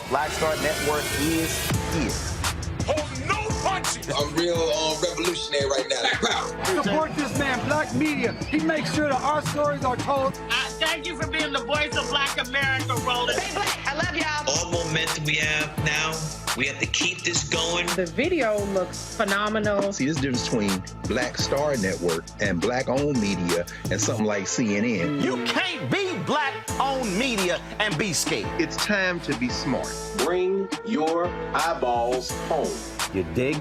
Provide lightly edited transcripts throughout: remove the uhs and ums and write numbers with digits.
Black Star Network is here. Hold no punches! I'm real revolutionary right now. Black power. Support this man, Black media. He makes sure that our stories are told. Thank you for being the voice of Black America, Roland. Stay black. I love y'all. All momentum we have now, we have to keep this going. The video looks phenomenal. See, there's a difference between Black Star Network and Black-owned media and something like CNN. You can't be Black-owned media and be scared. It's time to be smart. Bring your eyeballs home. You dig?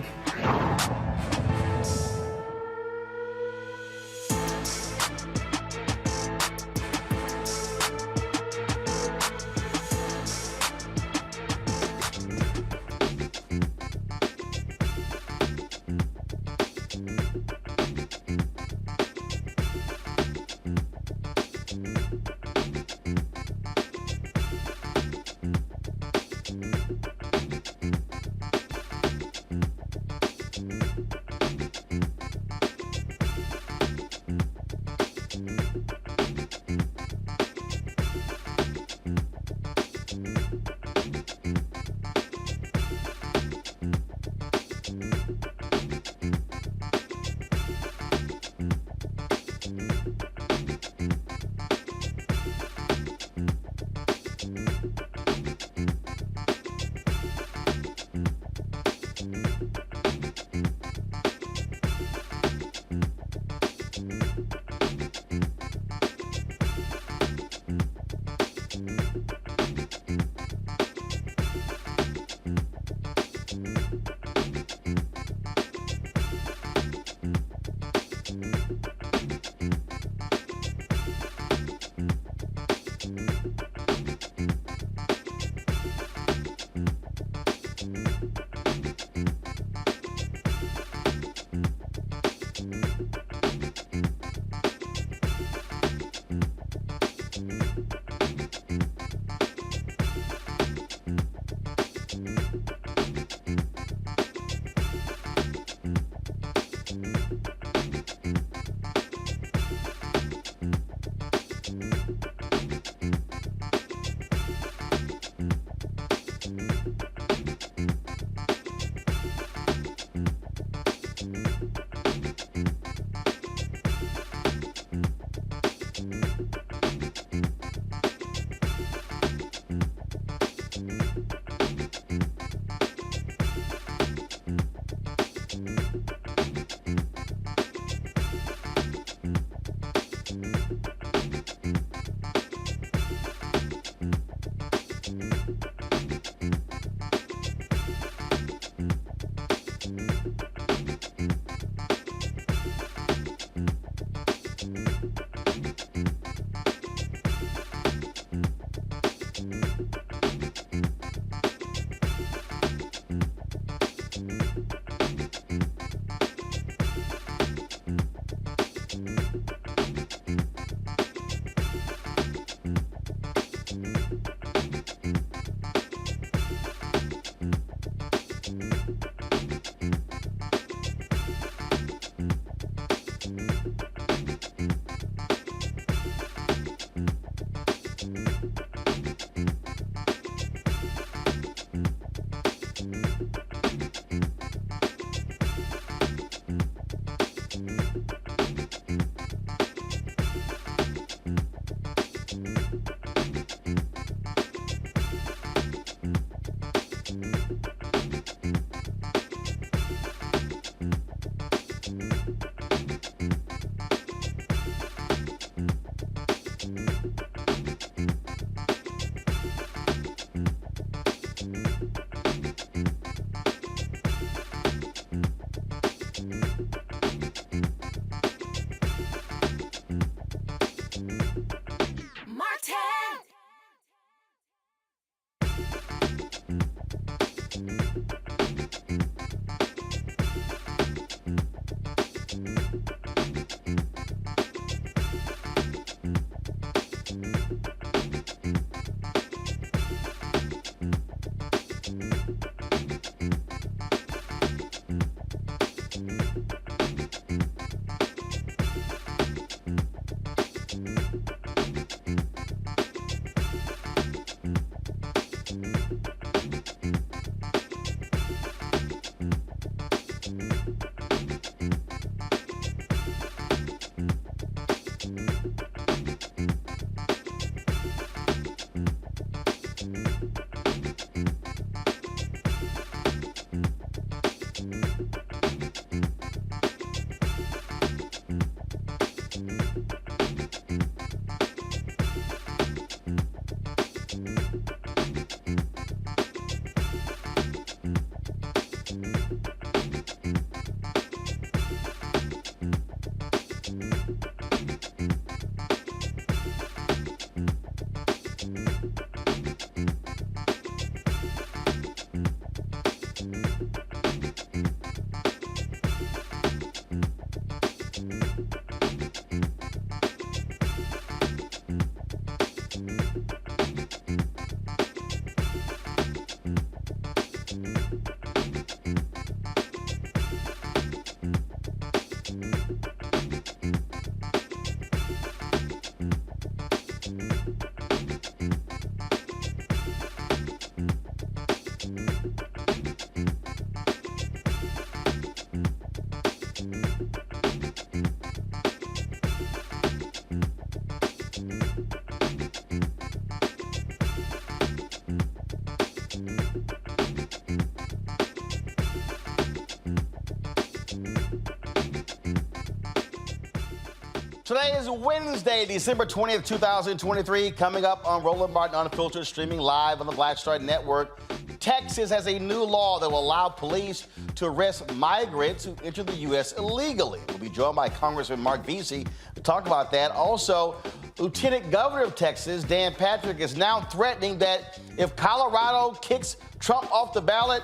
Today is Wednesday, December 20th, 2023. Coming up on Roland Martin Unfiltered, streaming live on the Black Star Network. Texas has a new law that will allow police to arrest migrants who enter the U.S. illegally. We'll be joined by Congressman Mark Veasey to talk about that. Also, Lieutenant Governor of Texas, Dan Patrick, is now threatening that if Colorado kicks Trump off the ballot,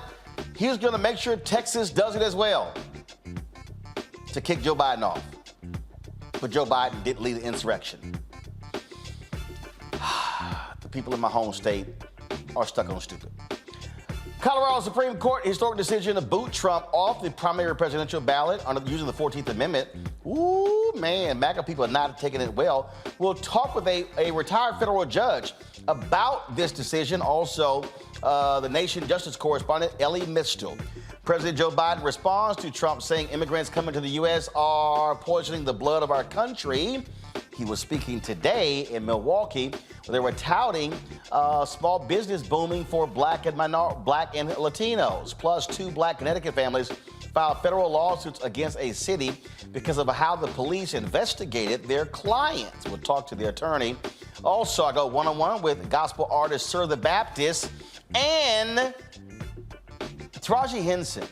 he's going to make sure Texas does it as well to kick Joe Biden off. But Joe Biden didn't lead the insurrection. The people in my home state are stuck on stupid. Colorado Supreme Court historic decision to boot Trump off the primary presidential ballot using the 14th Amendment. Ooh, man, MAGA people are not taking it well. We'll talk with a retired federal judge about this decision. Also, the Nation Justice Correspondent, Elie Mystal. President Joe Biden responds to Trump saying immigrants coming to the U.S. are poisoning the blood of our country. He was speaking today in Milwaukee where they were touting small business booming for black and Latinos. Plus, 2 black Connecticut families filed federal lawsuits against a city because of how the police investigated their clients. We'll talk to the attorney. Also, I go one-on-one with gospel artist Sir the Baptist, and Taraji Henson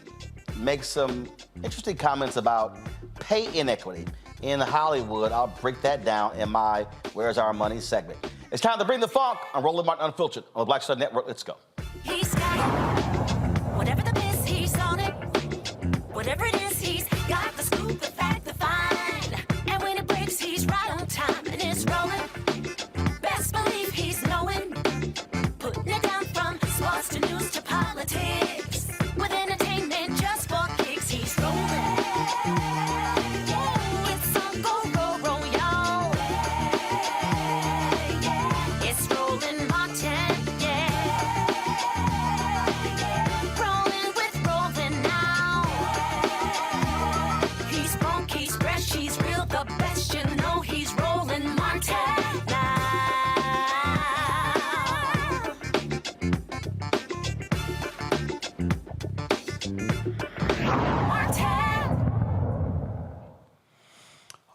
makes some interesting comments about pay inequity in Hollywood. I'll break that down in my Where's Our Money segment. It's time to bring the funk on Roland Martin Unfiltered on the Black Star Network. Let's go. He's got it. Whatever the biz, he's on it. Whatever it is, he's got the scoop, the fact, the find. And when it breaks, he's right on time and it's rolling. Best believe he's knowing. Putting it down from sports to news to politics. With entertainment just for kicks, he's rolling. It's on go, roll, y'all. It's Roland Martin, yeah. Rolling with Roland now. He's funk, he's fresh, he's real, the best, you know he's Roland Martin now.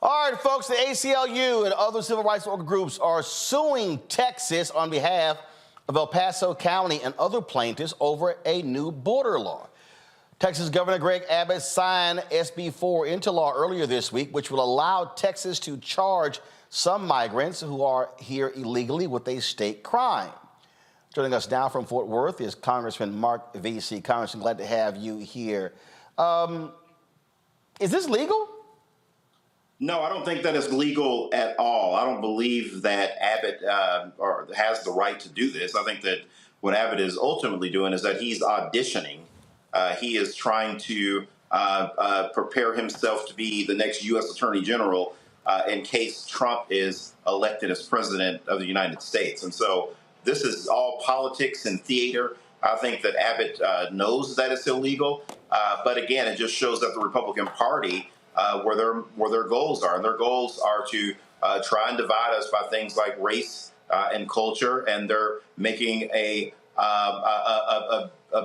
All right, folks, the ACLU and other civil rights groups are suing Texas on behalf of El Paso County and other plaintiffs over a new border law. Texas Governor Greg Abbott signed SB 4 into law earlier this week, which will allow Texas to charge some migrants who are here illegally with a state crime. Joining us now from Fort Worth is Congressman Mark Veasey. Congressman, glad to have you here. Is this legal? No, I don't think that is legal at all. I don't believe that Abbott has the right to do this. I think that what Abbott is ultimately doing is that he's auditioning. He is trying to prepare himself to be the next U.S. Attorney General in case Trump is elected as president of the United States. And so this is all politics and theater. I think that Abbott knows that it's illegal. But again, it just shows that the Republican Party where their goals are. And their goals are to try and divide us by things like race and culture. And they're making a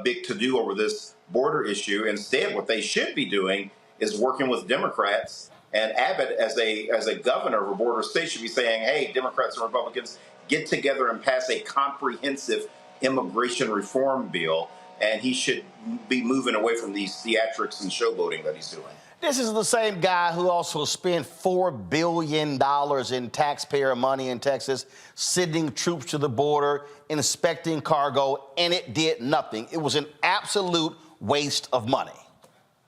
big to-do over this border issue. Instead, what they should be doing is working with Democrats. And Abbott, as a governor of a border state, should be saying, hey, Democrats and Republicans, get together and pass a comprehensive immigration reform bill. And he should be moving away from these theatrics and showboating that he's doing. This is the same guy who also spent $4 billion in taxpayer money in Texas, sending troops to the border, inspecting cargo, and it did nothing. It was an absolute waste of money.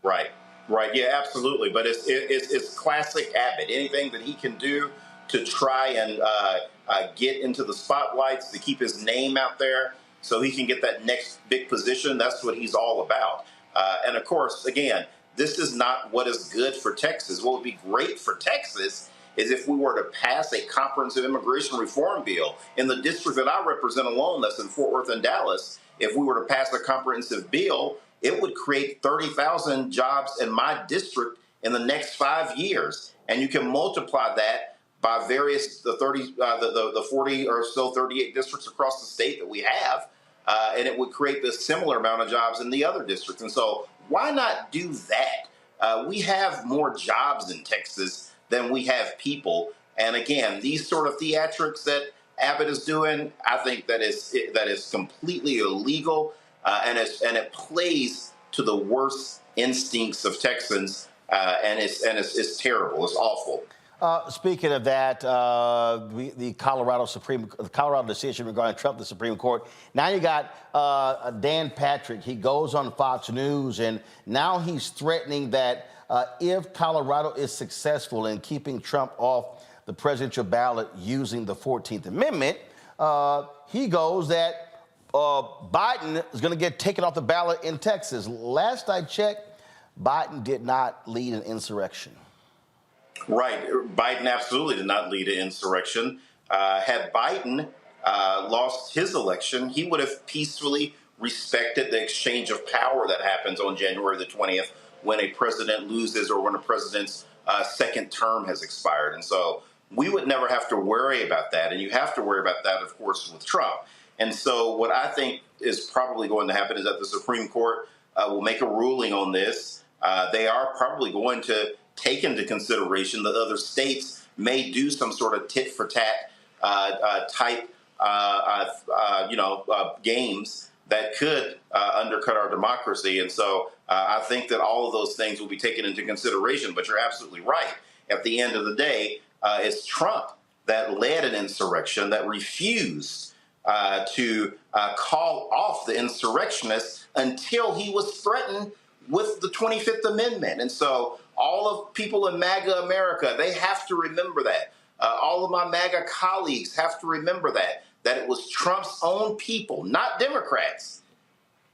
Right. Yeah, absolutely. But it's classic Abbott. Anything that he can do to try and get into the spotlights, to keep his name out there so he can get that next big position, that's what he's all about. And of course, again, this is not what is good for Texas. What would be great for Texas is if we were to pass a comprehensive immigration reform bill. In the district that I represent alone, that's in Fort Worth and Dallas, if we were to pass a comprehensive bill, it would create 30,000 jobs in my district in the next 5 years. And you can multiply that by the 40 or so 38 districts across the state that we have, and it would create the similar amount of jobs in the other districts. And so why not do that? We have more jobs in Texas then we have people. And again, these sort of theatrics that Abbott is doing, I think that is completely illegal, and it plays to the worst instincts of Texans, and it's terrible. It's awful. Speaking of that, the Colorado decision regarding Trump, the Supreme Court. Now you got Dan Patrick. He goes on Fox News, and now he's threatening that if Colorado is successful in keeping Trump off the presidential ballot using the 14th Amendment, he goes that Biden is going to get taken off the ballot in Texas. Last I checked, Biden did not lead an insurrection. Right. Biden absolutely did not lead an insurrection. Had Biden lost his election, he would have peacefully respected the exchange of power that happens on January the 20th when a president loses or when a president's second term has expired. And so we would never have to worry about that. And you have to worry about that, of course, with Trump. And so what I think is probably going to happen is that the Supreme Court will make a ruling on this. They are probably going to take into consideration that other states may do some sort of tit-for-tat type games that could undercut our democracy. And so I think that all of those things will be taken into consideration. But you're absolutely right. At the end of the day, it's Trump that led an insurrection, that refused to call off the insurrectionists until he was threatened with the 25th Amendment. And so all of people in MAGA America, they have to remember that. All of my MAGA colleagues have to remember that it was Trump's own people, not Democrats,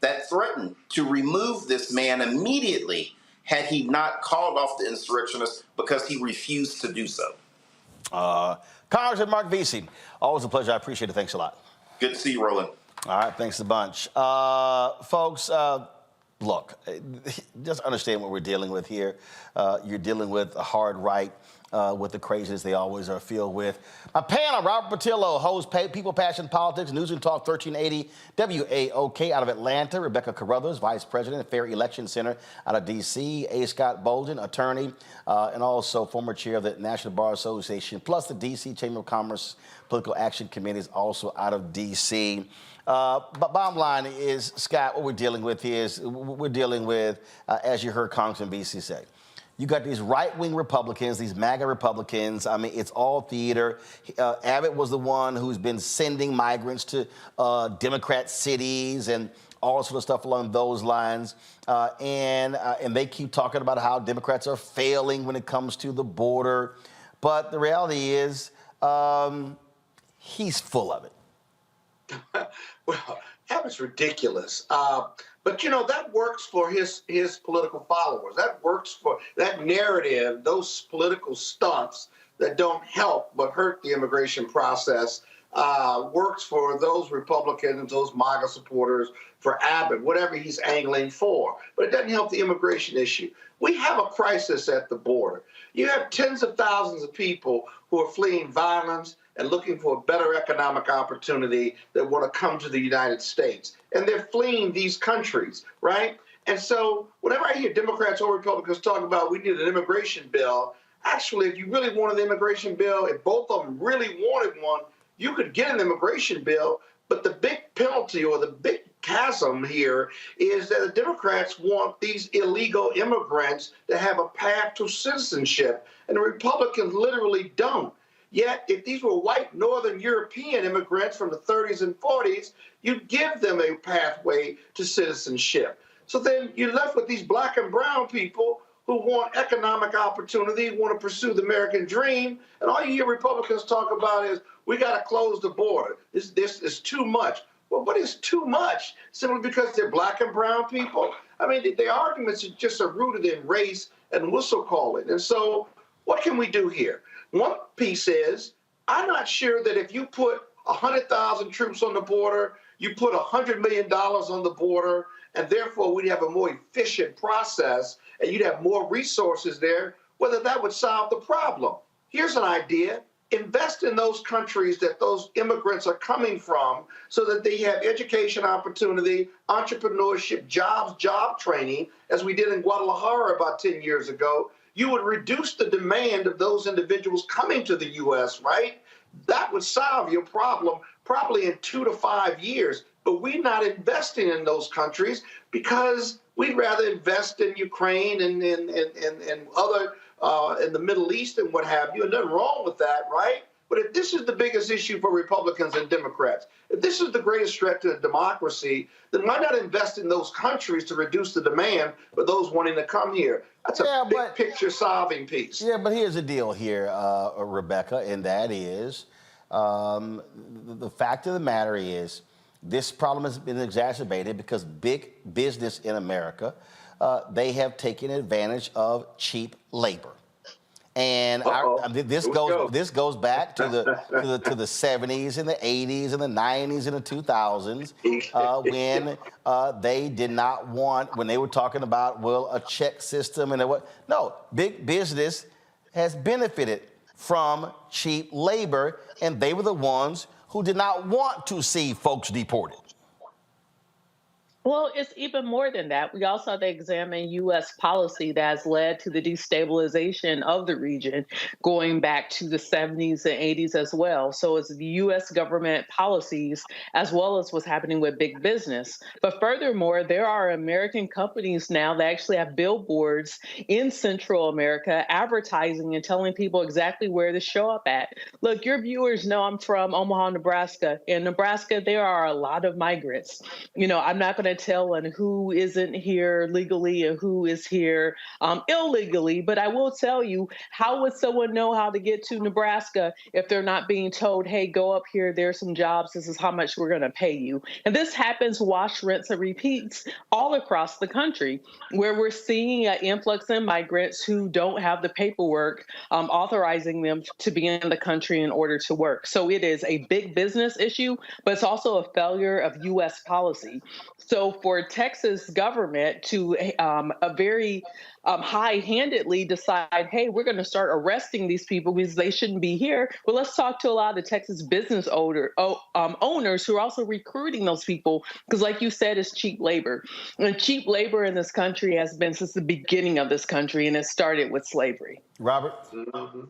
that threatened to remove this man immediately had he not called off the insurrectionists because he refused to do so. Congressman Mark Veasey, always a pleasure. I appreciate it. Thanks a lot. Good to see you, Roland. All right, thanks a bunch. Folks, look, just understand what we're dealing with here. You're dealing with a hard right, with the craziness they always are filled with. My panel, Robert Patillo, host People, Passion, Politics, News and Talk 1380 WAOK out of Atlanta. Rebecca Carruthers, Vice President, Fair Election Center out of D.C. A. Scott Bolden, attorney, and also former chair of the National Bar Association, plus the D.C. Chamber of Commerce Political Action Committee is also out of D.C. But bottom line is, Scott, what we're dealing with is, as you heard Congressman Veasey say, you got these right-wing Republicans, these MAGA Republicans. I mean, it's all theater. Abbott was the one who's been sending migrants to Democrat cities and all sort of stuff along those lines. And they keep talking about how Democrats are failing when it comes to the border. But the reality is, he's full of it. Well, Abbott's ridiculous. But, that works for his political followers. That works for that narrative, those political stunts that don't help but hurt the immigration process, works for those Republicans, those MAGA supporters, for Abbott, whatever he's angling for. But it doesn't help the immigration issue. We have a crisis at the border. You have tens of thousands of people who are fleeing violence and looking for a better economic opportunity that want to come to the United States. And they're fleeing these countries, right? And so whenever I hear Democrats or Republicans talk about we need an immigration bill, actually, if you really wanted the immigration bill, if both of them really wanted one, you could get an immigration bill. But the big penalty or the big chasm here is that the Democrats want these illegal immigrants to have a path to citizenship, and the Republicans literally don't. Yet, if these were white Northern European immigrants from the 30s and 40s, you'd give them a pathway to citizenship. So then you're left with these black and brown people who want economic opportunity, want to pursue the American dream, and all you hear Republicans talk about is, we got to close the border. This is too much. Well, what is too much? Simply because they're black and brown people? I mean, the arguments just are rooted in race and whistle calling. And so what can we do here? One piece is, I'm not sure that if you put 100,000 troops on the border, you put $100 million on the border, and therefore we'd have a more efficient process and you'd have more resources there, whether that would solve the problem. Here's an idea. Invest in those countries that those immigrants are coming from so that they have education opportunity, entrepreneurship, jobs, job training, as we did in Guadalajara about 10 years ago. you would reduce the demand of those individuals coming to the U.S., right? That would solve your problem probably in 2 to 5 years. But we're not investing in those countries because we'd rather invest in Ukraine and other in the Middle East and what have you. And nothing wrong with that, right? But if this is the biggest issue for Republicans and Democrats, if this is the greatest threat to democracy, then why not invest in those countries to reduce the demand for those wanting to come here? That's a big picture solving piece. Yeah, but here's the deal here, Rebecca, and that is the fact of the matter is this problem has been exacerbated because big business in America, they have taken advantage of cheap labor. And this goes back to the 70s and the 80s and the 90s and the 2000s when they did not want, when they were talking about, well, a check system and what. No, big business has benefited from cheap labor, and they were the ones who did not want to see folks deported. Well, it's even more than that. We also have to examine U.S. policy that has led to the destabilization of the region going back to the 70s and 80s as well. So it's the U.S. government policies as well as what's happening with big business. But furthermore, there are American companies now that actually have billboards in Central America advertising and telling people exactly where to show up at. Look, your viewers know I'm from Omaha, Nebraska. In Nebraska, there are a lot of migrants. You know, I'm not going to tell on who isn't here legally and who is here illegally, but I will tell you, how would someone know how to get to Nebraska if they're not being told, hey, go up here, there's some jobs, this is how much we're going to pay you? And this happens, wash, rinse, and repeats all across the country, where we're seeing an influx in migrants who don't have the paperwork authorizing them to be in the country in order to work. So it is a big business issue, but it's also a failure of U.S. policy. So for Texas government to very high-handedly decide, hey, we're going to start arresting these people because they shouldn't be here. Well, let's talk to a lot of the Texas business owners who are also recruiting those people because, like you said, it's cheap labor. And cheap labor in this country has been since the beginning of this country, and it started with slavery. Robert? Mm-hmm.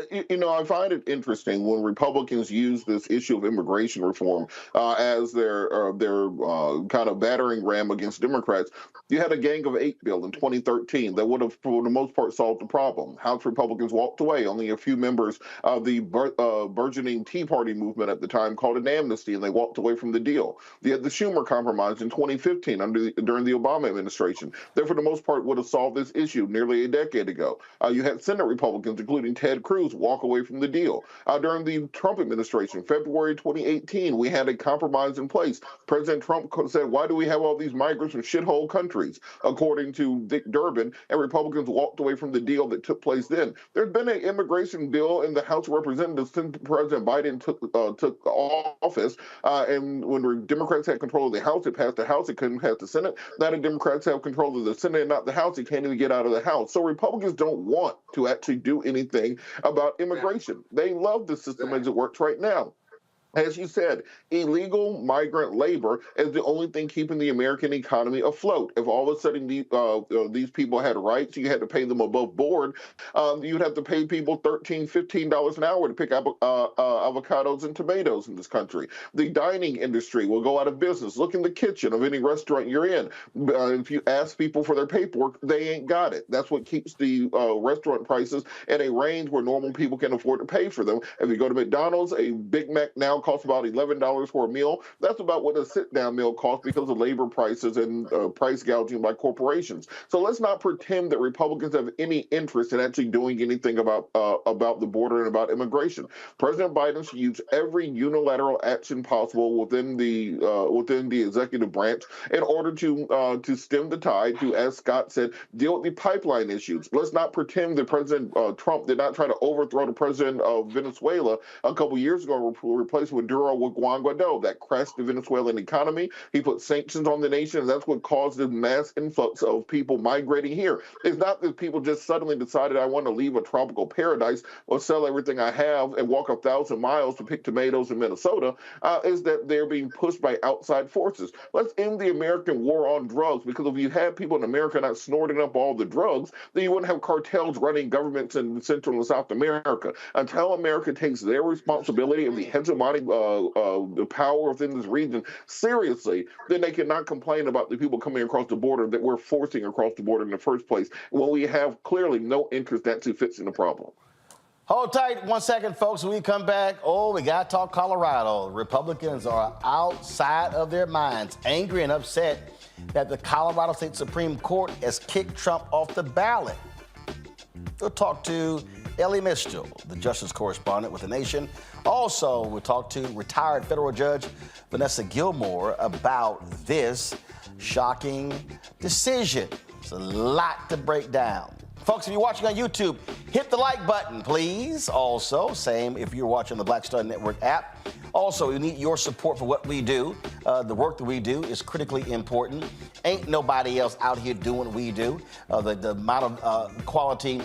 You know, I find it interesting when Republicans use this issue of immigration reform as their kind of battering ram against Democrats. You had a Gang of Eight bill in 2013 that would have, for the most part, solved the problem. House Republicans walked away. Only a few members of the burgeoning Tea Party movement at the time called an amnesty, and they walked away from the deal. You had the Schumer compromise in 2015 during the Obama administration. That, for the most part, would have solved this issue nearly a decade ago. You had Senate Republicans, including Ted Cruz, walk away from the deal. During the Trump administration, February 2018, we had a compromise in place. President Trump said, why do we have all these migrants from shithole countries, according to Dick Durbin, and Republicans walked away from the deal that took place then. There's been an immigration bill in the House of Representatives since President Biden took office, and when Democrats had control of the House, it passed the House, it couldn't pass the Senate. Now the Democrats have control of the Senate and not the House, it can't even get out of the House. So Republicans don't want to actually do anything about immigration. They love the system as it works right now. As you said, illegal migrant labor is the only thing keeping the American economy afloat. If all of a sudden these people had rights, you had to pay them above board, you'd have to pay people $13, $15 an hour to pick up avocados and tomatoes in this country. The dining industry will go out of business. Look in the kitchen of any restaurant you're in. If you ask people for their paperwork, they ain't got it. That's what keeps the restaurant prices at a range where normal people can afford to pay for them. If you go to McDonald's, a Big Mac now costs about $11 for a meal. That's about what a sit-down meal costs because of labor prices and price gouging by corporations. So let's not pretend that Republicans have any interest in actually doing anything about the border and about immigration. President Biden should use every unilateral action possible within the executive branch in order to stem the tide, to, as Scott said, deal with the pipeline issues. Let's not pretend that President Trump did not try to overthrow the president of Venezuela a couple years ago, replace this with Duro with Juan Guaido. That crashed the Venezuelan economy. He put sanctions on the nation, and that's what caused the mass influx of people migrating here. It's not that people just suddenly decided, I want to leave a tropical paradise or sell everything I have and walk 1,000 miles to pick tomatoes in Minnesota. Is that they're being pushed by outside forces. Let's end the American war on drugs, because if you had people in America not snorting up all the drugs, then you wouldn't have cartels running governments in Central and South America. Until America takes their responsibility of the hegemonic the power within this region seriously, then they cannot complain about the people coming across the border that we're forcing across the border in the first place, when we have clearly no interest in actually fixing the problem. Hold tight 1 second, folks. When we come back, we got to talk Colorado. Republicans are outside of their minds, angry and upset that the Colorado State Supreme Court has kicked Trump off the ballot. We'll talk to Elie Mystal, the Justice Correspondent with The Nation. Also, we'll talk to retired federal judge Vanessa Gilmore about this shocking decision. It's a lot to break down. Folks, if you're watching on YouTube, hit the like button, please. Also, same if you're watching the Black Star Network app. Also, we need your support for what we do. The work that we do is critically important. Ain't nobody else out here doing what we do. The amount of quality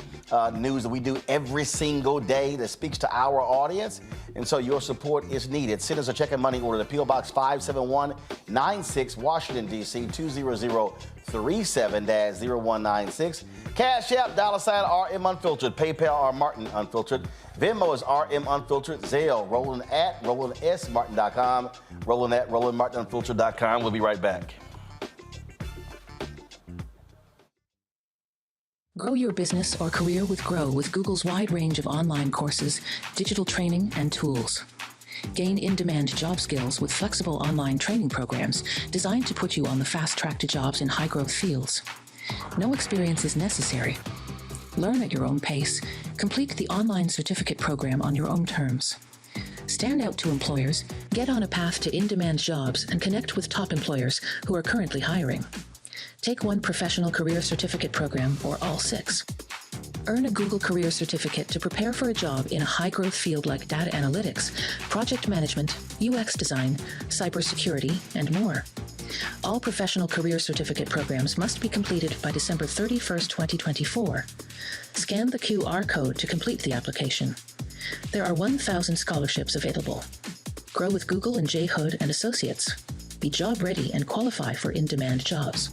news that we do every single day that speaks to our audience. And so your support is needed. Send us a check and money order to P.O. Box 57196, Washington, D.C. 20037-0196. Cash App, $RM Unfiltered. PayPal, R Martin Unfiltered. Venmo is RM Unfiltered. Zelle, Roland at RolandSMartin.com. Roland at RolandMartinUnfiltered.com. We'll be right back. Grow your business or career with Grow with Google's wide range of online courses, digital training, and tools. Gain in-demand job skills with flexible online training programs designed to put you on the fast track to jobs in high-growth fields. No experience is necessary. Learn at your own pace. Complete the online certificate program on your own terms. Stand out to employers, get on a path to in-demand jobs, and connect with top employers who are currently hiring. Take one professional career certificate program or all 6. Earn a Google Career Certificate to prepare for a job in a high-growth field like data analytics, project management, UX design, cybersecurity, and more. All professional career certificate programs must be completed by December 31st, 2024. Scan the QR code to complete the application. There are 1,000 scholarships available. Grow with Google and J. Hood and Associates. Be job ready and qualify for in-demand jobs.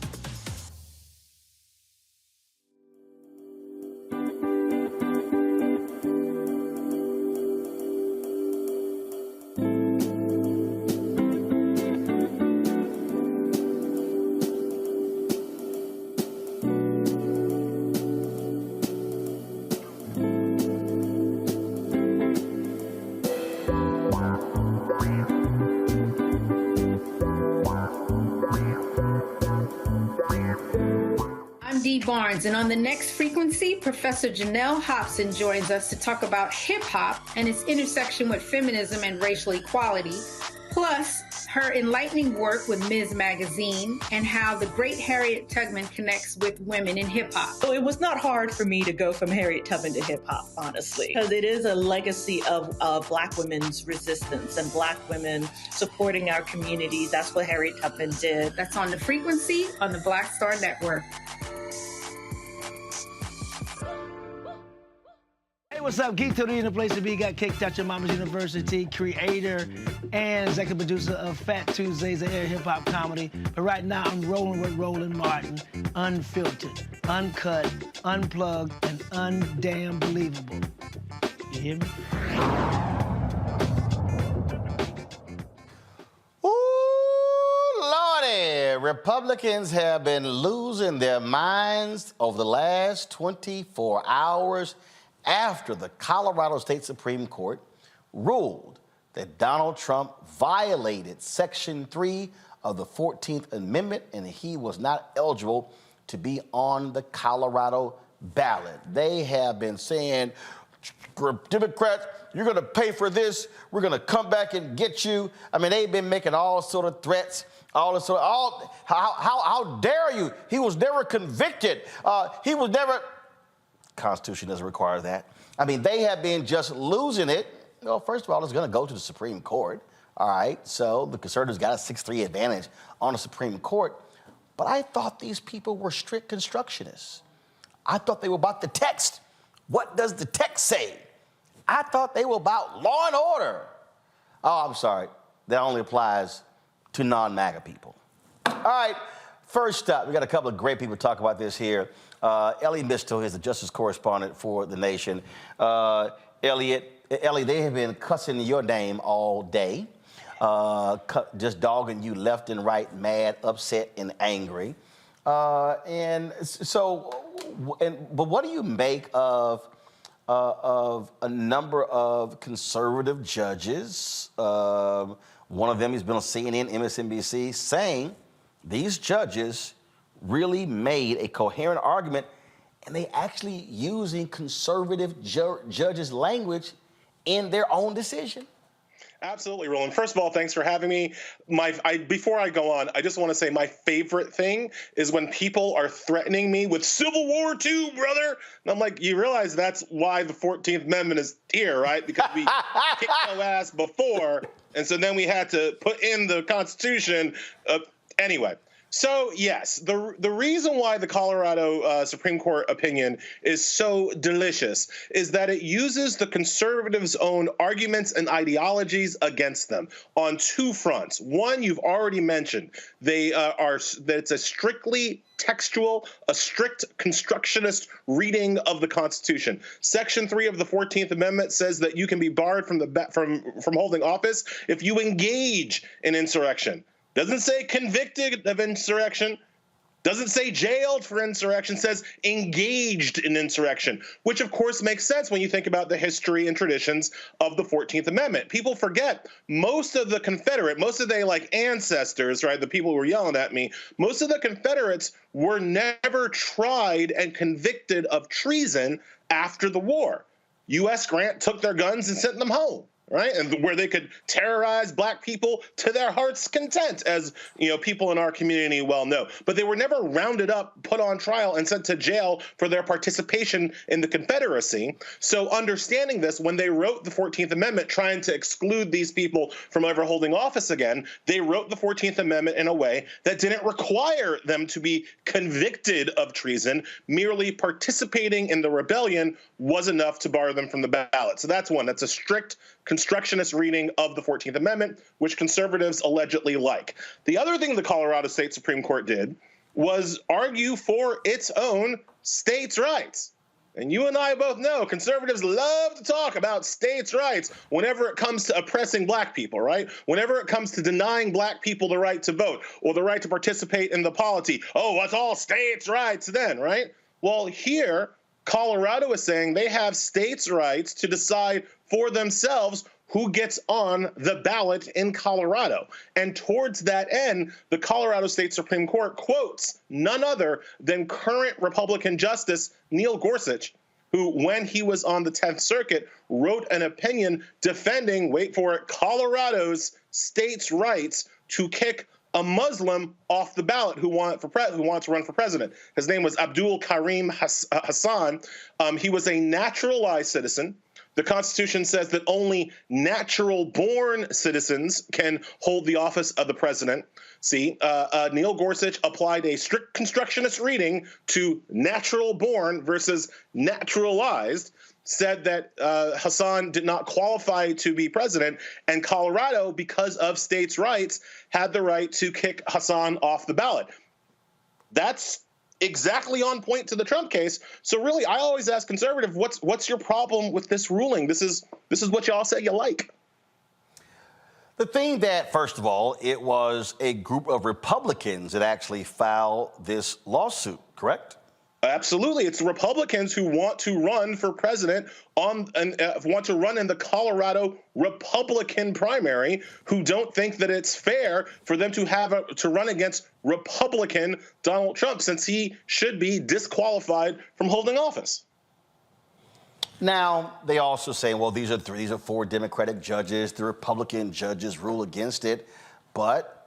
Barnes, and on the next frequency, Professor Janelle Hobson joins us to talk about hip-hop and its intersection with feminism and racial equality, plus her enlightening work with Ms. Magazine and how the great Harriet Tubman connects with women in hip-hop. So it was not hard for me to go from Harriet Tubman to hip-hop, honestly, because it is a legacy of Black women's resistance and Black women supporting our communities. That's what Harriet Tubman did. That's on the frequency on the Black Star Network. Hey, what's up? Geek Tony in the place to be. Got kicked out your mama's university, creator and executive producer of Fat Tuesdays, an air hip-hop comedy. But right now, I'm rolling with Roland Martin, unfiltered, uncut, unplugged, and undamn believable. You hear me? Ooh, Lordy. Republicans have been losing their minds over the last 24 hours after the Colorado State Supreme Court ruled that Donald Trump violated Section 3 of the 14th Amendment and he was not eligible to be on the Colorado ballot. They have been saying, Democrats, you're going to pay for this. We're going to come back and get you. I mean, they've been making all sort of threats. How dare you? He was never convicted. He was never. Constitution doesn't require that. I mean, they have been just losing it. Well, first of all, it's going to go to the Supreme Court. All right, so the conservatives got a 6-3 advantage on the Supreme Court. But I thought these people were strict constructionists. I thought they were about the text. What does the text say? I thought they were about law and order. Oh, I'm sorry. That only applies to non-MAGA people. All right, first up, we got a couple of great people to talk about this here. Elie Mystal is the Justice Correspondent for The Nation. Elie, they have been cussing your name all day. Just dogging you left and right, mad, upset, and angry. But what do you make of a number of conservative judges? One of them has been on CNN, MSNBC, saying these judges really made a coherent argument, and they actually using conservative judges' language in their own decision. Absolutely, Roland. First of all, thanks for having me. Before I go on, I just want to say my favorite thing is when people are threatening me with Civil War II, brother. And I'm like, you realize that's why the 14th Amendment is here, right? Because we kicked your ass before, and so then we had to put in the Constitution. Anyway. So, yes, the reason why the Colorado Supreme Court opinion is so delicious is that it uses the conservatives' own arguments and ideologies against them on two fronts. One, you've already mentioned, that it's a strictly textual, a strict constructionist reading of the Constitution. Section 3 of the 14th Amendment says that you can be barred from holding office if you engage in insurrection. Doesn't say convicted of insurrection. Doesn't say jailed for insurrection. Says engaged in insurrection, which of course makes sense when you think about the history and traditions of the 14th Amendment. People forget most of the Confederate, most of their ancestors, right? The people who were yelling at me, most of the Confederates were never tried and convicted of treason after the war. U.S. Grant took their guns and sent them home. Right, and where they could terrorize black people to their heart's content, as people in our community well know. But they were never rounded up, put on trial, and sent to jail for their participation in the Confederacy. So understanding this, when they wrote the 14th Amendment, trying to exclude these people from ever holding office again, they wrote the 14th Amendment in a way that didn't require them to be convicted of treason. Merely participating in the rebellion was enough to bar them from the ballot. So that's one. That's a strict constructionist reading of the 14th Amendment, which conservatives allegedly like. The other thing the Colorado State Supreme Court did was argue for its own states' rights. And you and I both know conservatives love to talk about states' rights whenever it comes to oppressing black people, right? Whenever it comes to denying black people the right to vote or the right to participate in the polity. Oh, it's all states' rights then, right? Well, here, Colorado is saying they have states' rights to decide for themselves who gets on the ballot in Colorado. And towards that end, the Colorado State Supreme Court quotes none other than current Republican Justice Neil Gorsuch, who, when he was on the 10th Circuit, wrote an opinion defending, wait for it, Colorado's states' rights to kick a Muslim off the ballot who wants to run for president. His name was Abdul Karim Hassan. He was a naturalized citizen. The Constitution says that only natural-born citizens can hold the office of the president. See, Neil Gorsuch applied a strict constructionist reading to natural-born versus naturalized, said that Hassan did not qualify to be president, and Colorado, because of states' rights, had the right to kick Hassan off the ballot. That's exactly on point to the Trump case. So really, I always ask conservative, what's your problem with this ruling? This is what y'all say you like. The thing that, first of all, it was a group of Republicans that actually filed this lawsuit, correct? Absolutely. It's Republicans who want to run for president want to run in the Colorado Republican primary, who don't think that it's fair for them to to run against Republican Donald Trump, since he should be disqualified from holding office. Now, they also say, well, these are 4 Democratic judges. The Republican judges rule against it. But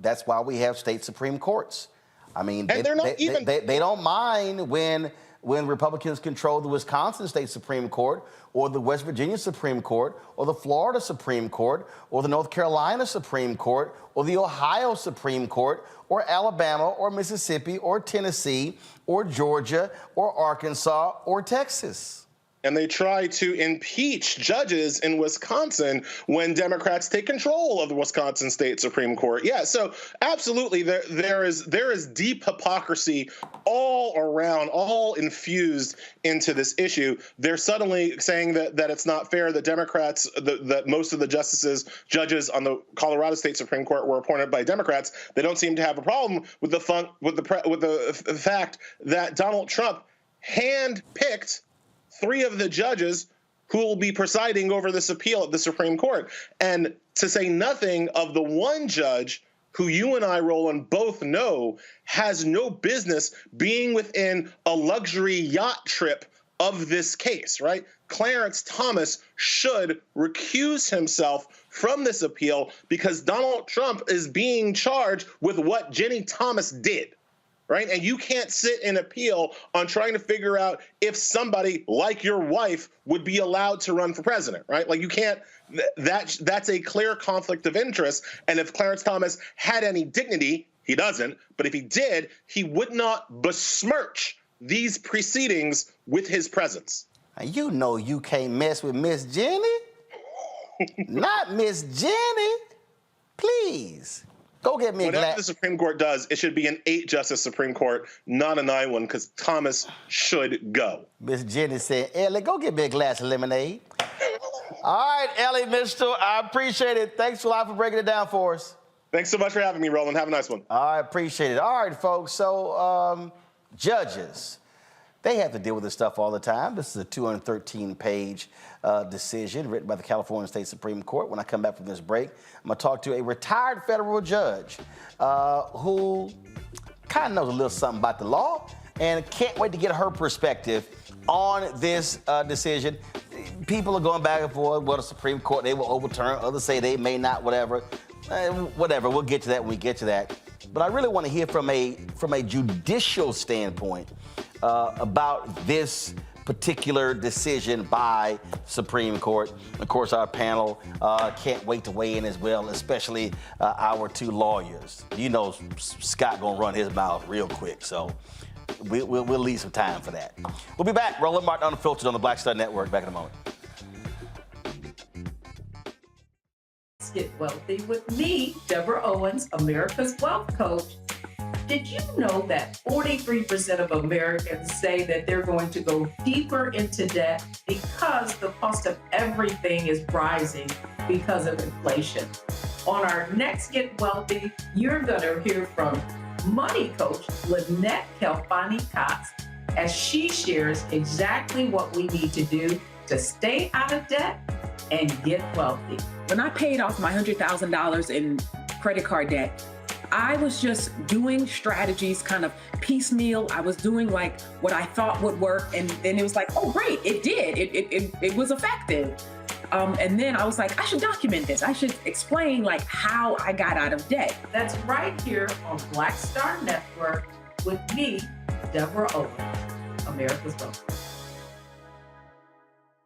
that's why we have state Supreme Courts. I mean, they don't mind when when Republicans control the Wisconsin State Supreme Court or the West Virginia Supreme Court or the Florida Supreme Court or the North Carolina Supreme Court or the Ohio Supreme Court or Alabama or Mississippi or Tennessee or Georgia or Arkansas or Texas. And they try to impeach judges in Wisconsin when Democrats take control of the Wisconsin State Supreme Court. Yeah, so absolutely, there is deep hypocrisy all around, all infused into this issue. They're suddenly saying that it's not fair that Democrats, that most of the judges on the Colorado State Supreme Court were appointed by Democrats. They don't seem to have a problem with the fact that Donald Trump handpicked 3 of the judges who will be presiding over this appeal at the Supreme Court. And to say nothing of the one judge who you and I, Roland, both know has no business being within a luxury yacht trip of this case, right? Clarence Thomas should recuse himself from this appeal because Donald Trump is being charged with what Jenny Thomas did. Right? And you can't sit and appeal on trying to figure out if somebody like your wife would be allowed to run for president, right? Like you can't, that's a clear conflict of interest. And if Clarence Thomas had any dignity, he doesn't, but if he did, he would not besmirch these proceedings with his presence. You know you can't mess with Miss Jenny. Not Miss Jenny. Please. Go get me a glass. Whatever the Supreme Court does, it should be an 8-justice Supreme Court, not a 9-1, because Thomas should go. Miss Jenny said, Elie, go get me a glass of lemonade. All right, Elie Mystal, I appreciate it. Thanks a lot for breaking it down for us. Thanks so much for having me, Roland. Have a nice one. I appreciate it. All right, folks. So, judges, they have to deal with this stuff all the time. This is a 213-page decision written by the California State Supreme Court. When I come back from this break, I'm going to talk to a retired federal judge who kind of knows a little something about the law and can't wait to get her perspective on this decision. People are going back and forth. Well, the Supreme Court, they will overturn. Others say they may not, whatever. Whatever, we'll get to that when we get to that. But I really want to hear from a judicial standpoint about this particular decision by Supreme Court. Of course, our panel can't wait to weigh in as well, especially our 2 lawyers. You know Scott gonna run his mouth real quick, so we'll leave some time for that. We'll be back. Roland Martin Unfiltered on the Black Star Network. Back in a moment. Get wealthy with me, Deborah Owens, America's Wealth Coach. Did you know that 43% of Americans say that they're going to go deeper into debt because the cost of everything is rising because of inflation? On our next Get Wealthy, you're going to hear from money coach Lynette Kelfani-Cox as she shares exactly what we need to do to stay out of debt and get wealthy. When I paid off my $100,000 in credit card debt, I was just doing strategies kind of piecemeal. I was doing like what I thought would work. And then it was like, oh, great, it did. It was effective. And then I was like, I should document this. I should explain like how I got out of debt. That's right here on Black Star Network with me, Deborah Owens, America's Wealth.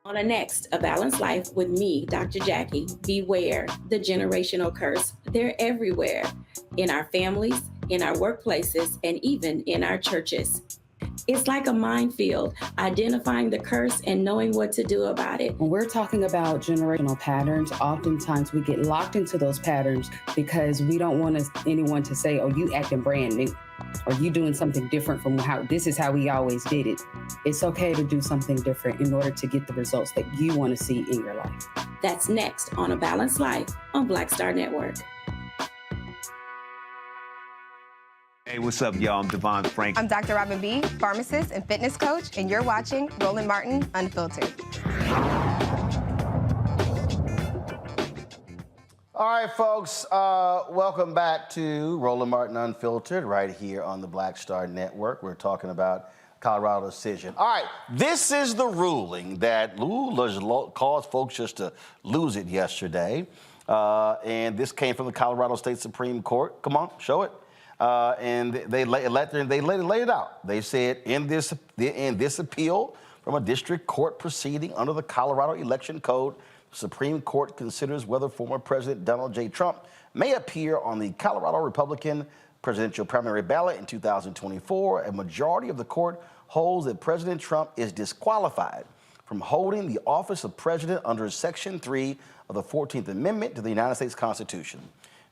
On the next, A Balanced Life with me, Dr. Jackie, beware the generational curse. They're everywhere, in our families, in our workplaces, and even in our churches. It's like a minefield, identifying the curse and knowing what to do about it. When we're talking about generational patterns, oftentimes we get locked into those patterns because we don't want anyone to say, oh, you acting brand new, or you doing something different from how this is how we always did it. It's okay to do something different in order to get the results that you want to see in your life. That's next on A Balanced Life on Black Star Network. Hey, what's up, y'all? I'm Devon Frank. I'm Dr. Robin B., pharmacist and fitness coach, and you're watching Roland Martin Unfiltered. All right, folks, welcome back to Roland Martin Unfiltered right here on the Black Star Network. We're talking about Colorado decision. All right, this is the ruling that caused folks just to lose it yesterday. And this came from the Colorado State Supreme Court. Come on, show it. And they laid it out. They said in this appeal from a district court proceeding under the Colorado Election Code, the Supreme Court considers whether former President Donald J. Trump may appear on the Colorado Republican presidential primary ballot in 2024. A majority of the court holds that President Trump is disqualified from holding the office of president under Section 3 of the 14th Amendment to the United States Constitution.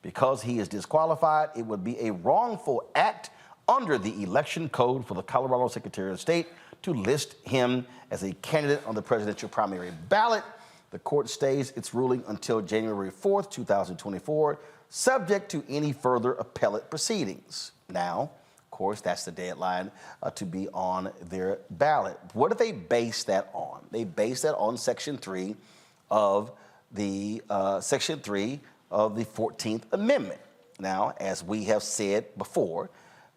Because he is disqualified, it would be a wrongful act under the election code for the Colorado Secretary of State to list him as a candidate on the presidential primary ballot. The court stays its ruling until January 4th, 2024, subject to any further appellate proceedings. Now, of course, that's the deadline to be on their ballot. What do they base that on? They base that on Section 3 of the 14th Amendment. Now, as we have said before,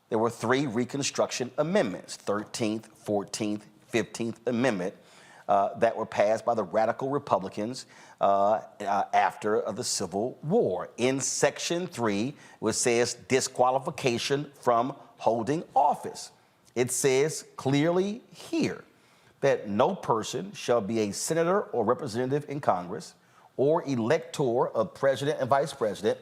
there were 3 Reconstruction Amendments, 13th, 14th, 15th Amendment, that were passed by the radical Republicans after the Civil War. In Section 3, which says disqualification from holding office, it says clearly here that no person shall be a senator or representative in Congress or elector of president and vice president,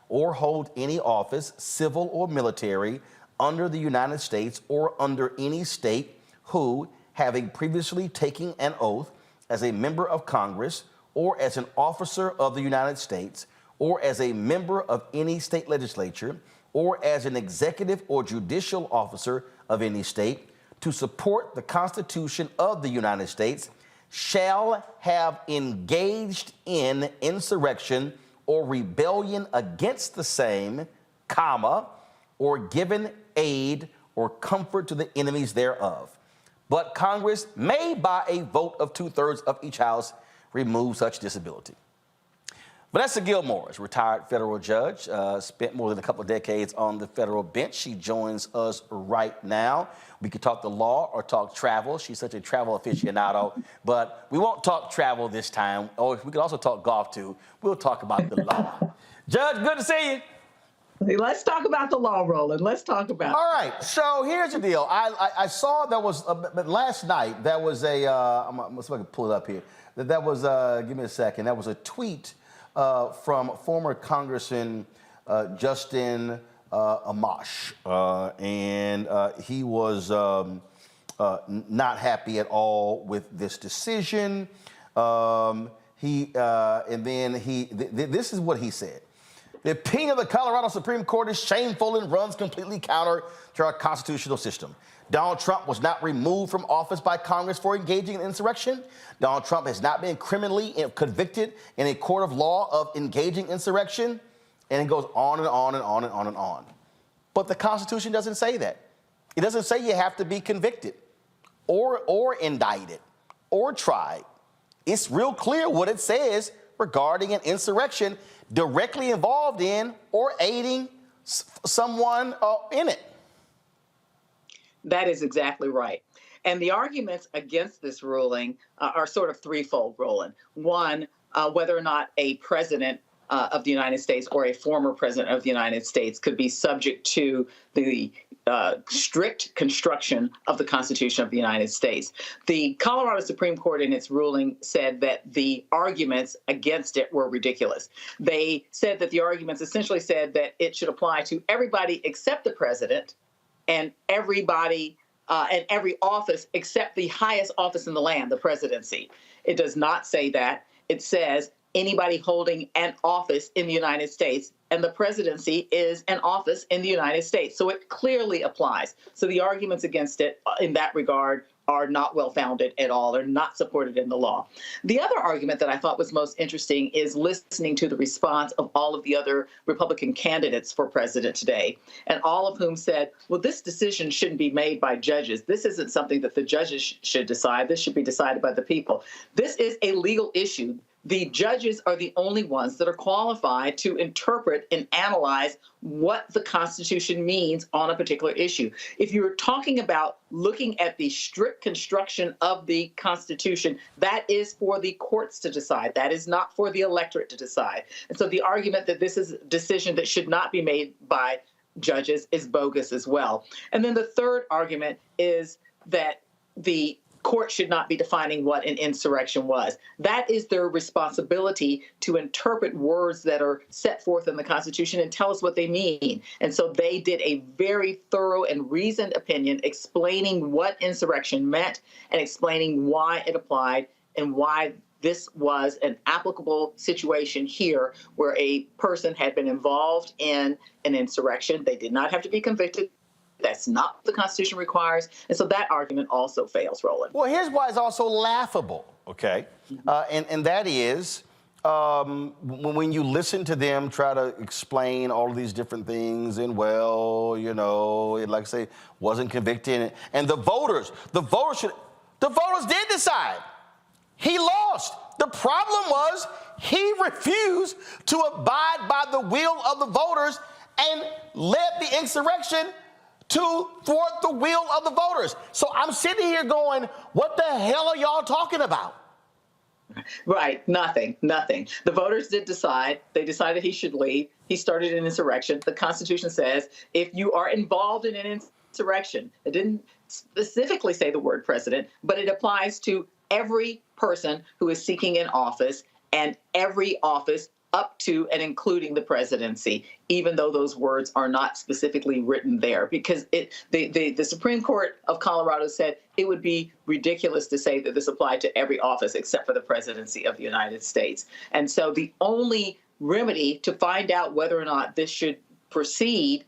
or hold any office, civil or military, under the United States or under any state who, having previously taken an oath as a member of Congress or as an officer of the United States or as a member of any state legislature or as an executive or judicial officer of any state, to support the Constitution of the United States, shall have engaged in insurrection or rebellion against the same, comma, or given aid or comfort to the enemies thereof. But Congress may, by a vote of 2/3 of each house, remove such disability. Vanessa Gilmore is a retired federal judge, spent more than a couple of decades on the federal bench. She joins us right now. We could talk the law or talk travel. She's such a travel aficionado, but we won't talk travel this time. Or we could also talk golf too. We'll talk about the law. Judge, good to see you. Let's talk about the law, Roland. Let's talk about it. All right, so here's the deal. I saw there was, but last night, there was a, let's see if I can pull it up here. That was, give me a second, that was a tweet from former Congressman Justin Amash, and he was not happy at all with this decision. This is what he said. The opinion of the Colorado Supreme Court is shameful and runs completely counter to our constitutional system. Donald Trump was not removed from office by Congress for engaging in insurrection. Donald Trump has not been criminally convicted in a court of law of engaging insurrection. And it goes on and on and on and on and on. But the Constitution doesn't say that. It doesn't say you have to be convicted or indicted or tried. It's real clear what it says regarding an insurrection directly involved in or aiding someone in it. That is exactly right. And the arguments against this ruling are sort of threefold, Roland. One, whether or not a president of the United States or a former president of the United States could be subject to the strict construction of the Constitution of the United States. The Colorado Supreme Court in its ruling said that the arguments against it were ridiculous. They said that the arguments essentially said that it should apply to everybody except the president and everybody and every office except the highest office in the land, the presidency. It does not say that. It says anybody holding an office in the United States, and the presidency is an office in the United States. So it clearly applies. So the arguments against it in that regard are not well-founded at all. They're not supported in the law. The other argument that I thought was most interesting is listening to the response of all of the other Republican candidates for president today, and all of whom said, well, this decision shouldn't be made by judges. This isn't something that the judges should decide. This should be decided by the people. This is a legal issue. The judges are the only ones that are qualified to interpret and analyze what the Constitution means on a particular issue. If you're talking about looking at the strict construction of the Constitution, that is for the courts to decide. That is not for the electorate to decide. And so the argument that this is a decision that should not be made by judges is bogus as well. And then the third argument is that the court should not be defining what an insurrection was. That is their responsibility to interpret words that are set forth in the Constitution and tell us what they mean. And so they did a very thorough and reasoned opinion explaining what insurrection meant and explaining why it applied and why this was an applicable situation here where a person had been involved in an insurrection. They did not have to be convicted. That's not what the Constitution requires. And so that argument also fails, Roland. Well, here's why it's also laughable, okay? And that is when you listen to them try to explain all of these different things and, well, you know, it, like I say, wasn't convicted. And the voters did decide. He lost. The problem was he refused to abide by the will of the voters and led the insurrection to thwart the will of the voters. So I'm sitting here going, what the hell are y'all talking about? Right, nothing. The voters did decide. They decided he should leave. He started an insurrection. The Constitution says if you are involved in an insurrection, it didn't specifically say the word president, but it applies to every person who is seeking an office and every office up to and including the presidency, even though those words are not specifically written there, because the Supreme Court of Colorado said it would be ridiculous to say that this applied to every office except for the presidency of the United States. And so the only remedy to find out whether or not this should proceed,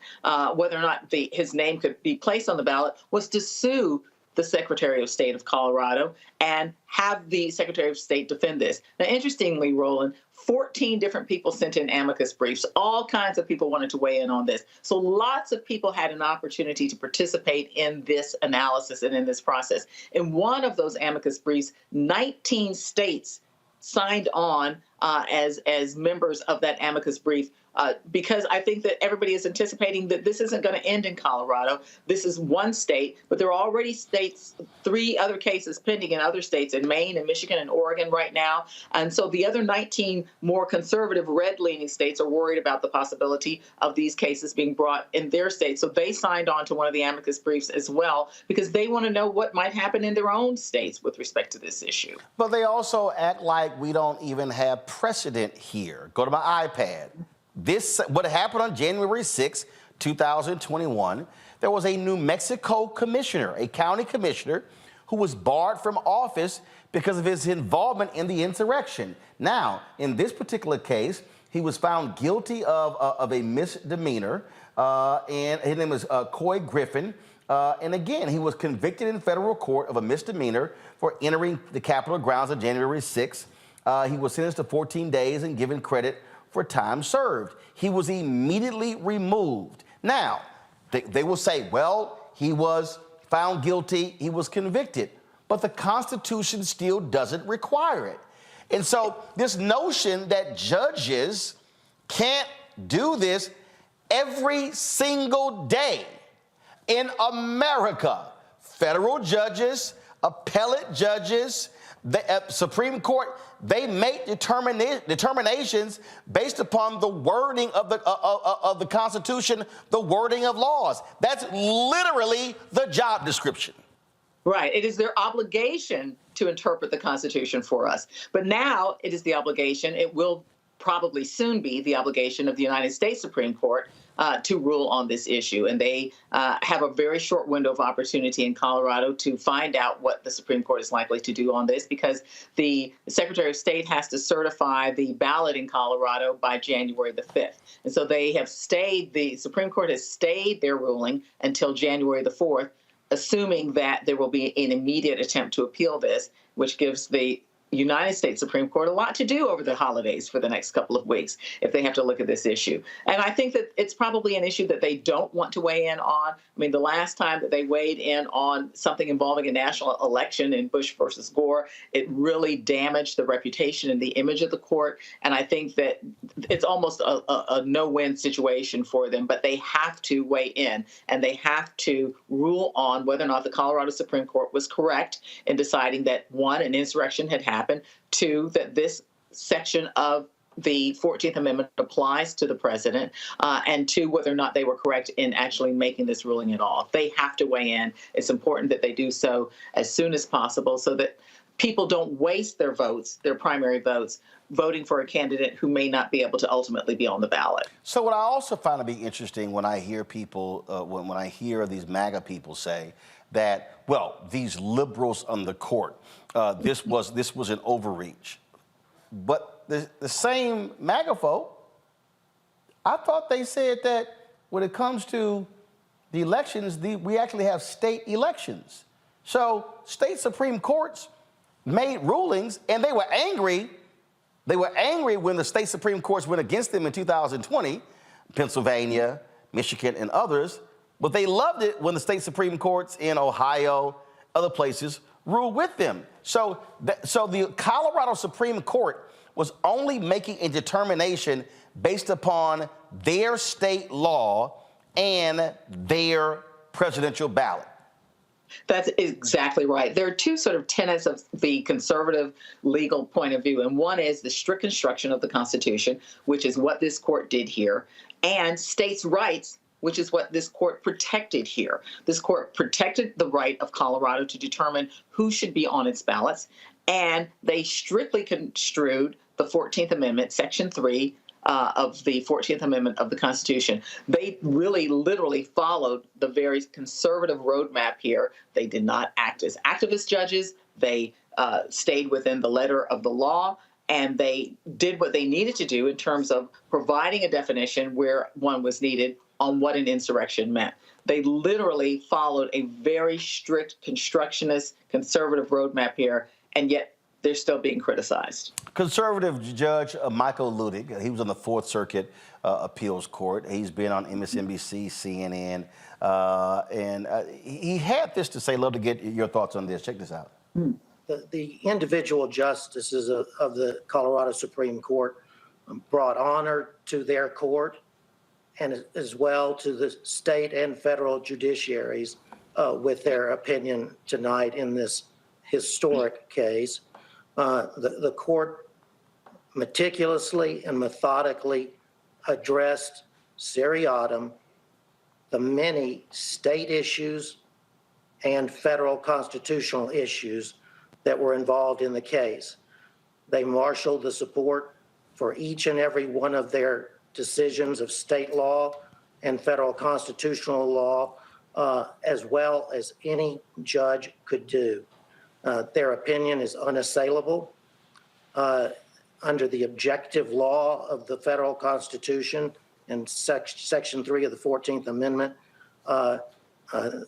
whether or not his name could be placed on the ballot, was to sue the Secretary of State of Colorado and have the Secretary of State defend this. Now, interestingly, Roland, 14 different people sent in amicus briefs. All kinds of people wanted to weigh in on this. So lots of people had an opportunity to participate in this analysis and in this process. In one of those amicus briefs, 19 states signed on as members of that amicus brief, because I think that everybody is anticipating that this isn't going to end in Colorado. This is one state, but there are already states, 3 other cases pending in other states, in Maine and Michigan and Oregon right now. And so the other 19 more conservative, red-leaning states are worried about the possibility of these cases being brought in their states. So they signed on to one of the amicus briefs as well, because they want to know what might happen in their own states with respect to this issue. But they also act like we don't even have precedent here. Go to my iPad. What happened on January 6, 2021, there was a New Mexico commissioner, a county commissioner, who was barred from office because of his involvement in the insurrection. Now, in this particular case, he was found guilty of a misdemeanor, and his name was Coy Griffin. And again, he was convicted in federal court of a misdemeanor for entering the Capitol grounds on January 6. He was sentenced to 14 days and given credit for time served. He was immediately removed. Now, they will say, well, he was found guilty, he was convicted, but the Constitution still doesn't require it. And so this notion that judges can't do this every single day in America, federal judges, appellate judges, the Supreme Court, they make determinations based upon the wording of the Constitution, the wording of laws. That's literally the job description. Right. It is their obligation to interpret the Constitution for us. But now it is the obligation, it will probably soon be the obligation of the United States Supreme Court to rule on this issue. And they have a very short window of opportunity in Colorado to find out what the Supreme Court is likely to do on this, because the Secretary of State has to certify the ballot in Colorado by January the 5th. And so they have stayed, the Supreme Court has stayed their ruling until January the 4th, assuming that there will be an immediate attempt to appeal this, which gives the United States Supreme Court a lot to do over the holidays for the next couple of weeks if they have to look at this issue. And I think that it's probably an issue that they don't want to weigh in on. I mean, the last time that they weighed in on something involving a national election in Bush versus Gore, it really damaged the reputation and the image of the court. And I think that it's almost a no-win situation for them, but they have to weigh in and they have to rule on whether or not the Colorado Supreme Court was correct in deciding that, 1, an insurrection had happened, 2, that this section of the 14th Amendment applies to the president, and two, whether or not they were correct in actually making this ruling at all. They have to weigh in. It's important that they do so as soon as possible so that people don't waste their votes, their primary votes, voting for a candidate who may not be able to ultimately be on the ballot. So what I also find to be interesting when I hear people, when I hear these MAGA people say that, well, these liberals on the court, this was an overreach. But the same MAGA folk, I thought they said that when it comes to the elections, we actually have state elections. So state Supreme Courts made rulings, and they were angry. They were angry when the state Supreme Courts went against them in 2020, Pennsylvania, Michigan, and others. But they loved it when the state Supreme Courts in Ohio, other places, ruled with them. So the Colorado Supreme Court was only making a determination based upon their state law and their presidential ballot. That's exactly right. There are two sort of tenets of the conservative legal point of view, and one is the strict construction of the Constitution, which is what this court did here, and states' rights, which is what this court protected here. This court protected the right of Colorado to determine who should be on its ballots, and they strictly construed the 14th Amendment, Section 3, of the 14th Amendment of the Constitution. They really literally followed the very conservative roadmap here. They did not act as activist judges. They stayed within the letter of the law, and they did what they needed to do in terms of providing a definition where one was needed on what an insurrection meant. They literally followed a very strict constructionist conservative roadmap here, and yet they're still being criticized. Conservative Judge Michael Ludig, he was on the Fourth Circuit Appeals Court. He's been on MSNBC, CNN, and he had this to say. Love to get your thoughts on this. Check this out. The individual justices of the Colorado Supreme Court brought honor to their court and as well to the state and federal judiciaries with their opinion tonight in this historic case. The court meticulously and methodically addressed seriatim the many state issues and federal constitutional issues that were involved in the case. They marshaled the support for each and every one of their decisions of state law and federal constitutional law, as well as any judge could do. Their opinion is unassailable. Under the objective law of the federal Constitution and Section 3 of the 14th Amendment, the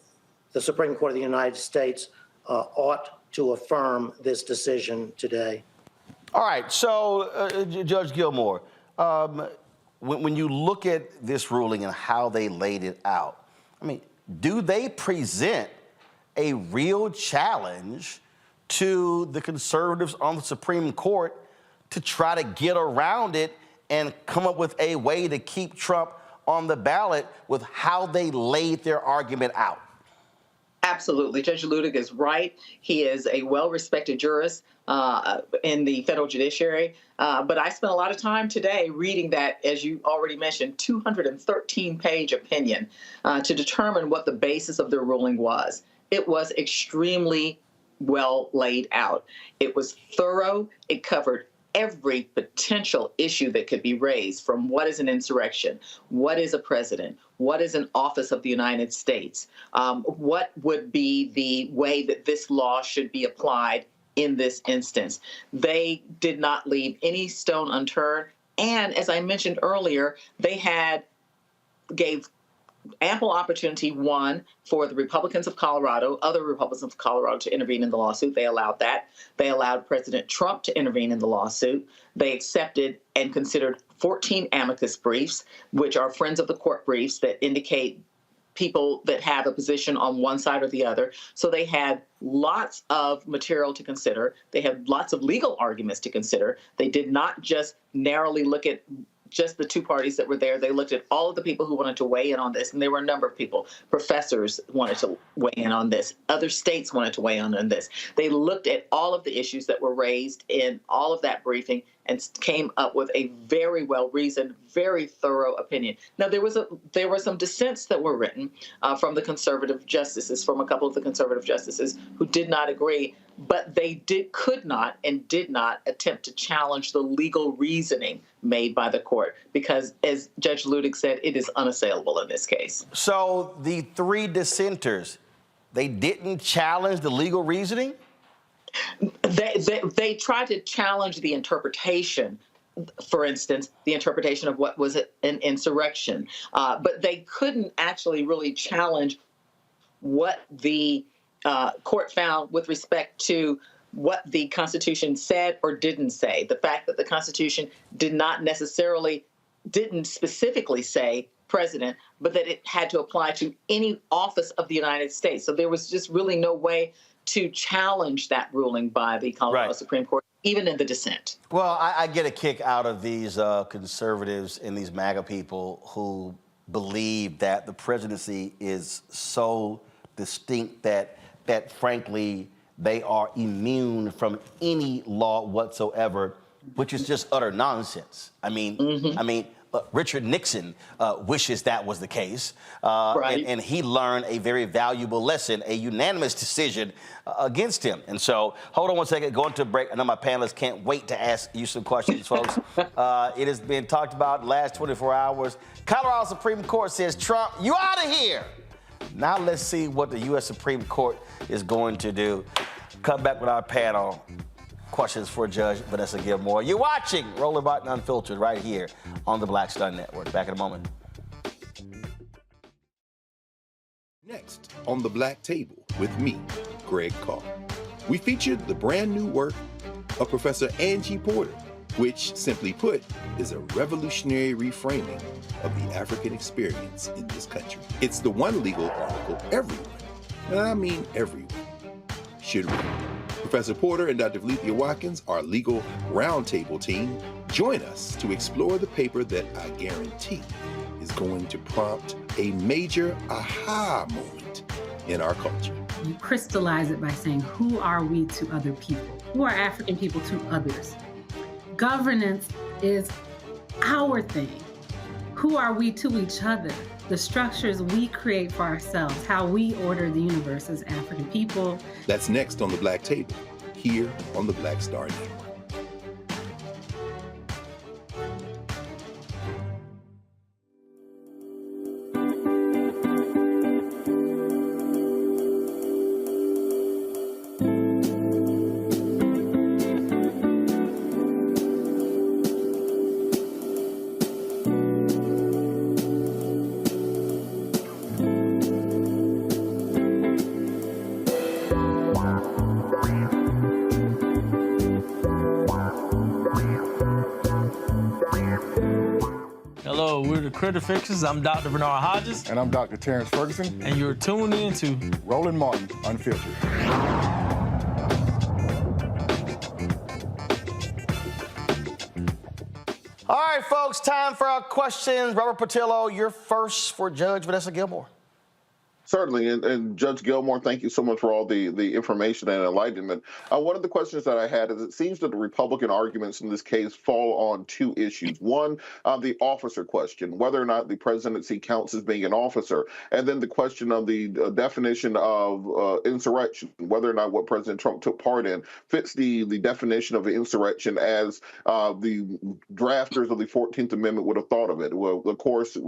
Supreme Court of the United States ought to affirm this decision today. All right, so Judge Gilmore, when you look at this ruling and how they laid it out, I mean, do they present a real challenge to the conservatives on the Supreme Court to try to get around it and come up with a way to keep Trump on the ballot with how they laid their argument out? Absolutely. Judge Ludig is right. He is a well-respected jurist in the federal judiciary. But I spent a lot of time today reading that, as you already mentioned, 213-page opinion to determine what the basis of their ruling was. It was extremely well laid out. It was thorough. It covered every potential issue that could be raised, from what is an insurrection, what is a president, what is an office of the United States, what would be the way that this law should be applied in this instance. They did not leave any stone unturned. And as I mentioned earlier, they gave ample opportunity, one, for the Republicans of Colorado, other Republicans of Colorado, to intervene in the lawsuit. They allowed that. They allowed President Trump to intervene in the lawsuit. They accepted and considered 14 amicus briefs, which are friends of the court briefs that indicate people that have a position on one side or the other. So they had lots of material to consider. They had lots of legal arguments to consider. They did not just narrowly look at just the two parties that were there. They looked at all of the people who wanted to weigh in on this, and there were a number of people. Professors wanted to weigh in on this. Other states wanted to weigh in on this. They looked at all of the issues that were raised in all of that briefing and came up with a very well-reasoned, very thorough opinion. Now, there were some dissents that were written from the conservative justices, from a couple of the conservative justices who did not agree, but they could not and did not attempt to challenge the legal reasoning made by the court because, as Judge Ludig said, it is unassailable in this case. So the three dissenters, they didn't challenge the legal reasoning? They tried to challenge the interpretation, for instance, the interpretation of what was an insurrection, but they couldn't actually really challenge what the court found with respect to what the Constitution said or didn't say. The fact that the Constitution didn't specifically say president, but that it had to apply to any office of the United States. So there was just really no way to challenge that ruling by the Colorado Supreme Court, even in the dissent. Well, I get a kick out of these conservatives and these MAGA people who believe that the presidency is so distinct that frankly, they are immune from any law whatsoever, which is just utter nonsense. I mean, Richard Nixon wishes that was the case, and he learned a very valuable lesson, a unanimous decision against him. And so, hold on one second, going to a break. I know my panelists can't wait to ask you some questions, folks. It has been talked about the last 24 hours. Colorado Supreme Court says, Trump, you out of here. Now let's see what the U.S. Supreme Court is going to do. Come back with our panel. Questions for Judge Vanessa Gilmore. You're watching Roland Martin Unfiltered right here on the Black Star Network. Back in a moment. Next on The Black Table with me, Greg Carr. We featured the brand new work of Professor Angie Porter, which, simply put, is a revolutionary reframing of the African experience in this country. It's the one legal article everyone, and I mean everyone, should read. Professor Porter and Dr. Valencia Watkins, our legal roundtable team, join us to explore the paper that I guarantee is going to prompt a major aha moment in our culture. You crystallize it by saying, who are we to other people? Who are African people to others? Governance is our thing. Who are we to each other? The structures we create for ourselves, how we order the universe as African people. That's next on The Black Table, here on the Black Star Network. Hello, we're the Critter Fixers. I'm Dr. Bernard Hodges. And I'm Dr. Terrence Ferguson. And you're tuned in to Roland Martin Unfiltered. All right, folks, time for our questions. Robert Patillo, you're first for Judge Vanessa Gilmore. Certainly, and Judge Gilmore, thank you so much for all the information and enlightenment. One of the questions that I had is, it seems that the Republican arguments in this case fall on two issues. One, the officer question, whether or not the presidency counts as being an officer, and then the question of the definition of insurrection, whether or not what President Trump took part in fits the definition of insurrection as the drafters of the 14th Amendment would have thought of it. Well, of course,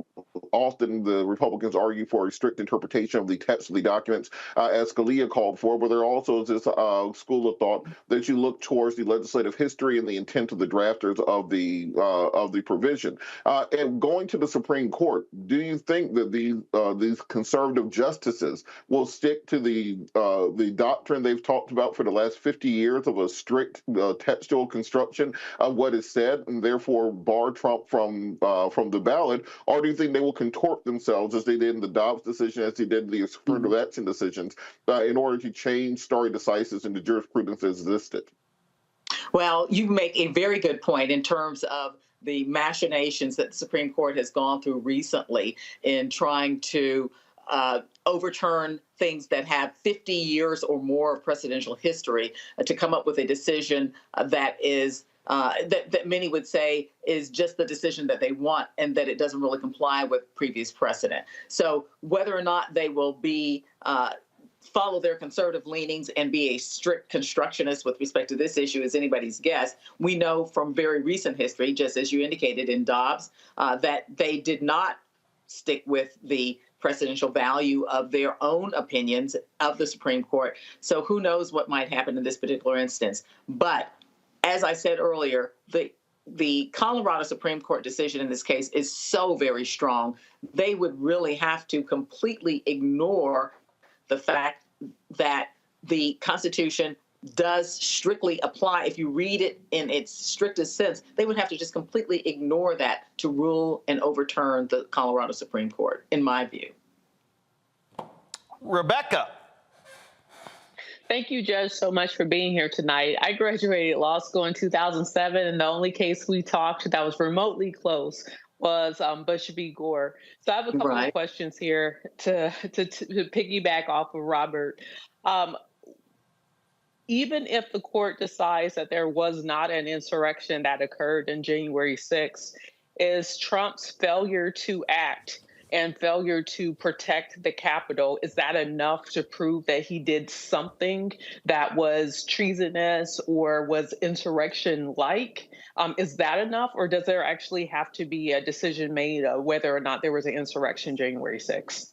often the Republicans argue for a strict interpretation of the text of the documents, as Scalia called for, but there also is this school of thought that you look towards the legislative history and the intent of the drafters of the provision. And going to the Supreme Court, do you think that these conservative justices will stick to the doctrine they've talked about for the last 50 years of a strict textual construction of what is said, and therefore bar Trump from the ballot, or do you think they will contort themselves as they did in the Dobbs decision, as they did in the affirmative action decisions, in order to change stare decisis into jurisprudence as existed? Well, you make a very good point in terms of the machinations that the Supreme Court has gone through recently in trying to overturn things that have 50 years or more of presidential history to come up with a decision that is that many would say is just the decision that they want and that it doesn't really comply with previous precedent. So whether or not they will be follow their conservative leanings and be a strict constructionist with respect to this issue is anybody's guess. We know from very recent history, just as you indicated in Dobbs, that they did not stick with the presidential value of their own opinions of the Supreme Court. So who knows what might happen in this particular instance. But as I said earlier, the Colorado Supreme Court decision in this case is so very strong. They would really have to completely ignore the fact that the Constitution does strictly apply. If you read it in its strictest sense, they would have to just completely ignore that to rule and overturn the Colorado Supreme Court, in my view. Rebecca. Thank you, Judge, so much for being here tonight. I graduated law school in 2007, and the only case we talked that was remotely close was Bush v. Gore. So I have a couple of questions here to piggyback off of Robert. Even if the court decides that there was not an insurrection that occurred on January 6th, is Trump's failure to act and failure to protect the Capitol, is that enough to prove that he did something that was treasonous or was insurrection-like? Is that enough, or does there actually have to be a decision made of whether or not there was an insurrection January 6th?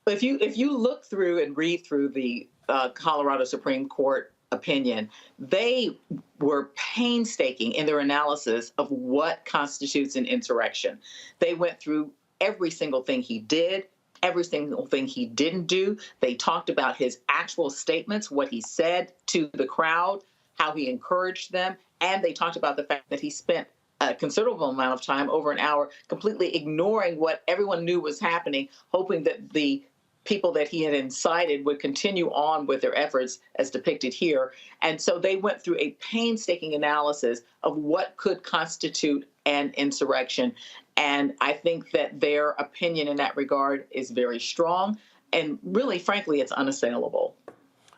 If you look through and read through the Colorado Supreme Court opinion, they were painstaking in their analysis of what constitutes an insurrection. They went through every single thing he did, every single thing he didn't do. They talked about his actual statements, what he said to the crowd, how he encouraged them, and they talked about the fact that he spent a considerable amount of time, over an hour, completely ignoring what everyone knew was happening, hoping that the people that he had incited would continue on with their efforts as depicted here. And so they went through a painstaking analysis of what could constitute an insurrection. And I think that their opinion in that regard is very strong. And really, frankly, it's unassailable.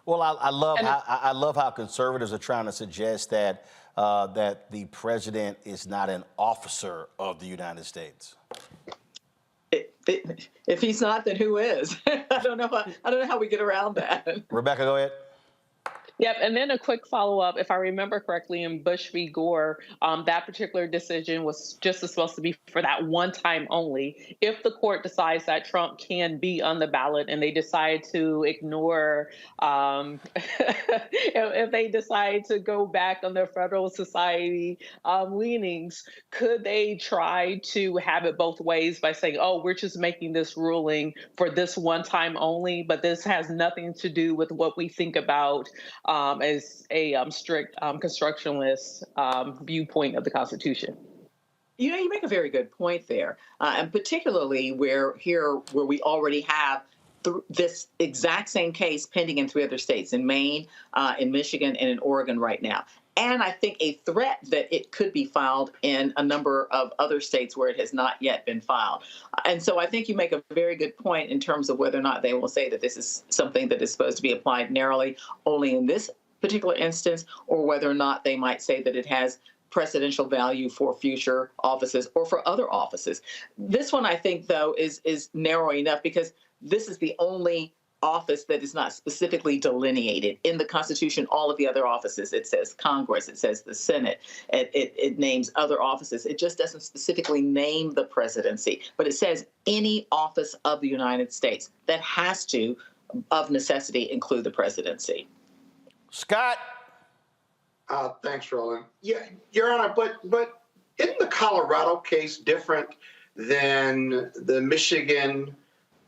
Well, I love how conservatives are trying to suggest that that the president is not an officer of the United States. If he's not, then who is? I don't know how we get around that. Rebecca, go ahead. Yep, and then a quick follow-up. If I remember correctly, in Bush v. Gore, that particular decision was just supposed to be for that one time only. If the court decides that Trump can be on the ballot and they decide to ignore, if they decide to go back on their Federal Society leanings, could they try to have it both ways by saying, oh, we're just making this ruling for this one time only, but this has nothing to do with what we think about as a strict constructionist viewpoint of the Constitution. You know, you make a very good point there, and particularly where we already have this exact same case pending in 3 other states, in Maine, in Michigan, and in Oregon right now. And I think a threat that it could be filed in a number of other states where it has not yet been filed. And so I think you make a very good point in terms of whether or not they will say that this is something that is supposed to be applied narrowly only in this particular instance, or whether or not they might say that it has precedential value for future offices or for other offices. This one, I think, though, is narrow enough because this is the only office that is not specifically delineated in the Constitution. All of the other offices, it says Congress, it says the Senate, it names other offices. It just doesn't specifically name the presidency, but it says any office of the United States that has to, of necessity, include the presidency. Scott. Thanks, Roland. Yeah, Your Honor, but isn't the Colorado case different than the Michigan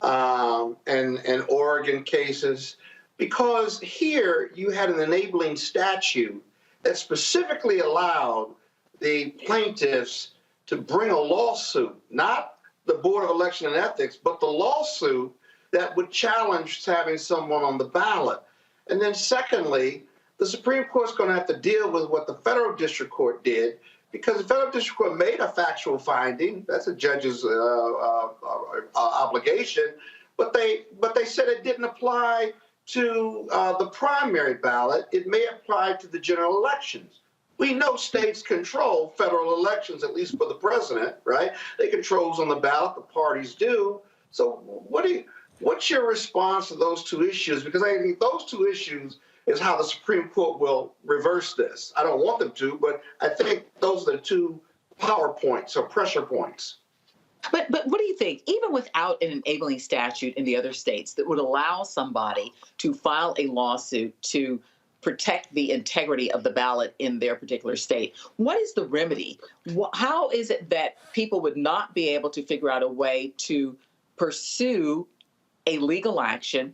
and Oregon cases? Because here you had an enabling statute that specifically allowed the plaintiffs to bring a lawsuit, not the Board of Election and Ethics, but the lawsuit that would challenge having someone on the ballot. And then secondly, the Supreme Court's going to have to deal with what the federal district court did, because the federal district court made a factual finding. That's a judge's obligation, but they said it didn't apply to the primary ballot. It may apply to the general elections. We know states control federal elections, at least for the president, right? They control who's on the ballot, the parties do. So what's your response to those two issues? Because I think those two issues is how the Supreme Court will reverse this. I don't want them to, but I think those are the two power points or pressure points. But what do you think? Even without an enabling statute in the other states that would allow somebody to file a lawsuit to protect the integrity of the ballot in their particular state, what is the remedy? How is it that people would not be able to figure out a way to pursue a legal action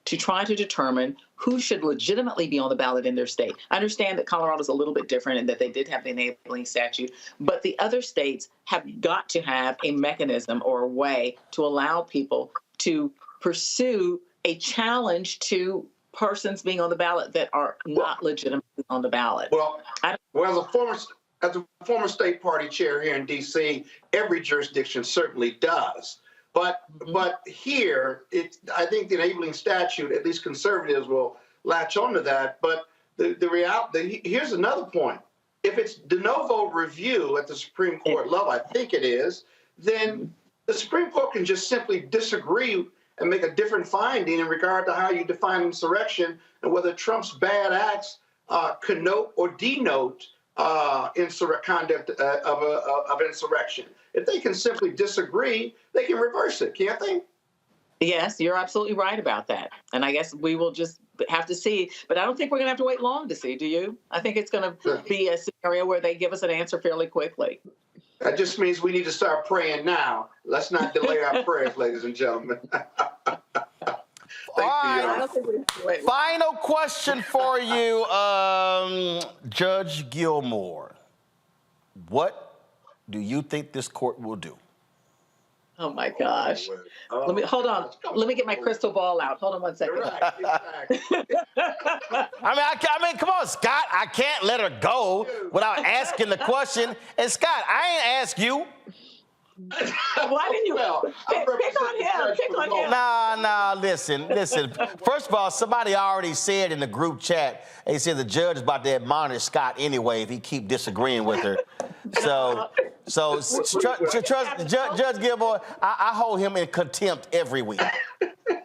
to try to determine who should legitimately be on the ballot in their state? I understand that Colorado is a little bit different in that they did have the enabling statute, but the other states have got to have a mechanism or a way to allow people to pursue a challenge to persons being on the ballot that are not legitimately on the ballot. Well, as a former state party chair here in D.C., every jurisdiction certainly does. But here, I think the enabling statute, at least conservatives will latch onto that. But the reality, here's another point. If it's de novo review at the Supreme Court level, I think it is, then the Supreme Court can just simply disagree and make a different finding in regard to how you define insurrection and whether Trump's bad acts connote or denote conduct of insurrection. If they can simply disagree, they can reverse it, can't they? Yes, you're absolutely right about that. And I guess we will just have to see. But I don't think we're going to have to wait long to see, do you? I think it's going to be a scenario where they give us an answer fairly quickly. That just means we need to start praying now. Let's not delay our prayers, ladies and gentlemen. All right. Final question for you, Judge Gilmore. What do you think this court will do? Oh my gosh. Let me hold on. Let me get my crystal ball out. Hold on one second. Right, exactly. I mean, come on, Scott. I can't let her go without asking the question. And Scott, I ain't ask you. Why didn't you? Pick on him. Pick on him. Nah. Listen. First of all, somebody already said in the group chat, they said the judge is about to admonish Scott anyway if he keep disagreeing with her. So trust Judge Gilmore. I hold him in contempt every week.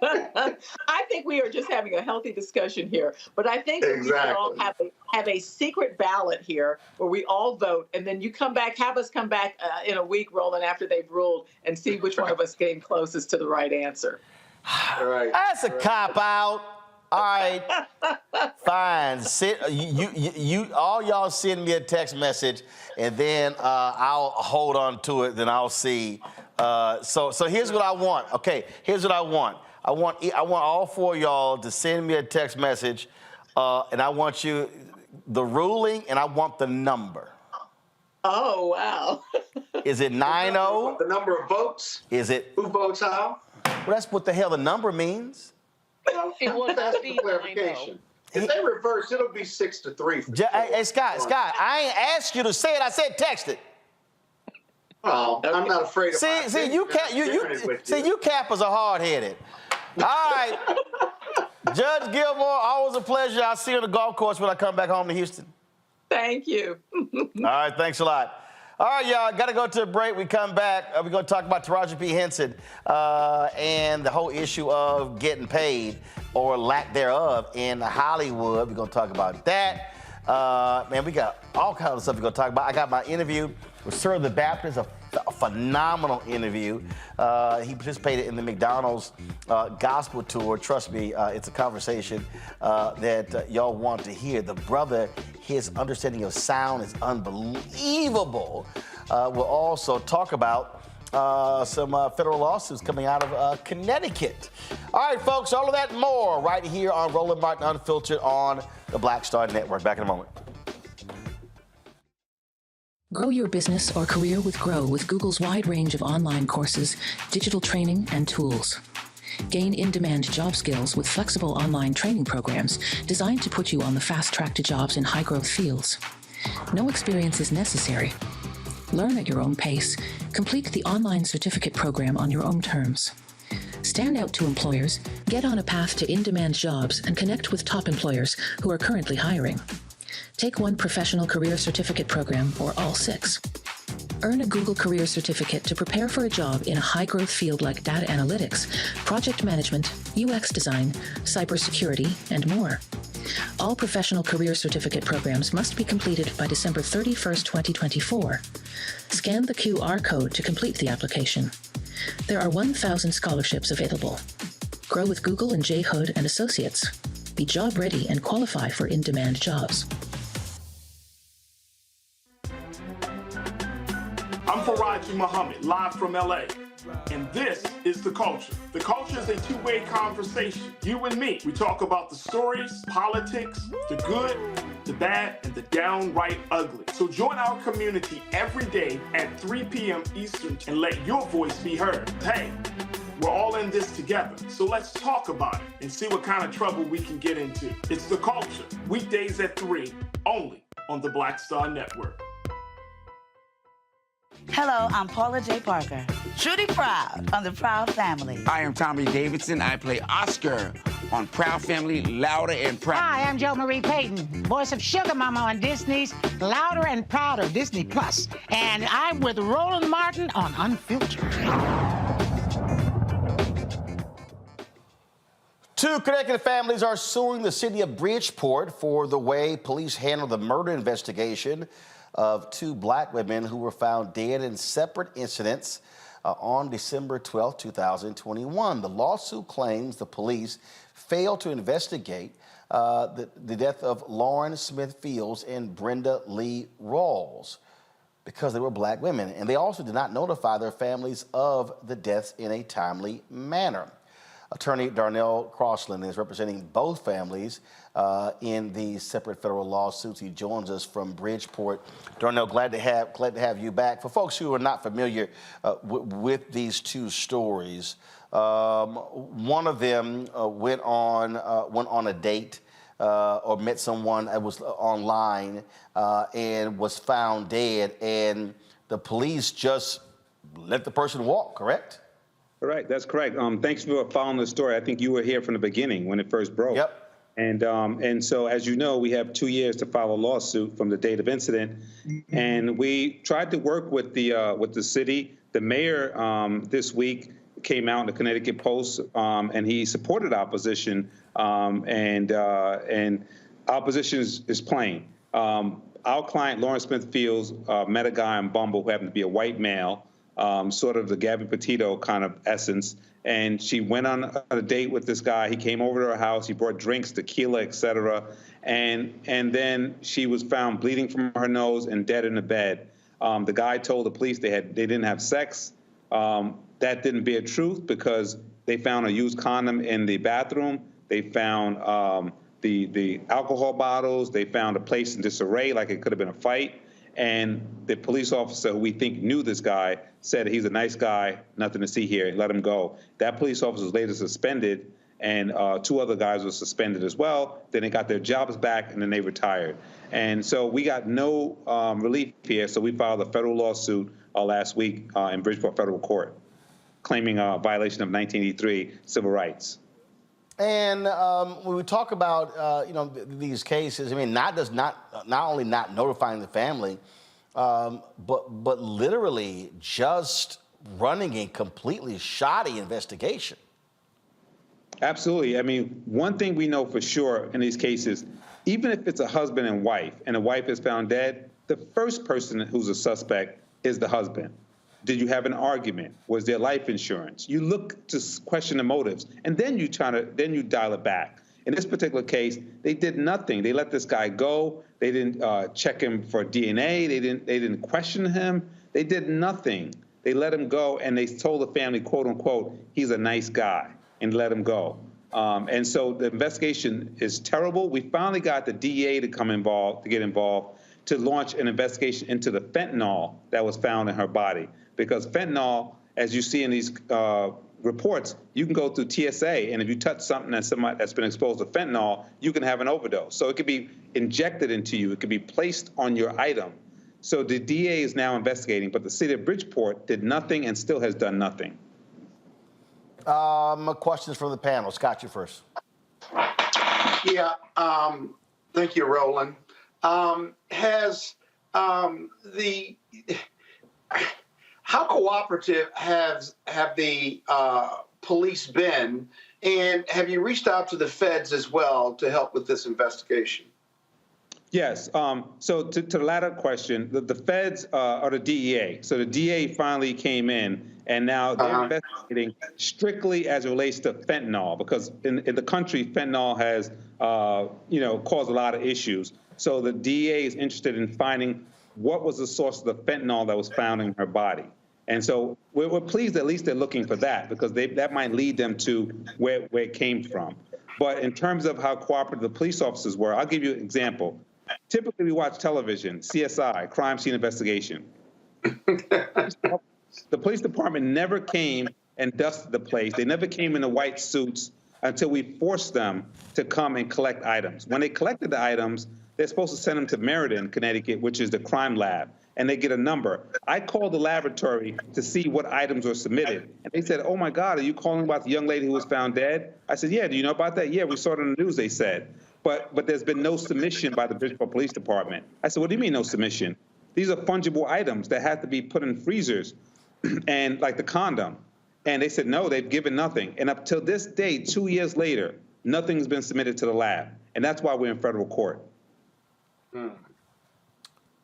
I think we are just having a healthy discussion here, but I think that we should all have a secret ballot here where we all vote, and then you have us come back in a week, Roland, after they've ruled, and see which one of us came closest to the right answer. All right. That's a cop-out. All right, fine. You all y'all send me a text message, and then I'll hold on to it. Then I'll see. So here's what I want. Okay, here's what I want. I want all four of y'all to send me a text message, and I want the ruling, and I want the number. Oh wow! Is it 9-0? The number of votes? Is it? Who votes how? Well, that's what the hell the number means. It will not be clarification. If they reverse, it'll be 6-3. Hey, Scott, I ain't asked you to say it. I said text it. Oh, I'm not afraid of it. See, you cappers are hard-headed. All right. Judge Gilmore, always a pleasure. I'll see you on the golf course when I come back home to Houston. Thank you. All right, thanks a lot. All right, y'all, got to go to a break. We come back. We're going to talk about Taraji P. Henson and the whole issue of getting paid or lack thereof in Hollywood. We're going to talk about that. Man, we got all kinds of stuff we're going to talk about. I got my interview with Sir the Baptist, a phenomenal interview. He participated in the McDonald's gospel tour. Trust me, it's a conversation that y'all want to hear. The brother, his understanding of sound is unbelievable. We'll also talk about some federal lawsuits coming out of Connecticut. All right, folks, all of that and more right here on Roland Martin Unfiltered on the Black Star Network. Back in a moment. Grow your business or career with Grow with Google's wide range of online courses, digital training, and tools. Gain in-demand job skills with flexible online training programs designed to put you on the fast track to jobs in high-growth fields. No experience is necessary. Learn at your own pace. Complete the online certificate program on your own terms. Stand out to employers, get on a path to in-demand jobs, and connect with top employers who are currently hiring. Take one professional career certificate program or all 6. Earn a Google Career Certificate to prepare for a job in a high-growth field like data analytics, project management, UX design, cybersecurity, and more. All professional career certificate programs must be completed by December 31st, 2024. Scan the QR code to complete the application. There are 1,000 scholarships available. Grow with Google and J. Hood and Associates. Be job ready and qualify for in-demand jobs. I'm Faraji Muhammad, live from LA. And this is The Culture. The Culture is a two-way conversation. You and me. We talk about the stories, politics, the good, the bad, and the downright ugly. So join our community every day at 3 p.m. Eastern and let your voice be heard. Hey, we're all in this together. So let's talk about it and see what kind of trouble we can get into. It's The Culture, weekdays at 3, only on the Black Star Network. Hello, I'm Paula J. Parker. Trudy Proud on the Proud Family. I am Tommy Davidson. I play Oscar on Proud Family, Louder and Proud. Hi, I'm Jo Marie Payton, voice of Sugar Mama on Disney's Louder and Prouder, Disney Plus. And I'm with Roland Martin on Unfiltered. 2 Connecticut families are suing the city of Bridgeport for the way police handled the murder investigation of 2 black women who were found dead in separate incidents on December 12, 2021. The lawsuit claims the police failed to investigate the death of Lauren Smith Fields and Brenda Lee Rawls because they were black women, and they also did not notify their families of the deaths in a timely manner. Attorney Darnell Crossland is representing both families in these separate federal lawsuits. He joins us from Bridgeport. Darnell, glad to have you back. For folks who are not familiar with these 2 stories, one of them went on a date or met someone that was online and was found dead, and the police just let the person walk, correct? Correct. That's correct. Thanks for following the story. I think you were here from the beginning when it first broke. Yep. And so, as you know, we have 2 years to file a lawsuit from the date of incident, and we tried to work with the city. The mayor this week came out in the Connecticut Post, and he supported our position, and our position is plain. Our client, Lauren Smith Fields, met a guy on Bumble who happened to be a white male. Sort of the Gabby Petito kind of essence. And she went on a date with this guy. He came over to her house. He brought drinks, tequila, et cetera. And then she was found bleeding from her nose and dead in the bed. The guy told the police they didn't have sex. That didn't bear truth because they found a used condom in the bathroom. They found the alcohol bottles. They found a place in disarray, like it could have been a fight. And the police officer who we think knew this guy said he's a nice guy, nothing to see here, let him go. That police officer was later suspended, and 2 other guys were suspended as well. Then they got their jobs back, and then they retired. And so we got no relief here, so we filed a federal lawsuit last week in Bridgeport Federal Court, claiming a violation of 1983 civil rights. And when we talk about these cases, I mean, not only not notifying the family, but literally just running a completely shoddy investigation. Absolutely. I mean, one thing we know for sure in these cases, even if it's a husband and wife, and the wife is found dead, the first person who's a suspect is the husband. Did you have an argument? Was there life insurance? You look to question the motives, and then you dial it back. In this particular case, they did nothing. They let this guy go. They didn't check him for DNA. They didn't question him. They did nothing. They let him go, and they told the family, quote unquote, he's a nice guy, and let him go. And so the investigation is terrible. We finally got the DEA to get involved, to launch an investigation into the fentanyl that was found in her body. Because fentanyl, as you see in these reports, you can go through TSA, and if you touch something that's been exposed to fentanyl, you can have an overdose. So it could be injected into you. It could be placed on your item. So the DA is now investigating, but the city of Bridgeport did nothing and still has done nothing. Questions from the panel. Scott, you first. Yeah, thank you, Roland. How cooperative have the police been, and have you reached out to the feds as well to help with this investigation? Yes. So to the latter question, the feds are the DEA. So the DEA finally came in, and now they're investigating strictly as it relates to fentanyl, because in the country, fentanyl has caused a lot of issues. So the DEA is interested in finding what was the source of the fentanyl that was found in her body. And so we're pleased at least they're looking for that, because that might lead them to where it came from. But in terms of how cooperative the police officers were, I'll give you an example. Typically, we watch television, CSI, crime scene investigation. The police department never came and dusted the place. They never came in the white suits until we forced them to come and collect items. When they collected the items, they're supposed to send them to Meriden, Connecticut, which is the crime lab, and they get a number. I called the laboratory to see what items were submitted, and they said, "Oh my God, are you calling about the young lady who was found dead?" I said, "Yeah, do you know about that?" "Yeah, we saw it on the news," they said. But there's been no submission by the Bridgeport Police Department. I said, "What do you mean no submission? These are fungible items that have to be put in freezers, and like the condom." And they said, "No, they've given nothing." And up till this day, 2 years later, nothing's been submitted to the lab. And that's why we're in federal court.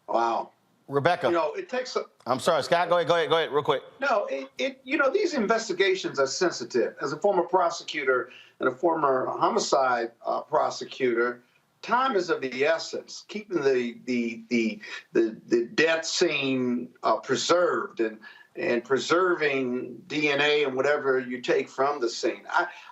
Wow. Rebecca. It takes I'm sorry, Scott, go ahead, real quick. No, these investigations are sensitive. As a former prosecutor and a former homicide prosecutor, time is of the essence. Keeping the death scene preserved and preserving DNA and whatever you take from the scene.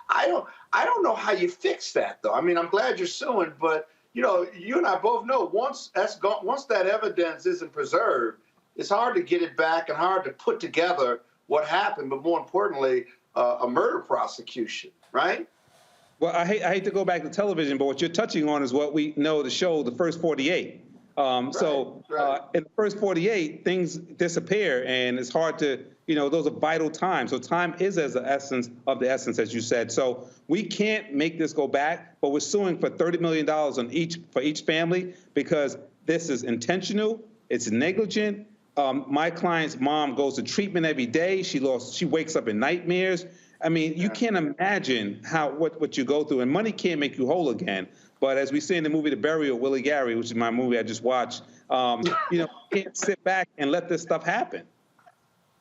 I don't know how you fix that, though. I mean, I'm glad you're suing, but you and I both know once that evidence isn't preserved, it's hard to get it back and hard to put together what happened, but more importantly, a murder prosecution, right? Well, I hate to go back to television, but what you're touching on is what we know the show, The First 48. In the first 48, things disappear, and it's hard to, those are vital times. So time is as the essence, as you said. So we can't make this go back, but we're suing for $30 million for each family, because this is intentional, it's negligent. My client's mom goes to treatment every day. She wakes up in nightmares. I mean, you can't imagine what you go through, and money can't make you whole again. But as we say in the movie The Burial, Willie Gary, which is my movie I just watched, you can't sit back and let this stuff happen.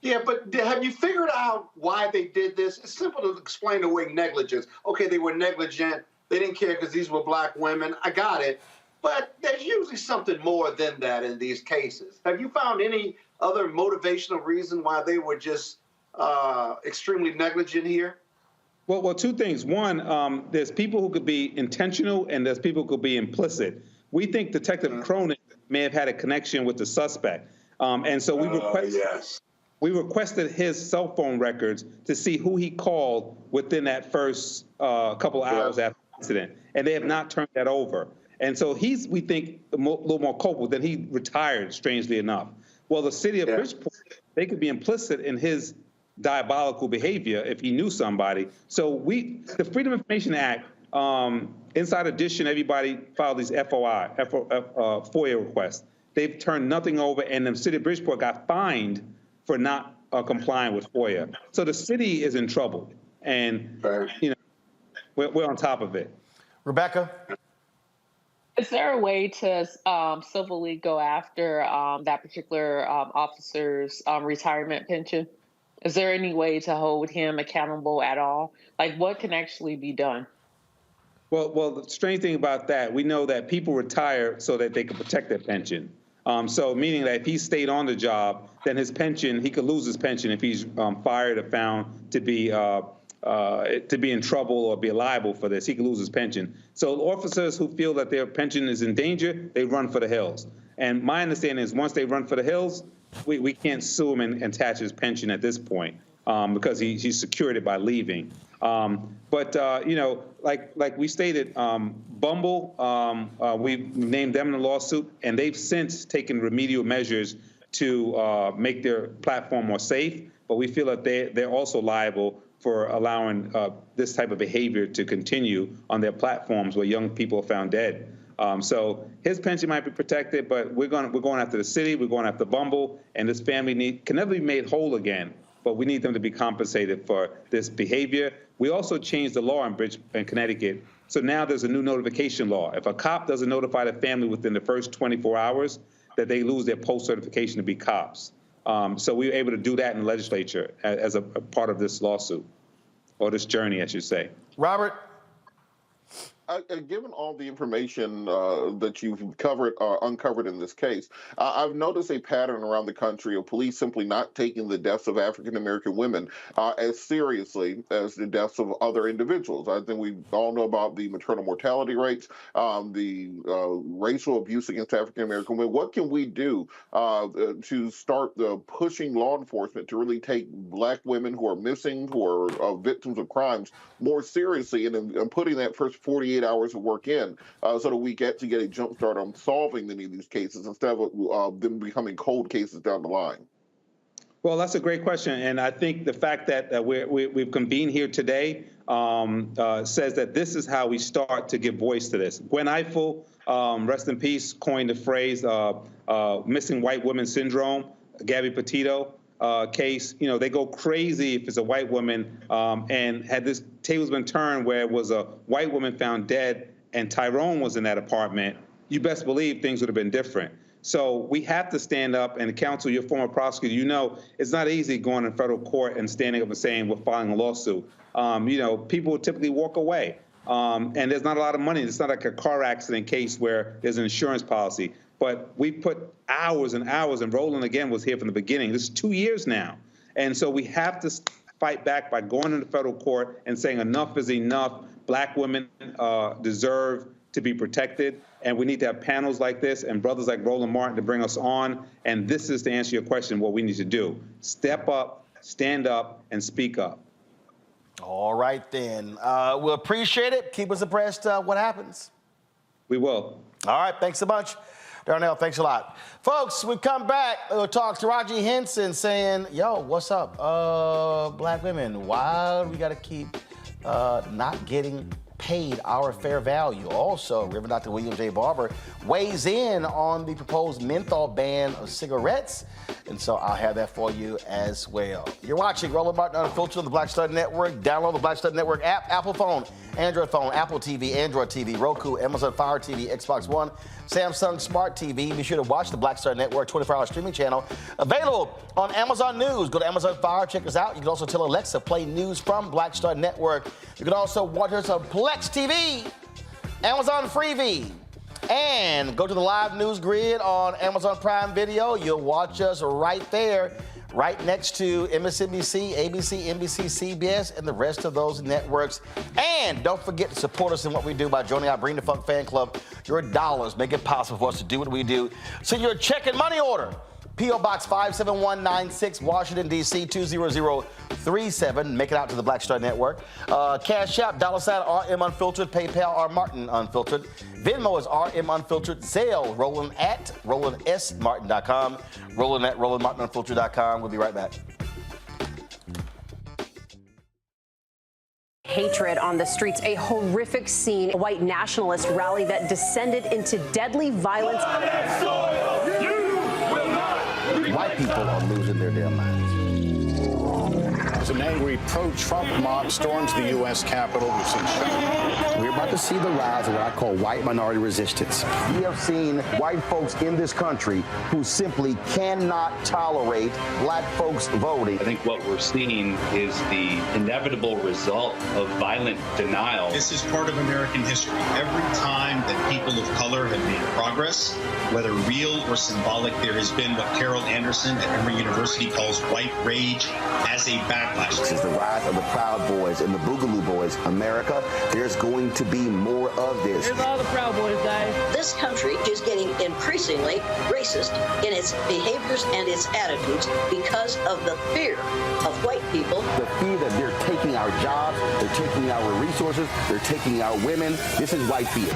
Yeah, but have you figured out why they did this? It's simple to explain away negligence. Okay, they were negligent. They didn't care because these were black women. I got it. But there's usually something more than that in these cases. Have you found any other motivational reason why they were just extremely negligent here? Well, two things. One, there's people who could be intentional, and there's people who could be implicit. We think Detective Cronin may have had a connection with the suspect. And so we requested his cell phone records to see who he called within that first couple hours after the incident. And they have not turned that over. And so he's, we think, a little more culpable. Then he retired, strangely enough. Well, the city of Bridgeport, they could be implicit in his diabolical behavior if he knew somebody. So the Freedom of Information Act, Inside Edition, everybody filed these FOIA requests. They've turned nothing over, and the city of Bridgeport got fined for not complying with FOIA. So the city is in trouble, and we're on top of it. Rebecca? Is there a way to civilly go after that particular officer's retirement pension? Is there any way to hold him accountable at all? Like, what can actually be done? Well, the strange thing about that, we know that people retire so that they can protect their pension. So meaning that if he stayed on the job, then his pension, he could lose his pension if he's fired or found to be in trouble or be liable for this. He could lose his pension. So officers who feel that their pension is in danger, they run for the hills. And my understanding is once they run for the hills, we can't sue him and attach his pension at this point. because he secured it by leaving. But like we stated, Bumble, we named them in the lawsuit, and they've since taken remedial measures to make their platform more safe. But we feel that they're also liable for allowing this type of behavior to continue on their platforms where young people are found dead. So his pension might be protected, but we're going after the city, we're going after Bumble, and this family can never be made whole again. But we need them to be compensated for this behavior. We also changed the law in Connecticut. So now there's a new notification law. If a cop doesn't notify the family within the first 24 hours, that they lose their post-certification to be cops. So we were able to do that in the legislature as a part of this lawsuit, or this journey, I should say. Robert? Given all the information that you've uncovered in this case, I've noticed a pattern around the country of police simply not taking the deaths of African-American women as seriously as the deaths of other individuals. I think we all know about the maternal mortality rates, the racial abuse against African-American women. What can we do to start pushing law enforcement to really take Black women who are missing, who are victims of crimes, more seriously, and putting that first 48 hours of work in so that we get a jump start on solving many of these cases instead of them becoming cold cases down the line? Well, that's a great question. And I think the fact that we've convened here today says that this is how we start to give voice to this. Gwen Ifill, rest in peace, coined the phrase missing white woman syndrome. Gabby Petito case, they go crazy if it's a white woman. And had this tables been turned where it was a white woman found dead and Tyrone was in that apartment, you best believe things would have been different. So we have to stand up, and counsel, your former prosecutor, it's not easy going to federal court and standing up and saying we're filing a lawsuit. People typically walk away, and there's not a lot of money. It's not like a car accident case where there's an insurance policy. But we put hours and hours, and Roland, again, was here from the beginning. This is 2 years now. And so we have to fight back by going into federal court and saying enough is enough. Black women deserve to be protected. And we need to have panels like this and brothers like Roland Martin to bring us on. And this is, to answer your question, what we need to do. Step up, stand up, and speak up. All right, then. We'll appreciate it. Keep us abreast what happens. We will. All right, thanks so much. Darnell, thanks a lot. Folks, we come back. We'll talk to Taraji Henson saying, yo, what's up? Black women, why do we got to keep not getting paid our fair value? Also, Reverend Dr. William J. Barber weighs in on the proposed menthol ban of cigarettes. And so I'll have that for you as well. You're watching Roland Martin Unfiltered on the Black Stud Network. Download the Black Stud Network app, Apple phone, Android phone, Apple TV, Android TV, Roku, Amazon Fire TV, Xbox One, Samsung Smart TV. Be sure to watch the Black Star Network 24-hour streaming channel. Available on Amazon News. Go to Amazon Fire, check us out. You can also tell Alexa, play news from Black Star Network. You can also watch us on Plex TV, Amazon Freevee, and go to the live news grid on Amazon Prime Video. You'll watch us right there, right next to MSNBC, ABC, NBC, CBS, and the rest of those networks. And don't forget to support us in what we do by joining our Bring the Funk fan club. Your dollars make it possible for us to do what we do. So your check and money order. P.O. Box 57196, Washington, D.C. 20037. Make it out to the Black Star Network. Cash App, $RM Unfiltered. PayPal, R Martin Unfiltered. Venmo is RM Unfiltered. Zelle, Roland at RolandSMartin.com. Roland at RolandMartinUnfiltered.com. We'll be right back. Hatred on the streets, a horrific scene, a white nationalist rally that descended into deadly violence. White people are losing their damn minds. As an angry pro-Trump mob storms the U.S. Capitol, we've seen shooting. We're about to see the rise of what I call white minority resistance. We have seen white folks in this country who simply cannot tolerate black folks voting. I think what we're seeing is the inevitable result of violent denial. This is part of American history. Every time that people of color have made progress, whether real or symbolic, there has been what Carol Anderson at Emory University calls white rage as a backdrop. backlash. This is the rise of the Proud Boys and the Boogaloo Boys. America, there's going to be more of this. Here's all the Proud Boys, guys. This country is getting increasingly racist in its behaviors and its attitudes because of the fear of white people. The fear that they're taking our jobs, they're taking our resources, they're taking our women. This is white fear.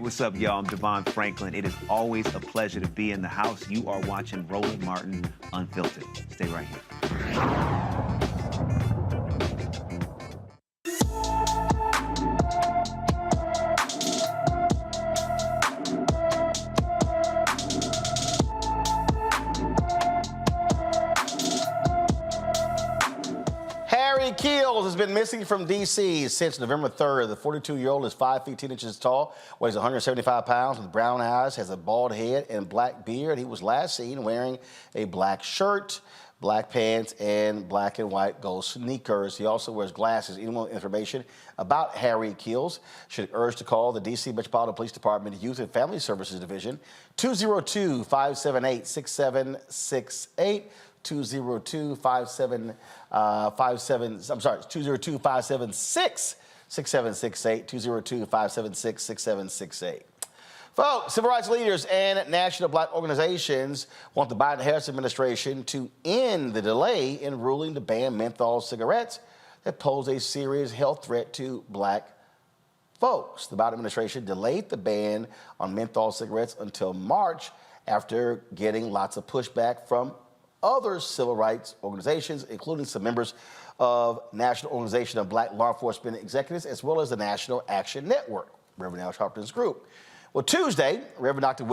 What's up, y'all? I'm Devon Franklin. It is always a pleasure to be in the house. You are watching Roland Martin Unfiltered. Stay right here. Harry Keels has been missing from D.C. since November 3rd. The 42-year-old is 5 feet 10 inches tall, weighs 175 pounds, with brown eyes, has a bald head and black beard. He was last seen wearing a black shirt, black pants, and black and white gold sneakers. He also wears glasses. Any more information about Harry Keels should urge to call the D.C. Metropolitan Police Department Youth and Family Services Division, 202-578-6768. 202-576-6768, 202-576-6768. Folks, civil rights leaders and national black organizations want the Biden-Harris administration to end the delay in ruling to ban menthol cigarettes that pose a serious health threat to black folks. The Biden administration delayed the ban on menthol cigarettes until March after getting lots of pushback from other civil rights organizations, including some members of National Organization of Black Law Enforcement Executives, as well as the National Action Network, Reverend Al Sharpton's group. Well, Tuesday, Reverend Dr.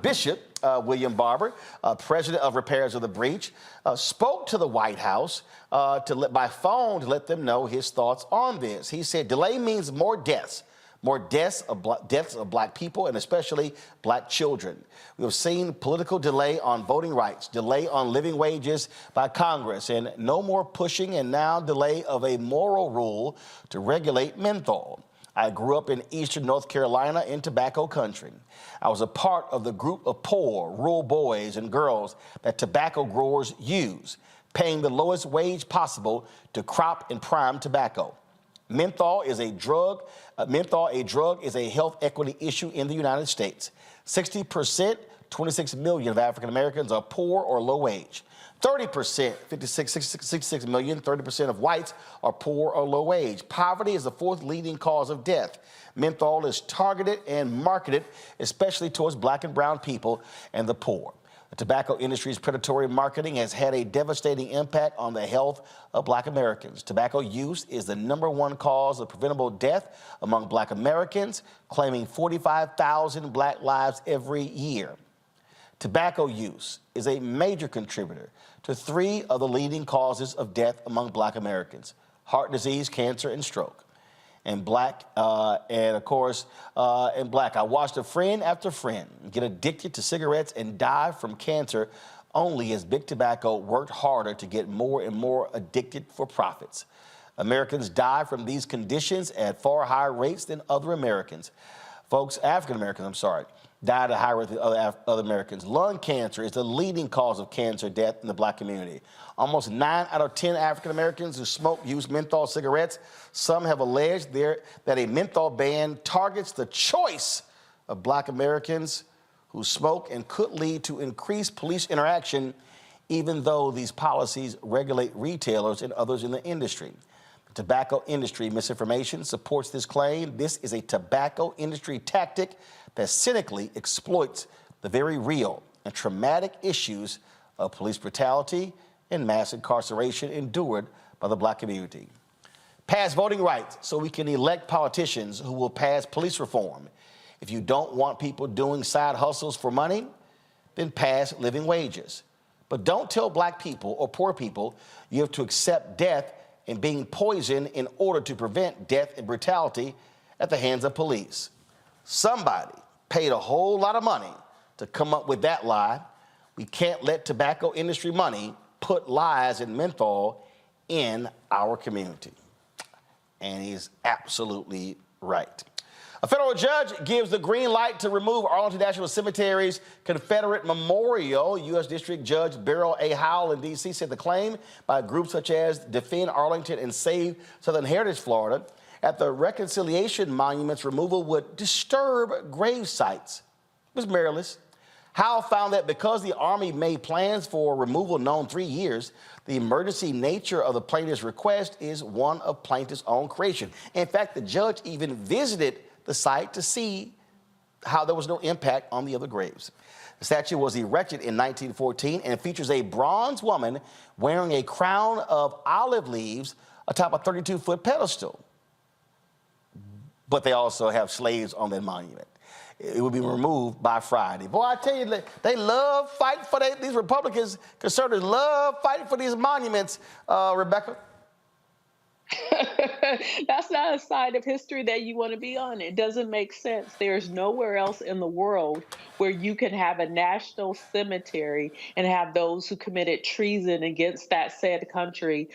Bishop William Barber, president of Repairers of the Breach, spoke to the White House by phone to let them know his thoughts on this. He said, delay means more deaths of black people, and especially black children. We have seen political delay on voting rights, delay on living wages by Congress, and no more pushing, and now delay of a moral rule to regulate menthol. I grew up in eastern North Carolina in tobacco country. I was a part of the group of poor, rural boys and girls that tobacco growers use, paying the lowest wage possible to crop and prime tobacco. Menthol is a drug is a health equity issue in the United States. 60%, 26 million of African Americans are poor or low wage. 30%, 66 million, 30% of whites are poor or low wage. Poverty is the fourth leading cause of death. Menthol is targeted and marketed especially towards black and brown people and the poor. The tobacco industry's predatory marketing has had a devastating impact on the health of black Americans. Tobacco use is the #1 cause of preventable death among black Americans, claiming 45,000 black lives every year. Tobacco use is a major contributor to 3 of the leading causes of death among black Americans: heart disease, cancer, and stroke. And black, I watched a friend after friend get addicted to cigarettes and die from cancer only as big tobacco worked harder to get more and more addicted for profits. Americans die from these conditions at far higher rates than other Americans. Folks, African Americans, died at higher rates than other Americans. Lung cancer is the leading cause of cancer death in the black community. Almost 9 out of 10 African Americans who smoke use menthol cigarettes. Some have alleged that a menthol ban targets the choice of black Americans who smoke and could lead to increased police interaction, even though these policies regulate retailers and others in the industry. The tobacco industry misinformation supports this claim. This is a tobacco industry tactic that cynically exploits the very real and traumatic issues of police brutality and mass incarceration endured by the black community. Pass voting rights so we can elect politicians who will pass police reform. If you don't want people doing side hustles for money, then pass living wages. But don't tell black people or poor people you have to accept death and being poisoned in order to prevent death and brutality at the hands of police. Somebody paid a whole lot of money to come up with that lie. We can't let tobacco industry money put lies in menthol in our community. And he's absolutely right. A federal judge gives the green light to remove Arlington National Cemetery's Confederate memorial. U.S. District Judge Beryl A. Howell in D.C. said the claim by groups such as Defend Arlington and Save Southern Heritage Florida at the Reconciliation Monument's removal would disturb grave sites. It was meritless. Howell found that because the Army made plans for removal known 3 years, the emergency nature of the plaintiff's request is one of plaintiff's own creation. In fact, the judge even visited the site to see how there was no impact on the other graves. The statue was erected in 1914 and it features a bronze woman wearing a crown of olive leaves atop a 32-foot pedestal. But they also have slaves on that monument. It will be removed by Friday. Boy, I tell you, they love fighting for these Republicans, conservatives love fighting for these monuments, Rebecca. That's not a side of history that you want to be on. It doesn't make sense. There's nowhere else in the world where you can have a national cemetery and have those who committed treason against that said country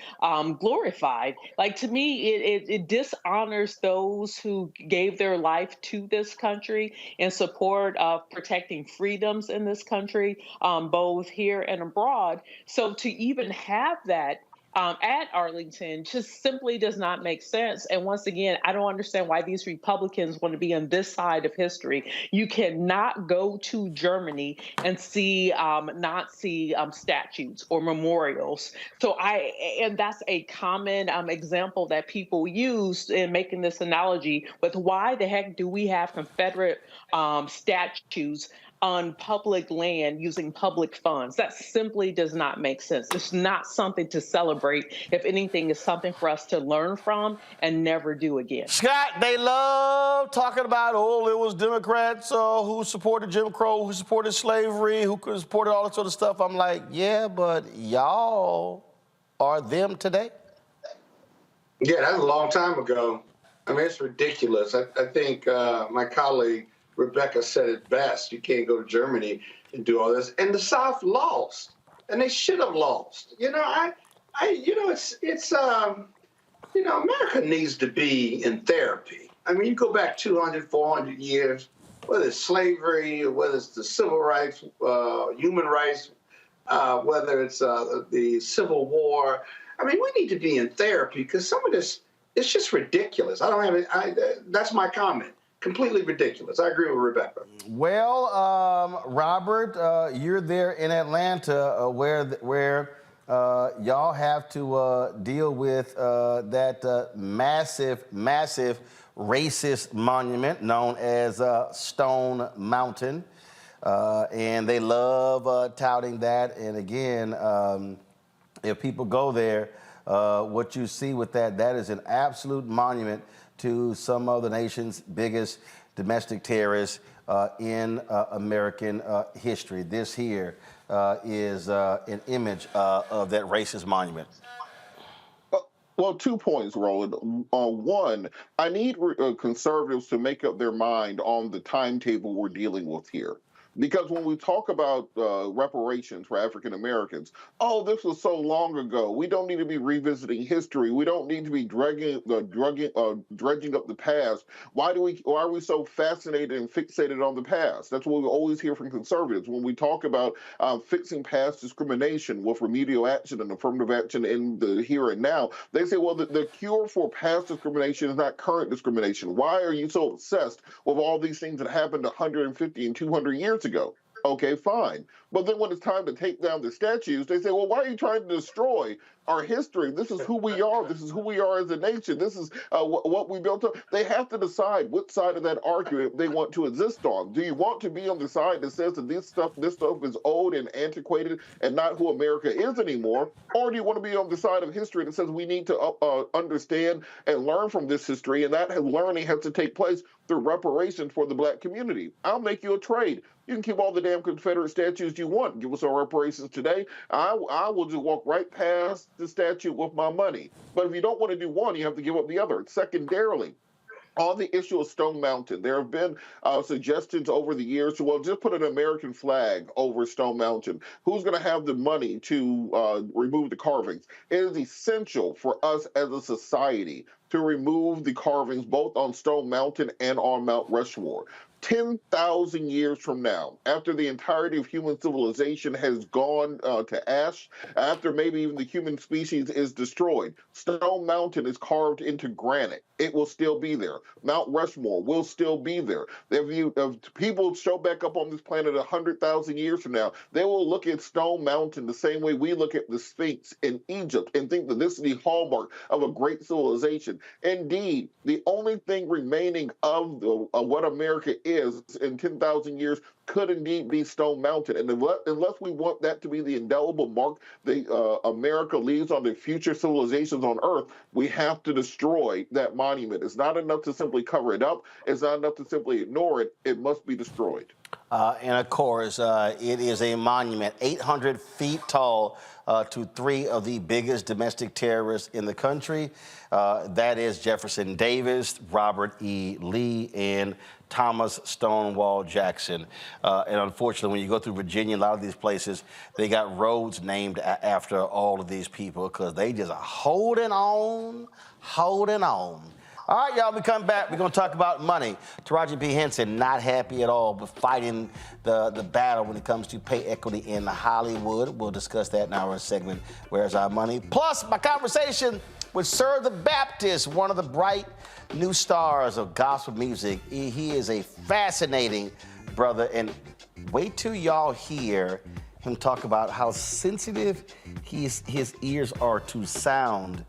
glorified. Like, to me, it dishonors those who gave their life to this country in support of protecting freedoms in this country, both here and abroad. So to even have that at Arlington just simply does not make sense. And once again, I don't understand why these Republicans want to be on this side of history. You cannot go to Germany and see Nazi statues or memorials. So and that's a common example that people use in making this analogy with why the heck do we have Confederate statues on public land using public funds? That simply does not make sense. It's not something to celebrate. If anything, it's something for us to learn from and never do again. Scott, they love talking about, it was Democrats who supported Jim Crow, who supported slavery, who supported all that sort of stuff. I'm like, yeah, but y'all are them today? Yeah, that's a long time ago. I mean, it's ridiculous. I think my colleague Rebecca said it best. You can't go to Germany and do all this. And the South lost, and they should have lost. America needs to be in therapy. I mean, you go back 200, 400 years, whether it's slavery, whether it's the civil rights, human rights, whether it's the Civil War. I mean, we need to be in therapy because some of this, it's just ridiculous. That's my comment. Completely ridiculous. I agree with Rebecca. Well, Robert, you're there in Atlanta where y'all have to deal with that massive racist monument known as Stone Mountain. And they love touting that. And again, if people go there, what you see with that is an absolute monument to some of the nation's biggest domestic terrorists in American history. This here is an image of that racist monument. Well, 2 points, Roland. One, I need conservatives to make up their mind on the timetable we're dealing with here. Because when we talk about reparations for African Americans, this was so long ago. We don't need to be revisiting history. We don't need to be dredging up the past. Why are we so fascinated and fixated on the past? That's what we always hear from conservatives when we talk about fixing past discrimination with remedial action and affirmative action in the here and now. They say, well, the cure for past discrimination is not current discrimination. Why are you so obsessed with all these things that happened 150 and 200 years ago? Okay, fine. But then when it's time to take down the statues, they say, well, why are you trying to destroy our history? This is who we are. This is who we are as a nation. This is what we built up. They have to decide which side of that argument they want to exist on. Do you want to be on the side that says that this stuff is old and antiquated and not who America is anymore? Or do you want to be on the side of history that says we need to understand and learn from this history, and that learning has to take place through reparations for the Black community? I'll make you a trade. You can keep all the damn Confederate statues you want. Give us our reparations today. I will just walk right past the statue with my money. But if you don't want to do one, you have to give up the other. Secondarily, On the issue of Stone Mountain, there have been suggestions over the years to, well, just put an American flag over Stone Mountain. Who's going to have the money to remove the carvings? It is essential for us as a society to remove the carvings both on Stone Mountain and on Mount Rushmore. 10,000 years from now, after the entirety of human civilization has gone to ash, after maybe even the human species is destroyed, Stone Mountain is carved into granite. It will still be there. Mount Rushmore will still be there. If people show back up on this planet 100,000 years from now, they will look at Stone Mountain the same way we look at the Sphinx in Egypt and think that this is the hallmark of a great civilization. Indeed, the only thing remaining of what America is in 10,000 years could indeed be Stone Mountain. And unless we want that to be the indelible mark that America leaves on the future civilizations on Earth, we have to destroy that monument. It's not enough to simply cover it up. It's not enough to simply ignore it. It must be destroyed. And of course, it is a monument 800 feet tall to three of the biggest domestic terrorists in the country. That is Jefferson Davis, Robert E. Lee, and Thomas Stonewall Jackson. And unfortunately, when you go through Virginia, a lot of these places, they got roads named after all of these people because they just are holding on, holding on. All right, y'all, we come back. We're going to talk about money. Taraji P. Henson, not happy at all, but fighting the battle when it comes to pay equity in Hollywood. We'll discuss that in our segment, Where's Our Money? Plus, my conversation with Sir the Baptist, one of the bright new stars of gospel music. He is a fascinating brother, and wait till y'all hear him talk about how sensitive his ears are to sound.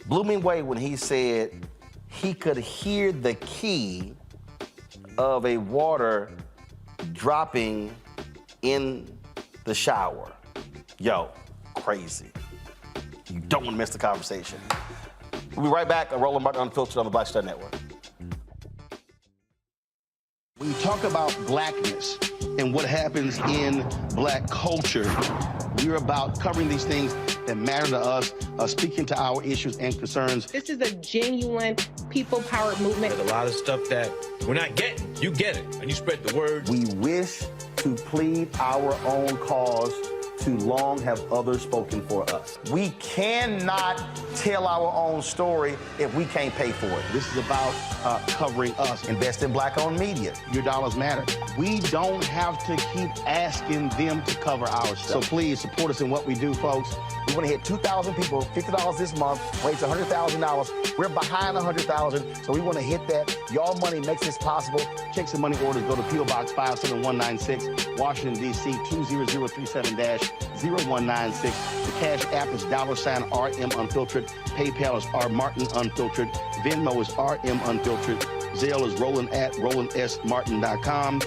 Blew me away when he said he could hear the key of a water dropping in the shower. Yo, crazy. You don't want to miss the conversation. We'll be right back on Roland Martin Unfiltered on the Black Star Network. When you talk about blackness and what happens in black culture, we're about covering these things that matter to us, speaking to our issues and concerns. This is a genuine people-powered movement. There's a lot of stuff that we're not getting. You get it, and you spread the word. We wish to plead our own cause. Too long have others spoken for us. We cannot tell our own story if we can't pay for it. This is about covering us. Invest in black-owned media. Your dollars matter. We don't have to keep asking them to cover our stuff. So please support us in what we do, folks. We want to hit 2,000 people, $50 this month, raise $100,000. We're behind 100,000, so we want to hit that. Y'all money makes this possible. Check some money orders. Go to P.O. Box 57196, Washington, D.C. 20037-0196. The Cash App is $RM Unfiltered. PayPal is R Martin Unfiltered. Venmo is RM Unfiltered. Zelle is Roland at RolandSMartin.com.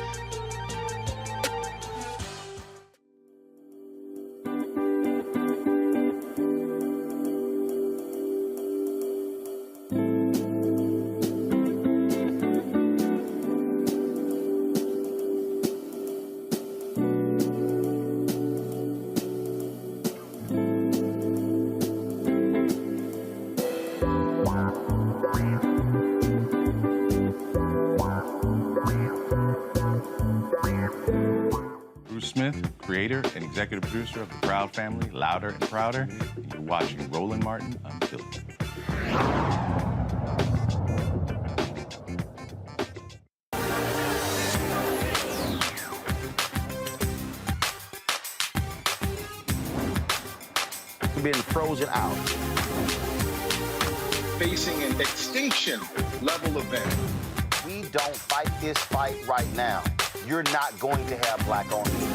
Creator and executive producer of The Proud Family, Louder and Prouder, and you're watching Roland Martin Unfiltered. We've been frozen out. Facing an extinction level event. We don't fight this fight right now. You're not going to have black-owned media.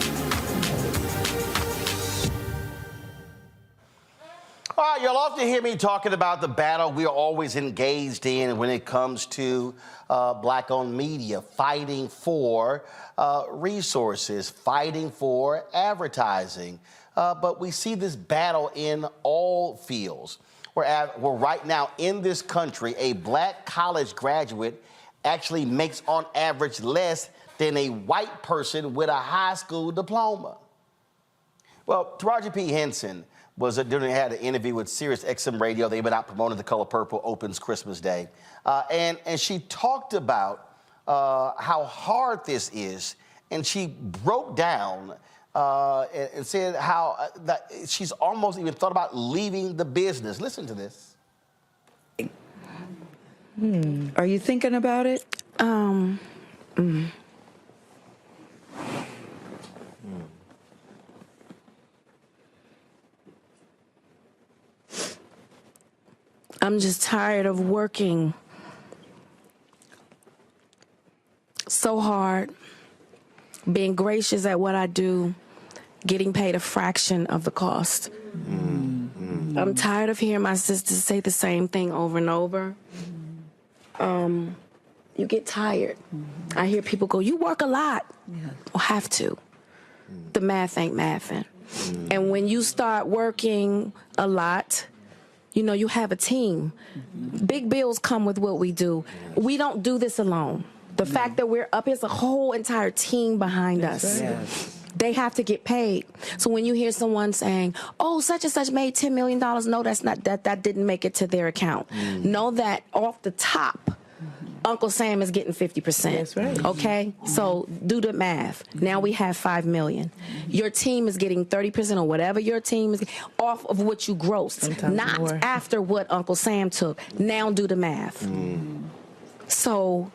All right, you'll often hear me talking about the battle we are always engaged in when it comes to black-owned media, fighting for resources, fighting for advertising. But we see this battle in all fields. We're right now in this country, a black college graduate actually makes on average less than a white person with a high school diploma. Well, Taraji P. Henson had an interview with Sirius XM Radio. They've been out promoting The Color Purple opens Christmas Day. And she talked about how hard this is. And she broke down and said how that she's almost even thought about leaving the business. Listen to this. Are you thinking about it? I'm just tired of working so hard, being gracious at what I do, getting paid a fraction of the cost. I'm tired of hearing my sisters say the same thing over and over. You get tired. I hear people go, you work a lot. Well, have to. The math ain't mathing. And when you start working a lot, you know, you have a team. Big bills come with what we do. We don't do this alone. The fact that we're up, there's a whole entire team behind us. They have to get paid. So when you hear someone saying, oh, such and such made $10 million, no, that's not, that didn't make it to their account. Know that off the top, Uncle Sam is getting 50%. That's right. Okay? So do the math. Now we have $5 million. Your team is getting 30% or whatever your team is off of what you grossed. Sometimes not more. After what Uncle Sam took. Now do the math. So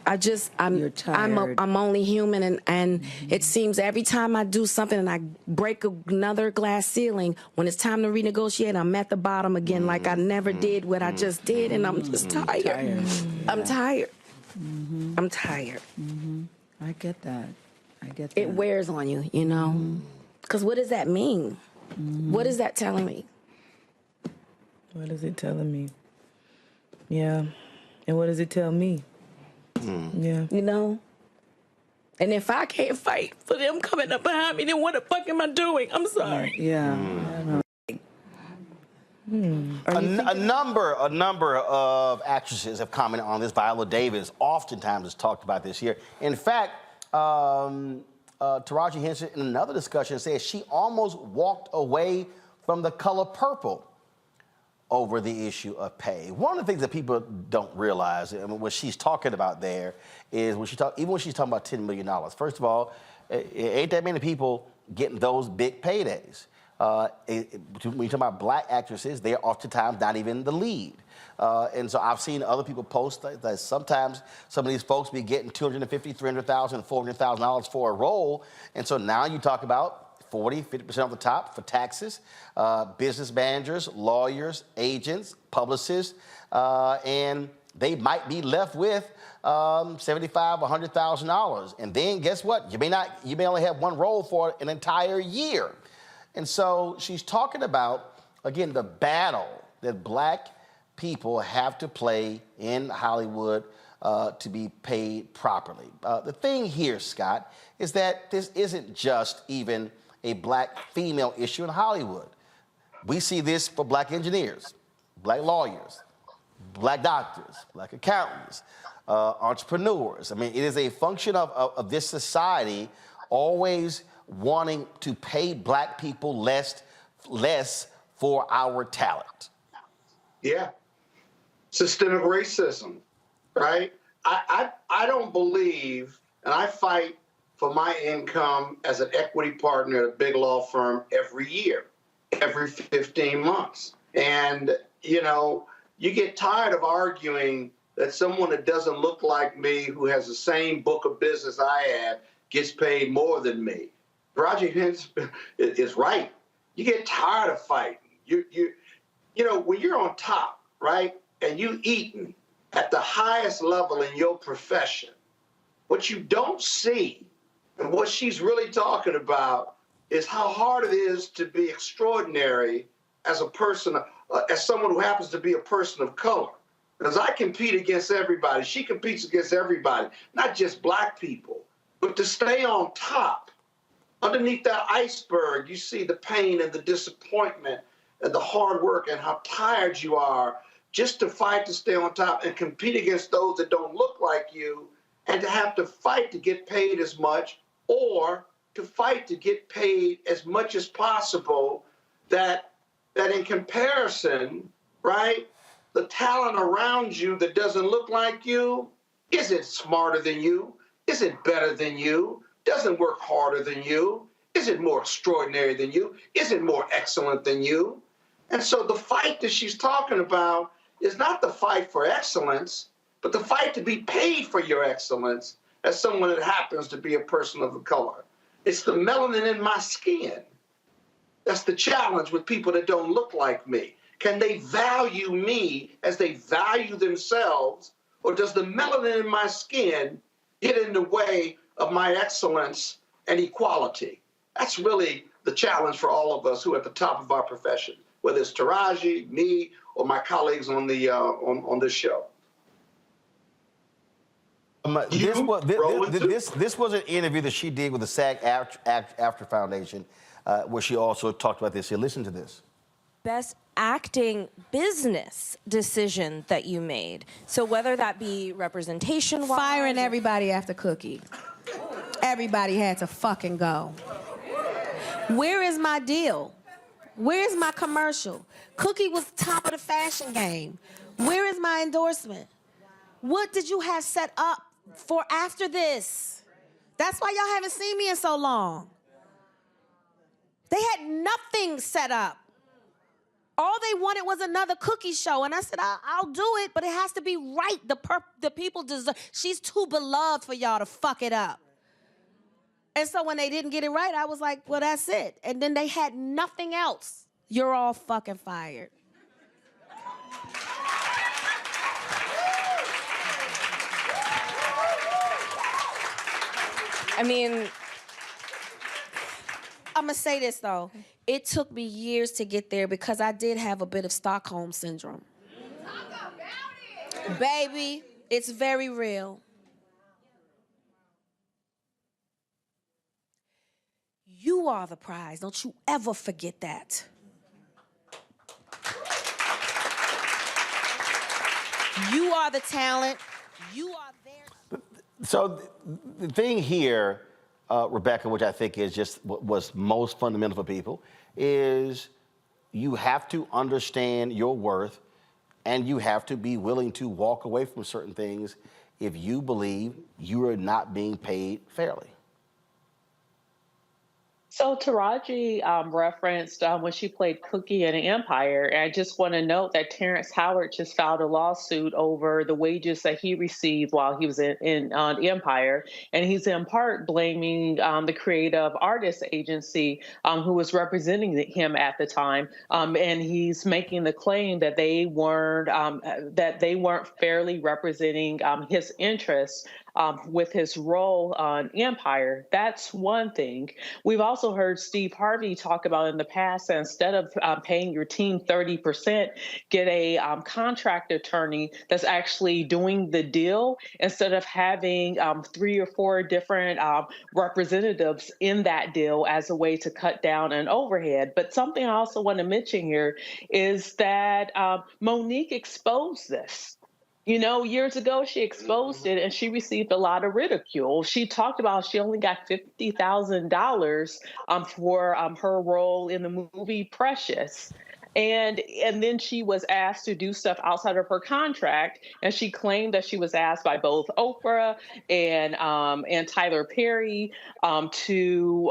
I'm only human, and it seems every time I do something and I break another glass ceiling, when it's time to renegotiate, I'm at the bottom again, like I never did what I just did, and I'm just tired. I'm tired. I'm tired. I get that. It wears on you, you know? Because what does that mean? What is that telling me? What is it telling me? Yeah. And what does it tell me? Yeah. You know? And if I can't fight for them coming up behind me, then what the fuck am I doing? I'm sorry. Yeah. A number of actresses have commented on this. Viola Davis oftentimes has talked about this here. In fact, Taraji Henson in another discussion says she almost walked away from The Color Purple over the issue of pay. One of the things that people don't realize, what she's talking about there, is even when she's talking about $10 million. First of all, ain't that many people getting those big paydays. When you talk about black actresses, they're oftentimes not even the lead. And so I've seen other people post that sometimes some of these folks be getting $250,000, $300,000, $400,000 for a role. And so now you talk about 50% off the top for taxes, business managers, lawyers, agents, publicists, and they might be left with $75,000, $100,000. And then guess what? You may only have one role for an entire year. And so she's talking about, again, the battle that black people have to play in Hollywood to be paid properly. The thing here, Scott, is that this isn't just even a black female issue in Hollywood. We see this for black engineers, black lawyers, black doctors, black accountants, entrepreneurs. I mean, it is a function of this society always wanting to pay black people less for our talent. Yeah. Systemic racism, right? I don't believe, and I fight for my income as an equity partner at a big law firm every year, every 15 months. And, you know, you get tired of arguing that someone that doesn't look like me, who has the same book of business I have, gets paid more than me. Roger Henson is right. You get tired of fighting. You know, when you're on top, right, and you eating at the highest level in your profession, what you don't see and what she's really talking about is how hard it is to be extraordinary as a person, as someone who happens to be a person of color. Because I compete against everybody. She competes against everybody, not just black people. But to stay on top, underneath that iceberg, you see the pain and the disappointment and the hard work and how tired you are just to fight to stay on top and compete against those that don't look like you, and to have to fight to get paid as much or to fight to get paid as much as possible, that in comparison, right, the talent around you that doesn't look like you isn't smarter than you, isn't better than you, doesn't work harder than you, isn't more extraordinary than you, isn't more excellent than you. And so the fight that she's talking about is not the fight for excellence, but the fight to be paid for your excellence as someone that happens to be a person of color. It's the melanin in my skin. That's the challenge with people that don't look like me. Can they value me as they value themselves, or does the melanin in my skin get in the way of my excellence and equality? That's really the challenge for all of us who are at the top of our profession, whether it's Taraji, me, or my colleagues on the on this show. This was an interview that she did with the SAG-AFTRA Foundation, where she also talked about this. Here, listen to this. Best acting business decision that you made. So whether that be representation, firing everybody after Cookie. Everybody had to fucking go. Where is my deal? Where is my commercial? Cookie was top of the fashion game. Where is my endorsement? What did you have set up for after this? That's why y'all haven't seen me in so long. They had nothing set up. All they wanted was another Cookie show. And I said, I'll do it, but it has to be right. The people deserve. She's too beloved for y'all to fuck it up. And so when they didn't get it right, I was like, well, that's it. And then they had nothing else. You're all fucking fired. I mean, I'm going to say this, though. It took me years to get there because I did have a bit of Stockholm syndrome. Baby, it's very real. You are the prize. Don't you ever forget that. You are the talent. You are there. So the thing here, Rebecca, which I think is just what was most fundamental for people, is you have to understand your worth and you have to be willing to walk away from certain things if you believe you are not being paid fairly. So Taraji referenced when she played Cookie in Empire, and I just want to note that Terrence Howard just filed a lawsuit over the wages that he received while he was in Empire, and he's in part blaming the Creative Artists Agency who was representing him at the time, and he's making the claim that they weren't fairly representing his interests with his on Empire. That's one thing. We've also heard Steve Harvey talk about in the past that instead of paying your team 30%, get a contract attorney that's actually doing the deal instead of having 3 or 4 different representatives in that deal as a way to cut down an overhead. But something I also want to mention here is that Monique exposed this. You know, years ago, she exposed it and she received a lot of ridicule. She talked about she only got $50,000 for her role in the movie Precious. And then she was asked to do stuff outside of her contract, and she claimed that she was asked by both Oprah and Tyler Perry to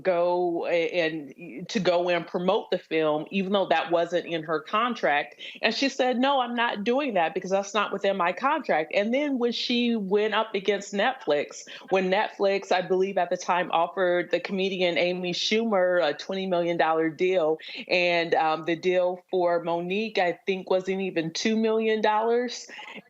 go and promote the film, even though that wasn't in her contract. And she said, "No, I'm not doing that because that's not within my contract." And then when she went up against Netflix, when Netflix, I believe at the time, offered the comedian Amy Schumer a $20 million deal, and the deal for Monique, I think, wasn't even $2 million.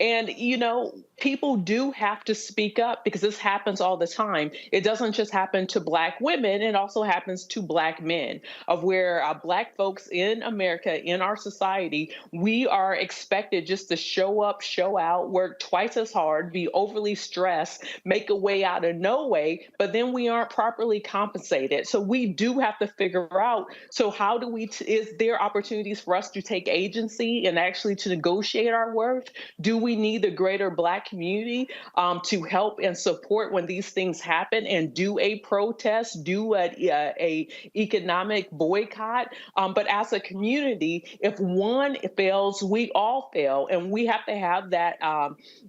And, you know, people do have to speak up because this happens all the time. It doesn't just happen to Black women, it also happens to Black men, of where Black folks in America, in our society, we are expected just to show up, show out, work twice as hard, be overly stressed, make a way out of no way, but then we aren't properly compensated. So we do have to figure out, so how do we, is there opportunities for us to take agency and actually to negotiate our worth? Do we need the greater Black community to help and support when these things happen and do a protest, do a economic boycott. But as a community, if one fails, we all fail, and we have to have that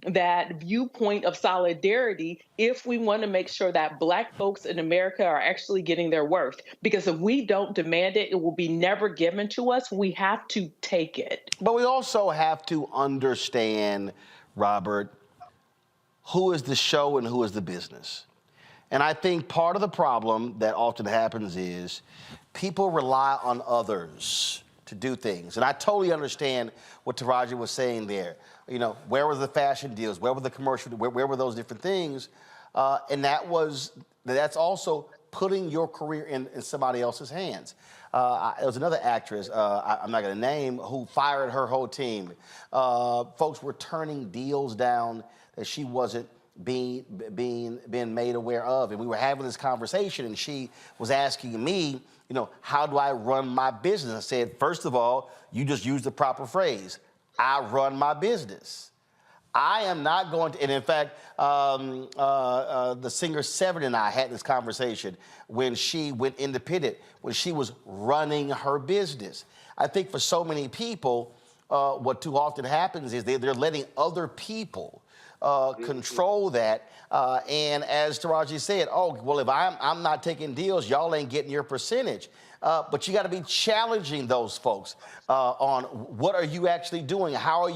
that viewpoint of solidarity if we want to make sure that Black folks in America are actually getting their worth. Because if we don't demand it, it will be never given to us. We have to take it. But we also have to understand, Robert, who is the show and who is the business. And I think part of the problem that often happens is people rely on others to do things. And I totally understand what Taraji was saying there. You know, where were the fashion deals? Where were the commercial? Where were those different things? And that's also putting your career in somebody else's hands. There was another actress, I'm not going to name, who fired her whole team. Folks were turning deals down that she wasn't being made aware of. And we were having this conversation, and she was asking me, you know, how do I run my business? I said, first of all, you just use the proper phrase. I run my business. I am not going to, and in fact, the singer Severin and I had this conversation when she went independent, when she was running her business. I think for so many people, what too often happens is they're letting other people control that. And as Taraji said, oh, well, if I'm not taking deals, y'all ain't getting your percentage. But you got to be challenging those folks on what are you actually doing? How are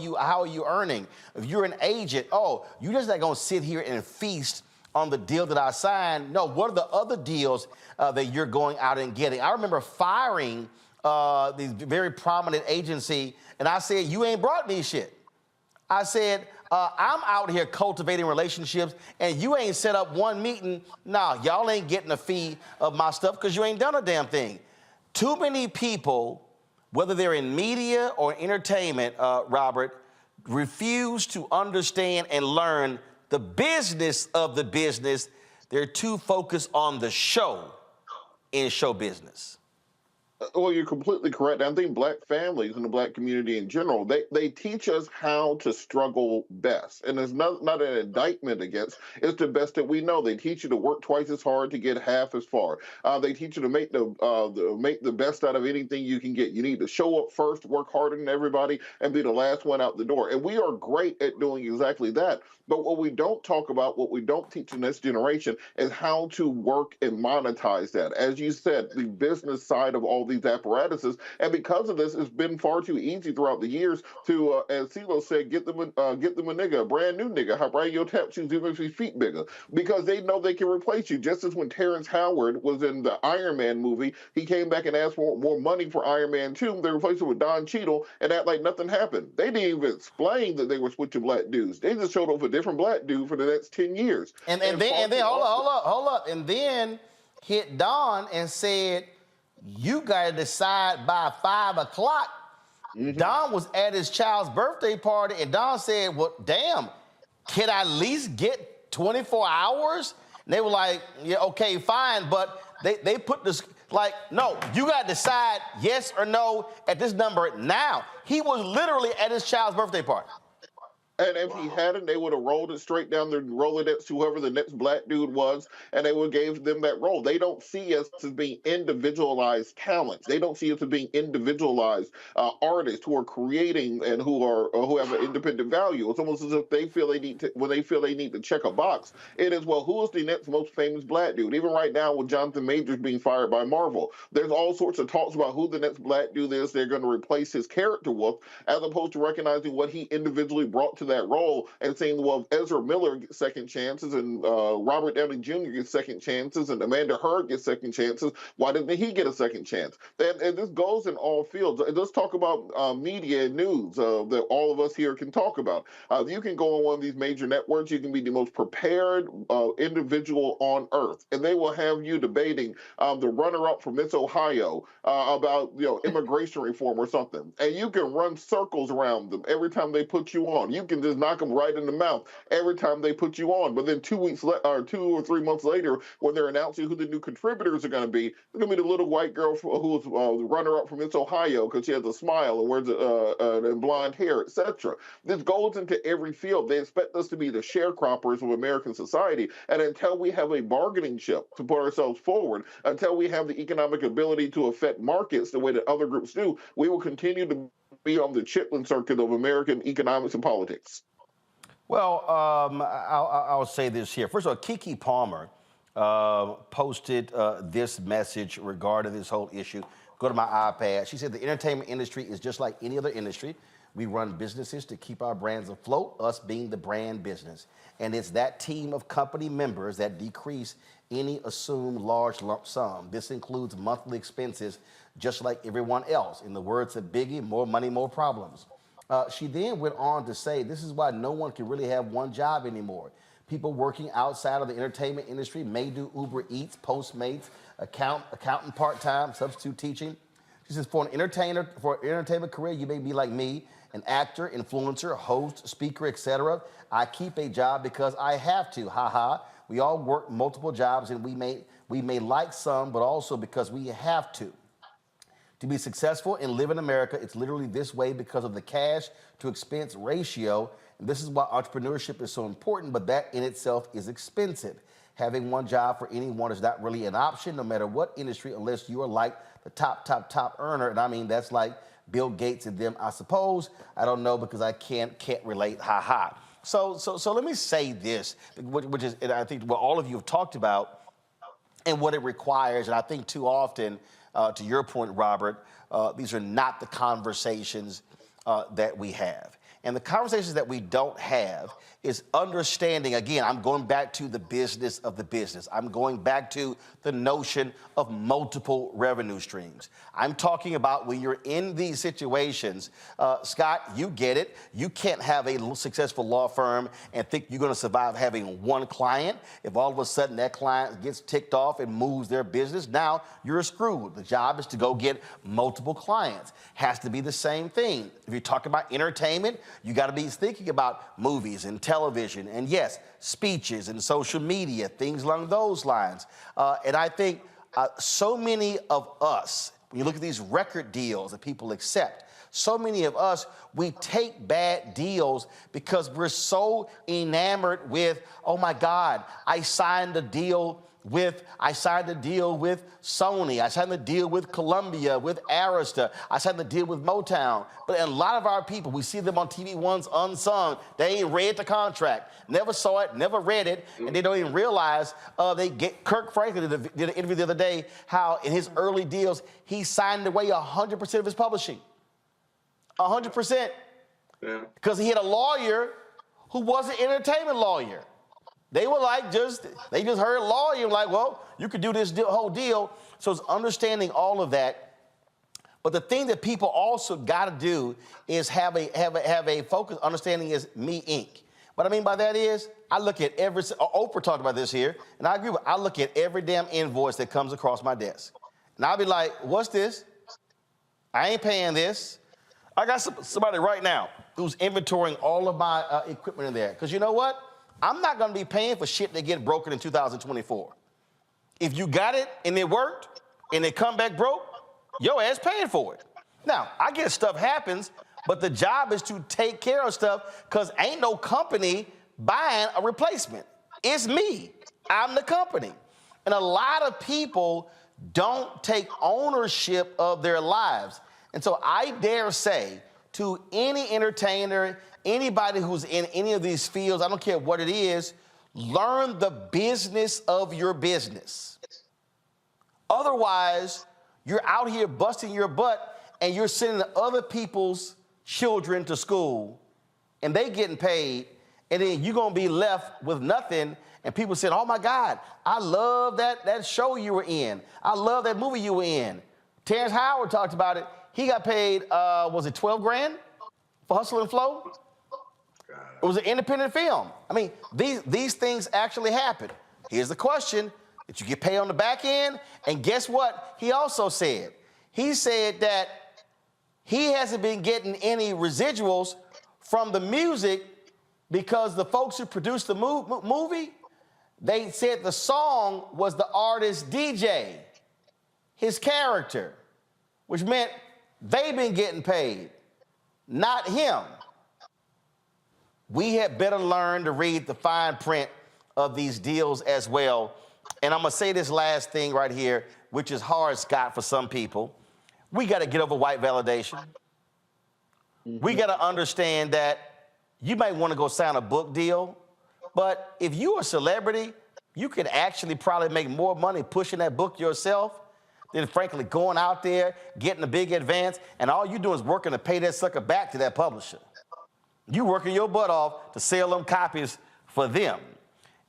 you earning? If you're an agent, oh, you're just not going to sit here and feast on the deal that I signed. No, what are the other deals that you're going out and getting? I remember firing this very prominent agency, and I said, you ain't brought me shit. I said, I'm out here cultivating relationships, and you ain't set up one meeting. Nah, y'all ain't getting a fee of my stuff because you ain't done a damn thing. Too many people, whether they're in media or entertainment, Robert, refuse to understand and learn the business of the business. They're too focused on the show in show business. Well, you're completely correct. I think Black families and the Black community in general, they teach us how to struggle best. And it's not an indictment against, it's the best that we know. They teach you to work twice as hard to get half as far. They teach you to make the best out of anything you can get. You need to show up first, work harder than everybody, and be the last one out the door. And we are great at doing exactly that. But what we don't talk about, what we don't teach in this generation is how to work and monetize that. As you said, the business side of all these apparatuses. And because of this, it's been far too easy throughout the years to, as CeeLo said, get them a nigga, a brand new nigga, how bright your tap shoes even if his feet bigger. Because they know they can replace you. Just as when Terrence Howard was in the Iron Man movie, he came back and asked for more money for Iron Man 2. They replaced him with Don Cheadle and act like nothing happened. They didn't even explain that they were switching Black dudes. They just showed up a different Black dude for the next 10 years. And then hold up. And then hit Don and said, you got to decide by 5 o'clock. Mm-hmm. Don was at his child's birthday party, and Don said, well, damn, can I at least get 24 hours? And they were like, yeah, okay, fine. But they put this, like, no, you got to decide yes or no at this number now. He was literally at his child's birthday party. And if he hadn't, they would have rolled it straight down the Rolodex to whoever the next Black dude was, and they would have gave them that role. They don't see us as being individualized talents. They don't see us as being individualized artists who are creating and who have an independent value. It's almost as if they feel they need to, when they feel they need to check a box, it is, well, who is the next most famous Black dude? Even right now with Jonathan Majors being fired by Marvel, there's all sorts of talks about who the next Black dude is they're going to replace his character with, as opposed to recognizing what he individually brought to that role and saying, well, if Ezra Miller gets second chances and Robert Downey Jr. gets second chances and Amanda Heard gets second chances, why didn't he get a second chance? And this goes in all fields. Let's talk about media and news that all of us here can talk about. You can go on one of these major networks. You can be the most prepared individual on earth, and they will have you debating the runner-up from Miss Ohio about immigration reform or something, and you can run circles around them every time they put you on. You can can just knock them right in the mouth every time they put you on. But then 2 or 3 months later, when they're announcing who the new contributors are going to be, it's going to be the little white girl who's the runner-up from Miss Ohio because she has a smile and wears and blonde hair, etc. This goes into every field. They expect us to be the sharecroppers of American society, and until we have a bargaining chip to put ourselves forward, until we have the economic ability to affect markets the way that other groups do, we will continue to be on the Chitlin circuit of American economics and politics. Well, I'll say this here. First of all, Keke Palmer posted this message regarding this whole issue. Go to my iPad. She said the entertainment industry is just like any other industry. We run businesses to keep our brands afloat, us being the brand business. And it's that team of company members that decrease any assumed large lump sum. This includes monthly expenses, just like everyone else. In the words of Biggie, more money, more problems. She then went on to say, this is why no one can really have one job anymore. People working outside of the entertainment industry may do Uber Eats, Postmates, accountant part-time, substitute teaching. She says, for an entertainment career, you may be like me, an actor, influencer, host, speaker, etc. I keep a job because I have to, haha. We all work multiple jobs and we may like some, but also because we have to. To be successful and live in America, it's literally this way because of the cash to expense ratio. And this is why entrepreneurship is so important, but that in itself is expensive. Having one job for anyone is not really an option, no matter what industry, unless you are like the top earner. And I mean, that's like Bill Gates and them, I suppose. I don't know because I can't relate, ha. So let me say this, which is, and I think what all of you have talked about and what it requires, and I think too often, to your point, Robert, these are not the conversations that we have. And the conversations that we don't have is understanding, again, I'm going back to the business of the business. I'm going back to the notion of multiple revenue streams. I'm talking about when you're in these situations, Scott, you get it. You can't have a successful law firm and think you're going to survive having one client. If all of a sudden that client gets ticked off and moves their business, now you're screwed. The job is to go get multiple clients. Has to be the same thing. If you're talking about entertainment, you got to be thinking about movies and television and, yes, speeches and social media, things along those lines. And I think so many of us, when you look at these record deals that people accept, so many of us, we take bad deals because we're so enamored with, oh my God, I signed a deal with Sony, I signed the deal with Columbia, with Arista, I signed the deal with Motown. But a lot of our people, we see them on TV once unsung, they ain't read the contract, never saw it, never read it, and they don't even realize Kirk Franklin did an interview the other day, how in his early deals, he signed away 100% of his publishing. 100%. Yeah. Because he had a lawyer who was an entertainment lawyer. They were like they just heard lawyer like, well, you could do this whole deal. So it's understanding all of that. But the thing that people also got to do is have a focus. Understanding is me Inc. What I mean by that is I look at Oprah talked about this here, and I agree with. I look at every damn invoice that comes across my desk, and I'll be like, what's this? I ain't paying this. I got somebody right now who's inventorying all of my equipment in there, because you know what? I'm not going to be paying for shit that get broken in 2024. If you got it and it worked and it come back broke, your ass paying for it. Now, I get stuff happens, but the job is to take care of stuff because ain't no company buying a replacement. It's me. I'm the company. And a lot of people don't take ownership of their lives. And so I dare say to any entertainer, anybody who's in any of these fields, I don't care what it is, learn the business of your business. Otherwise, you're out here busting your butt and you're sending other people's children to school and they getting paid, and then you're going to be left with nothing. And people saying, oh my God, I love that show you were in. I love that movie you were in. Terrence Howard talked about it. He got paid, was it 12 grand for Hustle and Flow? It was an independent film. I mean, these things actually happen. Here's the question, that you get paid on the back end, and guess what he also said? He said that he hasn't been getting any residuals from the music because the folks who produced the movie, they said the song was the artist DJ, his character, which meant they've been getting paid, not him. We had better learn to read the fine print of these deals as well. And I'm gonna say this last thing right here, which is hard, Scott, for some people. We gotta get over white validation. We gotta understand that you might wanna go sign a book deal, but if you're a celebrity, you can actually probably make more money pushing that book yourself than frankly going out there, getting a big advance, and all you do is working to pay that sucker back to that publisher. You working your butt off to sell them copies for them.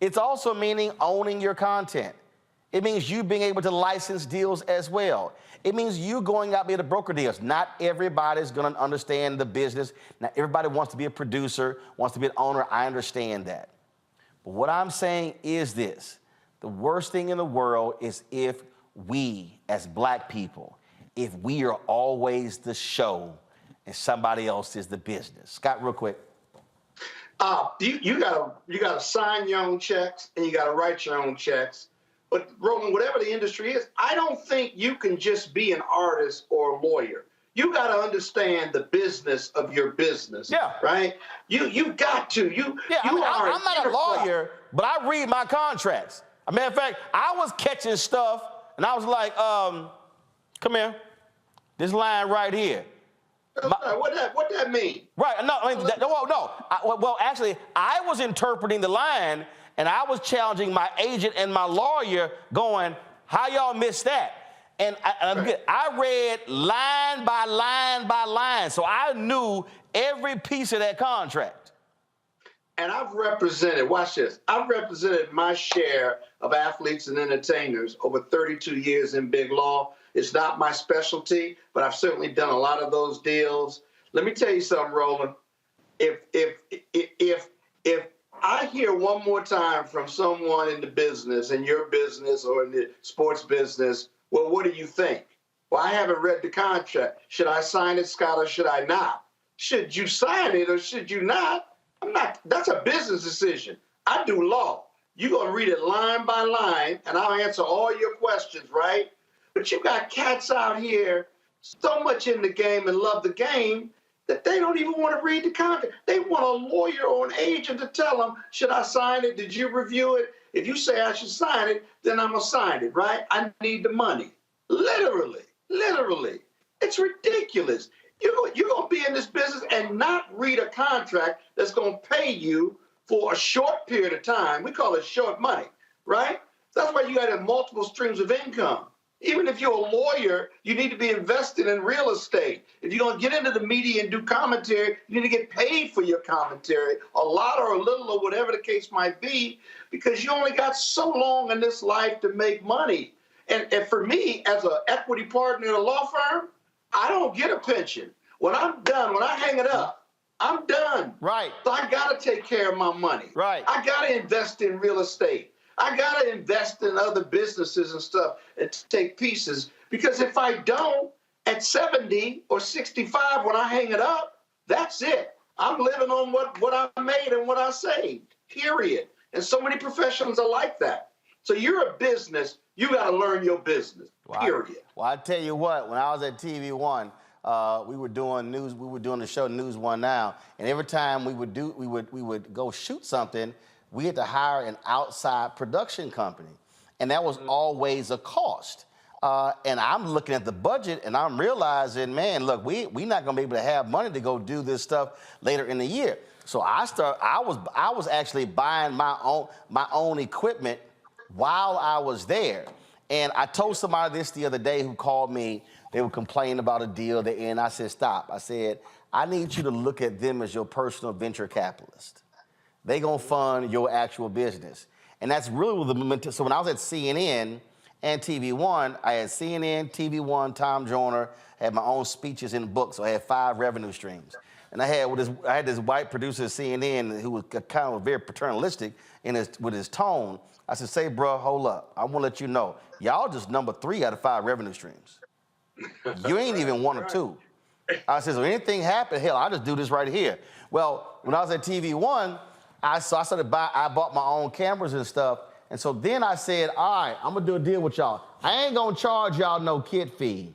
It's also meaning owning your content. It means you being able to license deals as well. It means you going out there to broker deals. Not everybody's gonna understand the business. Not everybody wants to be a producer, wants to be an owner. I understand that. But what I'm saying is this: the worst thing in the world is if we, as black people, if we are always the show and somebody else is the business. Scott, real quick. You gotta sign your own checks and you gotta write your own checks. But Roland, whatever the industry is, I don't think you can just be an artist or a lawyer. You got to understand the business of your business. Yeah. Right? You've got to. I'm not a lawyer, but I read my contracts. As a matter of fact, I was catching stuff and I was like, come here. This line right here. What that mean? Right. No, I mean, well, actually, I was interpreting the line and I was challenging my agent and my lawyer going, how y'all missed that? And I read line by line by line, so I knew every piece of that contract. And I've represented, watch this, I've represented my share of athletes and entertainers over 32 years in big law. It's not my specialty, but I've certainly done a lot of those deals. Let me tell you something, Roland. If I hear one more time from someone in the business, in your business or in the sports business, well, what do you think? Well, I haven't read the contract. Should I sign it, Scott, or should I not? Should you sign it or should you not? I'm not. That's a business decision. I do law. You're going to read it line by line, and I'll answer all your questions, right? But you got cats out here so much in the game and love the game that they don't even want to read the contract. They want a lawyer or an agent to tell them, should I sign it? Did you review it? If you say I should sign it, then I'm going to sign it, right? I need the money. Literally. It's ridiculous. You're going to be in this business and not read a contract that's going to pay you for a short period of time. We call it short money, right? That's why you got to have multiple streams of income. Even if you're a lawyer, you need to be invested in real estate. If you're going to get into the media and do commentary, you need to get paid for your commentary, a lot or a little or whatever the case might be, because you only got so long in this life to make money. And for me, as an equity partner in a law firm, I don't get a pension. When I'm done, when I hang it up, I'm done. Right. So I got to take care of my money. Right. I got to invest in real estate. I got to invest in other businesses and stuff and take pieces, because if I don't, at 70 or 65, when I hang it up, that's it. I'm living on what I made and what I saved, period. And so many professionals are like that. So you're a business, you got to learn your business, period. Well, I tell you what, when I was at TV One, we were doing news. We were doing the show News One Now, and every time we would go shoot something, we had to hire an outside production company, and that was always a cost. And I'm looking at the budget, and I'm realizing, man, look, we're not going to be able to have money to go do this stuff later in the year. So I was actually buying my own equipment while I was there. And I told somebody this the other day who called me. They were complaining about a deal, and I said, stop. I said, I need you to look at them as your personal venture capitalist. They gonna fund your actual business. And that's really what the momentum. So when I was at CNN and TV One, I had CNN, TV One, Tom Joyner, had my own speeches and books. So I had 5 revenue streams. And I had this white producer at CNN who was kind of very paternalistic with his tone. I said, say, bro, hold up. I wanna let you know, y'all just number 3 out of 5 revenue streams. You ain't even 1 or 2. I said, so anything happen, hell, I'll just do this right here. Well, when I was at TV One, I bought my own cameras and stuff. And so then I said, all right, I'm gonna do a deal with y'all. I ain't gonna charge y'all no kit fee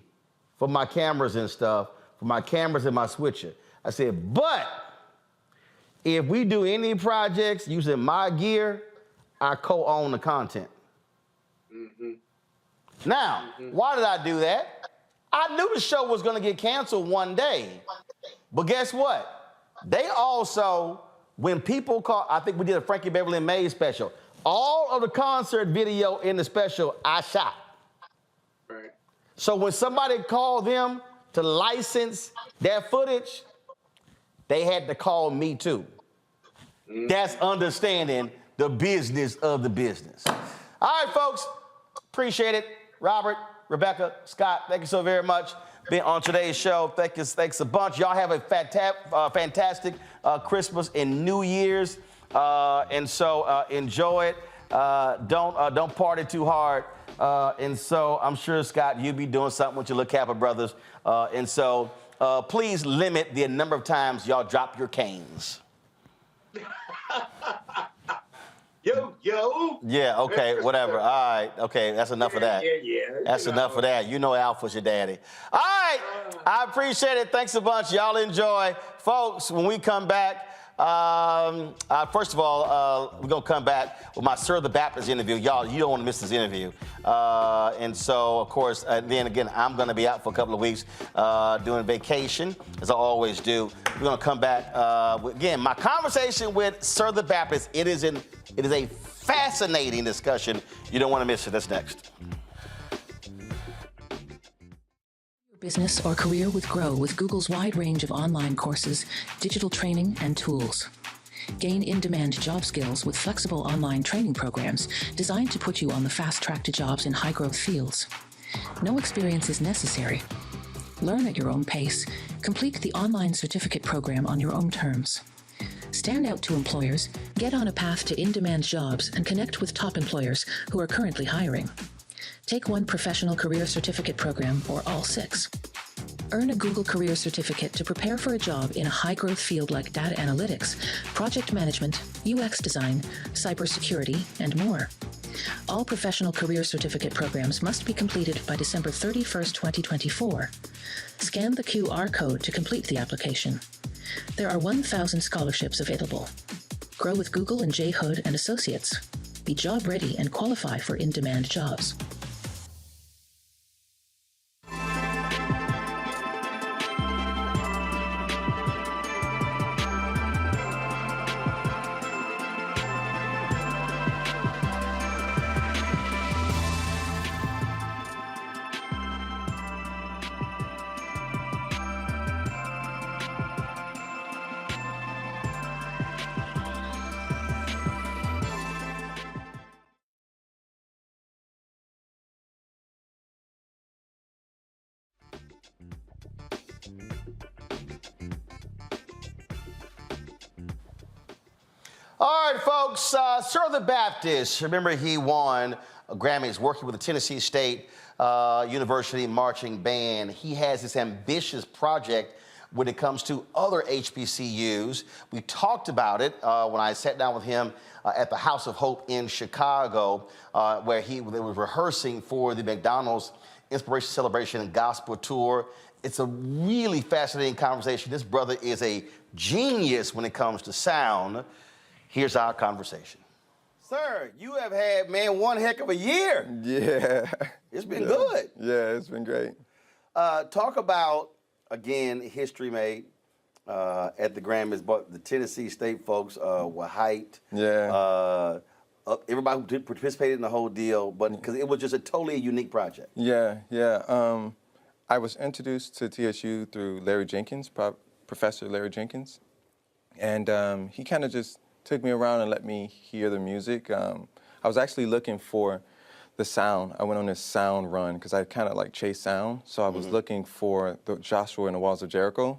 for my cameras and stuff, for my cameras and my switcher. I said, but if we do any projects using my gear, I co-own the content. Now, why did I do that? I knew the show was gonna get canceled one day. But guess what? They also, when people call, I think we did a Frankie Beverly and Mays special. All of the concert video in the special, I shot. Right. So when somebody called them to license that footage, they had to call me too. That's understanding the business of the business. All right, folks, appreciate it. Robert, Rebecca, Scott, thank you so very much. Being on today's show, thanks a bunch. Y'all have a fantastic Christmas and New Year's. And so enjoy it. Don't party too hard. And so I'm sure, Scott, you'll be doing something with your little Kappa brothers. And so please limit the number of times y'all drop your canes. Yo. Yeah, okay, whatever. All right, okay, that's enough of that. Yeah. That's enough of that. You know Alpha's your daddy. All right, I appreciate it. Thanks a bunch. Y'all enjoy. Folks, when we come back, first of all, we're going to come back with my Sir the Baptist interview. Y'all, you don't want to miss this interview. And so, of course, then again, I'm going to be out for a couple of weeks doing vacation, as I always do. We're going to come back. Again, my conversation with Sir the Baptist, it is a fascinating discussion. You don't want to miss it. That's next. Business or career with Grow with Google's wide range of online courses, digital training, and tools. Gain in-demand job skills with flexible online training programs designed to put you on the fast track to jobs in high-growth fields. No experience is necessary. Learn at your own pace. Complete the online certificate program on your own terms. Stand out to employers, get on a path to in-demand jobs, and connect with top employers who are currently hiring. Take one professional career certificate program or all 6. Earn a Google Career Certificate to prepare for a job in a high-growth field like data analytics, project management, UX design, cybersecurity, and more. All professional career certificate programs must be completed by December 31st, 2024. Scan the QR code to complete the application. There are 1,000 scholarships available. Grow with Google and J. Hood and Associates. Be job ready and qualify for in-demand jobs. All right, folks, Sir the Baptist, remember he won Grammys working with the Tennessee State University Marching Band. He has this ambitious project when it comes to other HBCUs. We talked about it when I sat down with him at the House of Hope in Chicago, where they were rehearsing for the McDonald's Inspiration Celebration and Gospel Tour. It's a really fascinating conversation. This brother is a genius when it comes to sound. Here's our conversation. Sir, you have had, man, one heck of a year. Yeah. It's been good. Yeah, it's been great. Talk about, again, history made at the Grammys, but the Tennessee State folks were hyped. Yeah. Everybody who participated in the whole deal, but because it was just a totally unique project. Yeah. I was introduced to TSU through Larry Jenkins, Professor Larry Jenkins, and he kind of just took me around and let me hear the music. I was actually looking for the sound. I went on this sound run because I kind of like chase sound. So I was looking for the Joshua and the Walls of Jericho.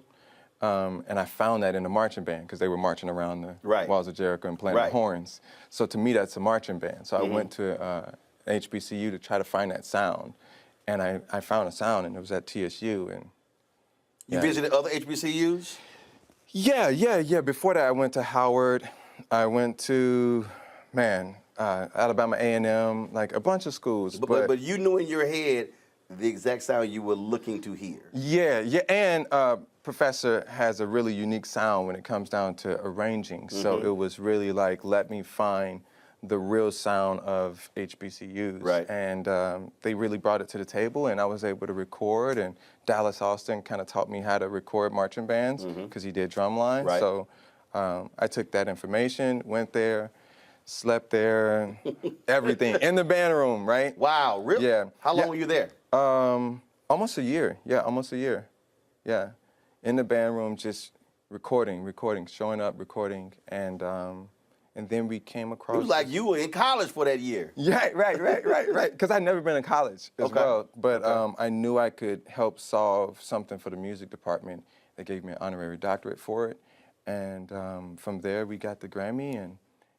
And I found that in the marching band because they were marching around the Walls of Jericho and playing the horns. So to me, that's a marching band. So I went to HBCU to try to find that sound. And I found a sound, and it was at TSU. And You visited other HBCUs? Yeah. Before that, I went to Howard. I went to, Alabama A&M, like a bunch of schools. But you knew in your head the exact sound you were looking to hear. Yeah, and Professor has a really unique sound when it comes down to arranging. So it was really like, let me find the real sound of HBCUs. Right. And they really brought it to the table, and I was able to record, and Dallas Austin kind of taught me how to record marching bands because he did drum lines. Right. So I took that information, went there, slept there, everything, in the band room, right? Wow, really? Yeah. How long were you there? Almost a year. Yeah, almost a year. Yeah. In the band room, just recording, showing up, recording, and then we came across. It was like you were in college for that year. Yeah, right. Because I'd never been in college as well. But I knew I could help solve something for the music department. They gave me an honorary doctorate for it. And from there, we got the Grammy. And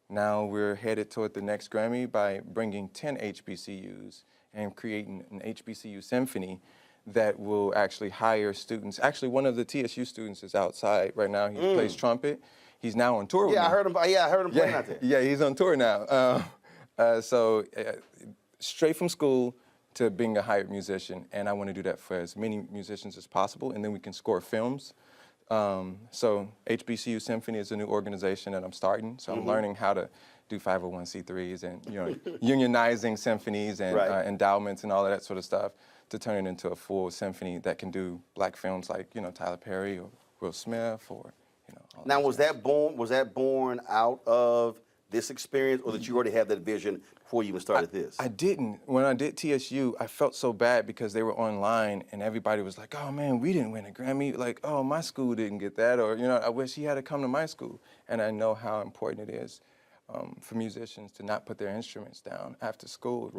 now we're headed toward the next Grammy by bringing 10 HBCUs and creating an HBCU symphony that will actually hire students. Actually, one of the TSU students is outside right now. He plays trumpet. He's now on tour with me. I heard him playing out there. Yeah, he's on tour now. So straight from school to being a hired musician, and I want to do that for as many musicians as possible, and then we can score films. So HBCU Symphony is a new organization that I'm starting. So I'm learning how to do 501c3s and unionizing symphonies and endowments and all of that sort of stuff to turn it into a full symphony that can do black films like Tyler Perry or Will Smith or Now, was that born out of this experience, or did you already have that vision before you even started this? I didn't. When I did TSU, I felt so bad because they were online and everybody was like, oh man, we didn't win a Grammy. Like, oh, my school didn't get that, or I wish he had to come to my school. And I know how important it is for musicians to not put their instruments down after school.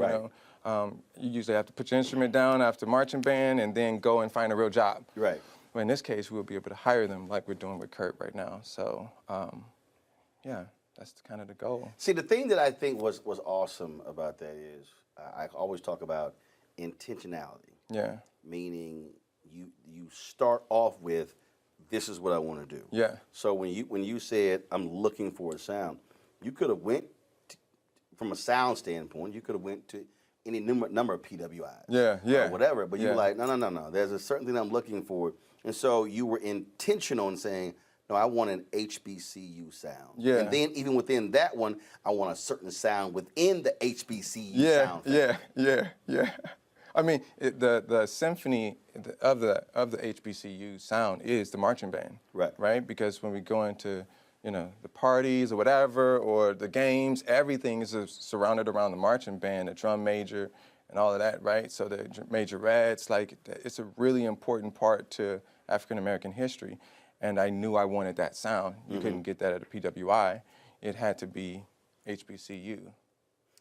You usually have to put your instrument down after marching band and then go and find a real job. Right. Well, in this case, we'll be able to hire them like we're doing with Kurt right now. So, yeah, that's kind of the goal. See, the thing that I think was awesome about that is I always talk about intentionality. Yeah. Meaning you start off with, this is what I want to do. Yeah. So when you said, I'm looking for a sound, you could have went from a sound standpoint, you could have went to any number of PWIs. Yeah. Or whatever, but you were like, no. There's a certain thing I'm looking for. And so you were intentional in saying, no, I want an HBCU sound. Yeah. And then even within that one, I want a certain sound within the HBCU sound. Yeah. I mean, the symphony of the HBCU sound is the marching band. Right? Because when we go into the parties or whatever, or the games, everything is surrounded around the marching band, the drum major, and all of that, right? So the majorettes, like, it's a really important part to African American history, and I knew I wanted that sound. You couldn't get that at a PWI. It had to be HBCU.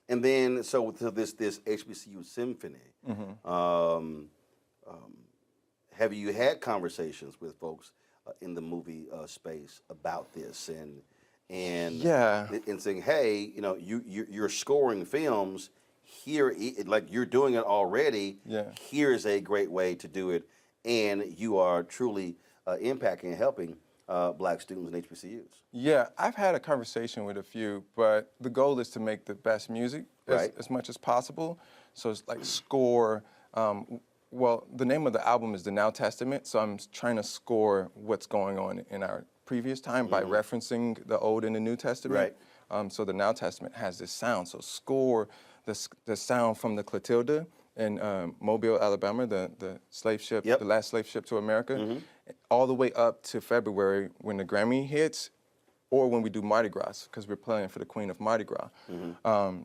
And then, so this HBCU symphony, have you had conversations with folks in the movie space about this and saying, hey, you're scoring films here, like you're doing it already. Here's a great way to do it, and you are truly impacting and helping black students in HBCUs. Yeah, I've had a conversation with a few, but the goal is to make the best music as much as possible. So it's like score. Well, the name of the album is The Now Testament, so I'm trying to score what's going on in our previous time by referencing the Old and the New Testament. So the Now Testament has this sound. So score the sound from the Clotilda in Mobile, Alabama, the slave ship, the last slave ship to America, all the way up to February when the Grammy hits, or when we do Mardi Gras, because we're playing for the Queen of Mardi Gras.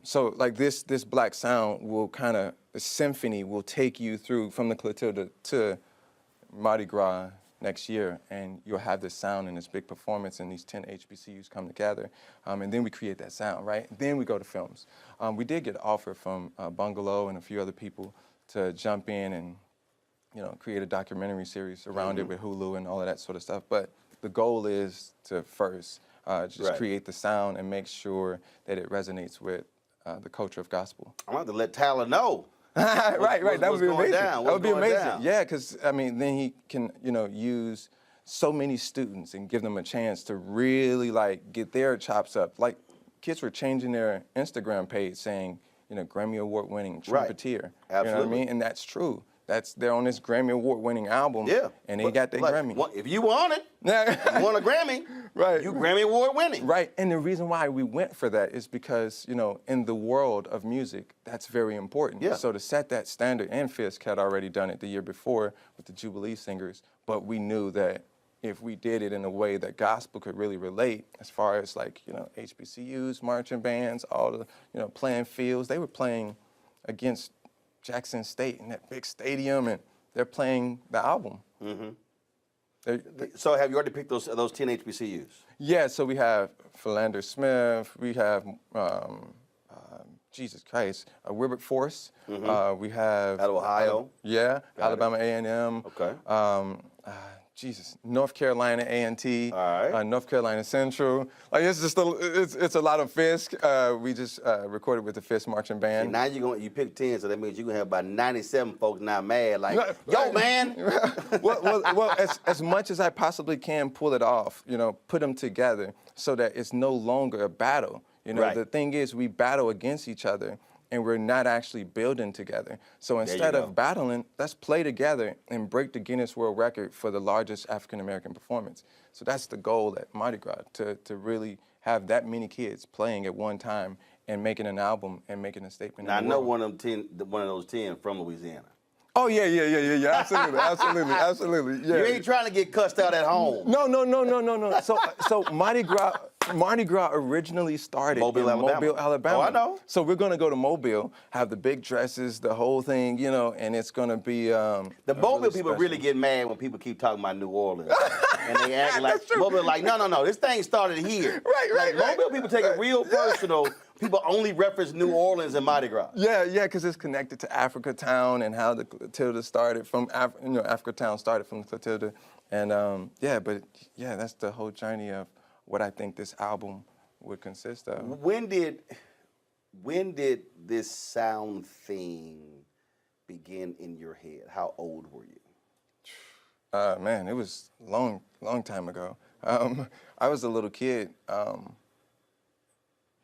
So like this black sound will the symphony will take you through from the Clotilda to Mardi Gras next year, and you'll have this sound and this big performance, and these 10 HBCUs come together, and then we create that sound, right? Then we go to films. We did get an offer from Bungalow and a few other people to jump in and create a documentary series around it with Hulu and all of that sort of stuff, but the goal is to first just create the sound and make sure that it resonates with the culture of gospel. I'm going to let Tyler know Right. That would be amazing. That would be amazing. Down? Yeah, because I mean, then he can, use so many students and give them a chance to really like get their chops up. Like kids were changing their Instagram page saying, Grammy Award-winning trumpeter. Absolutely. You know what I mean? And that's true. They're on this Grammy Award-winning album. Yeah. And they got their Grammy. If you want it, you want a Grammy. Right. You Grammy Award-winning. Right. And the reason why we went for that is because, in the world of music, that's very important. Yeah. So to set that standard, and Fisk had already done it the year before with the Jubilee Singers, but we knew that if we did it in a way that gospel could really relate, as far as like, HBCUs, marching bands, all the, playing fields, they were playing against Jackson State in that big stadium, and they're playing the album. Mm-hmm. So have you already picked those 10 HBCUs? Yeah, so we have Philander Smith, we have, Jesus Christ, Wilberforce, we have... Out of Ohio? Alabama A&M. Okay. North Carolina A&T, all right. North Carolina Central. Like it's just it's a lot of Fisk. We just recorded with the Fisk marching band. See, now you pick 10, so that means you're gonna have about 97 folks now mad, like, yo, man. well, as much as I possibly can pull it off, put them together so that it's no longer a battle. Right. The thing is, we battle against each other, and we're not actually building together. So instead of battling, let's play together and break the Guinness World Record for the largest African-American performance. So that's the goal at Mardi Gras, to really have that many kids playing at one time and making an album and making a statement. Now, in I the know world. one of those 10 from Louisiana. Oh, yeah, absolutely. Yeah. You ain't trying to get cussed out at home. No. So Mardi Gras originally started Mobile, in Alabama. Mobile, Alabama. Oh, I know. So we're gonna go to Mobile, have the big dresses, the whole thing, and it's gonna be. The Mobile people really get mad when people keep talking about New Orleans, and they act like Mobile, like no, this thing started here. Right. Mobile people take it real personal. People only reference New Orleans and Mardi Gras. Yeah, because it's connected to Africa Town and how the Clotilda started from, Africa Town started from Clotilda. And that's the whole journey of what I think this album would consist of. When did this sound thing begin in your head? How old were you? Man, it was long time ago. I was a little kid.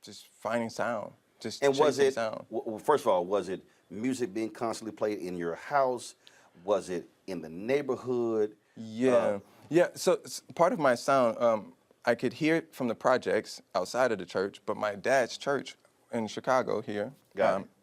Just finding sound, just chasing sound. Well, first of all, was it music being constantly played in your house? Was it in the neighborhood? Yeah. So part of my sound, I could hear it from the projects outside of the church, but my dad's church in Chicago here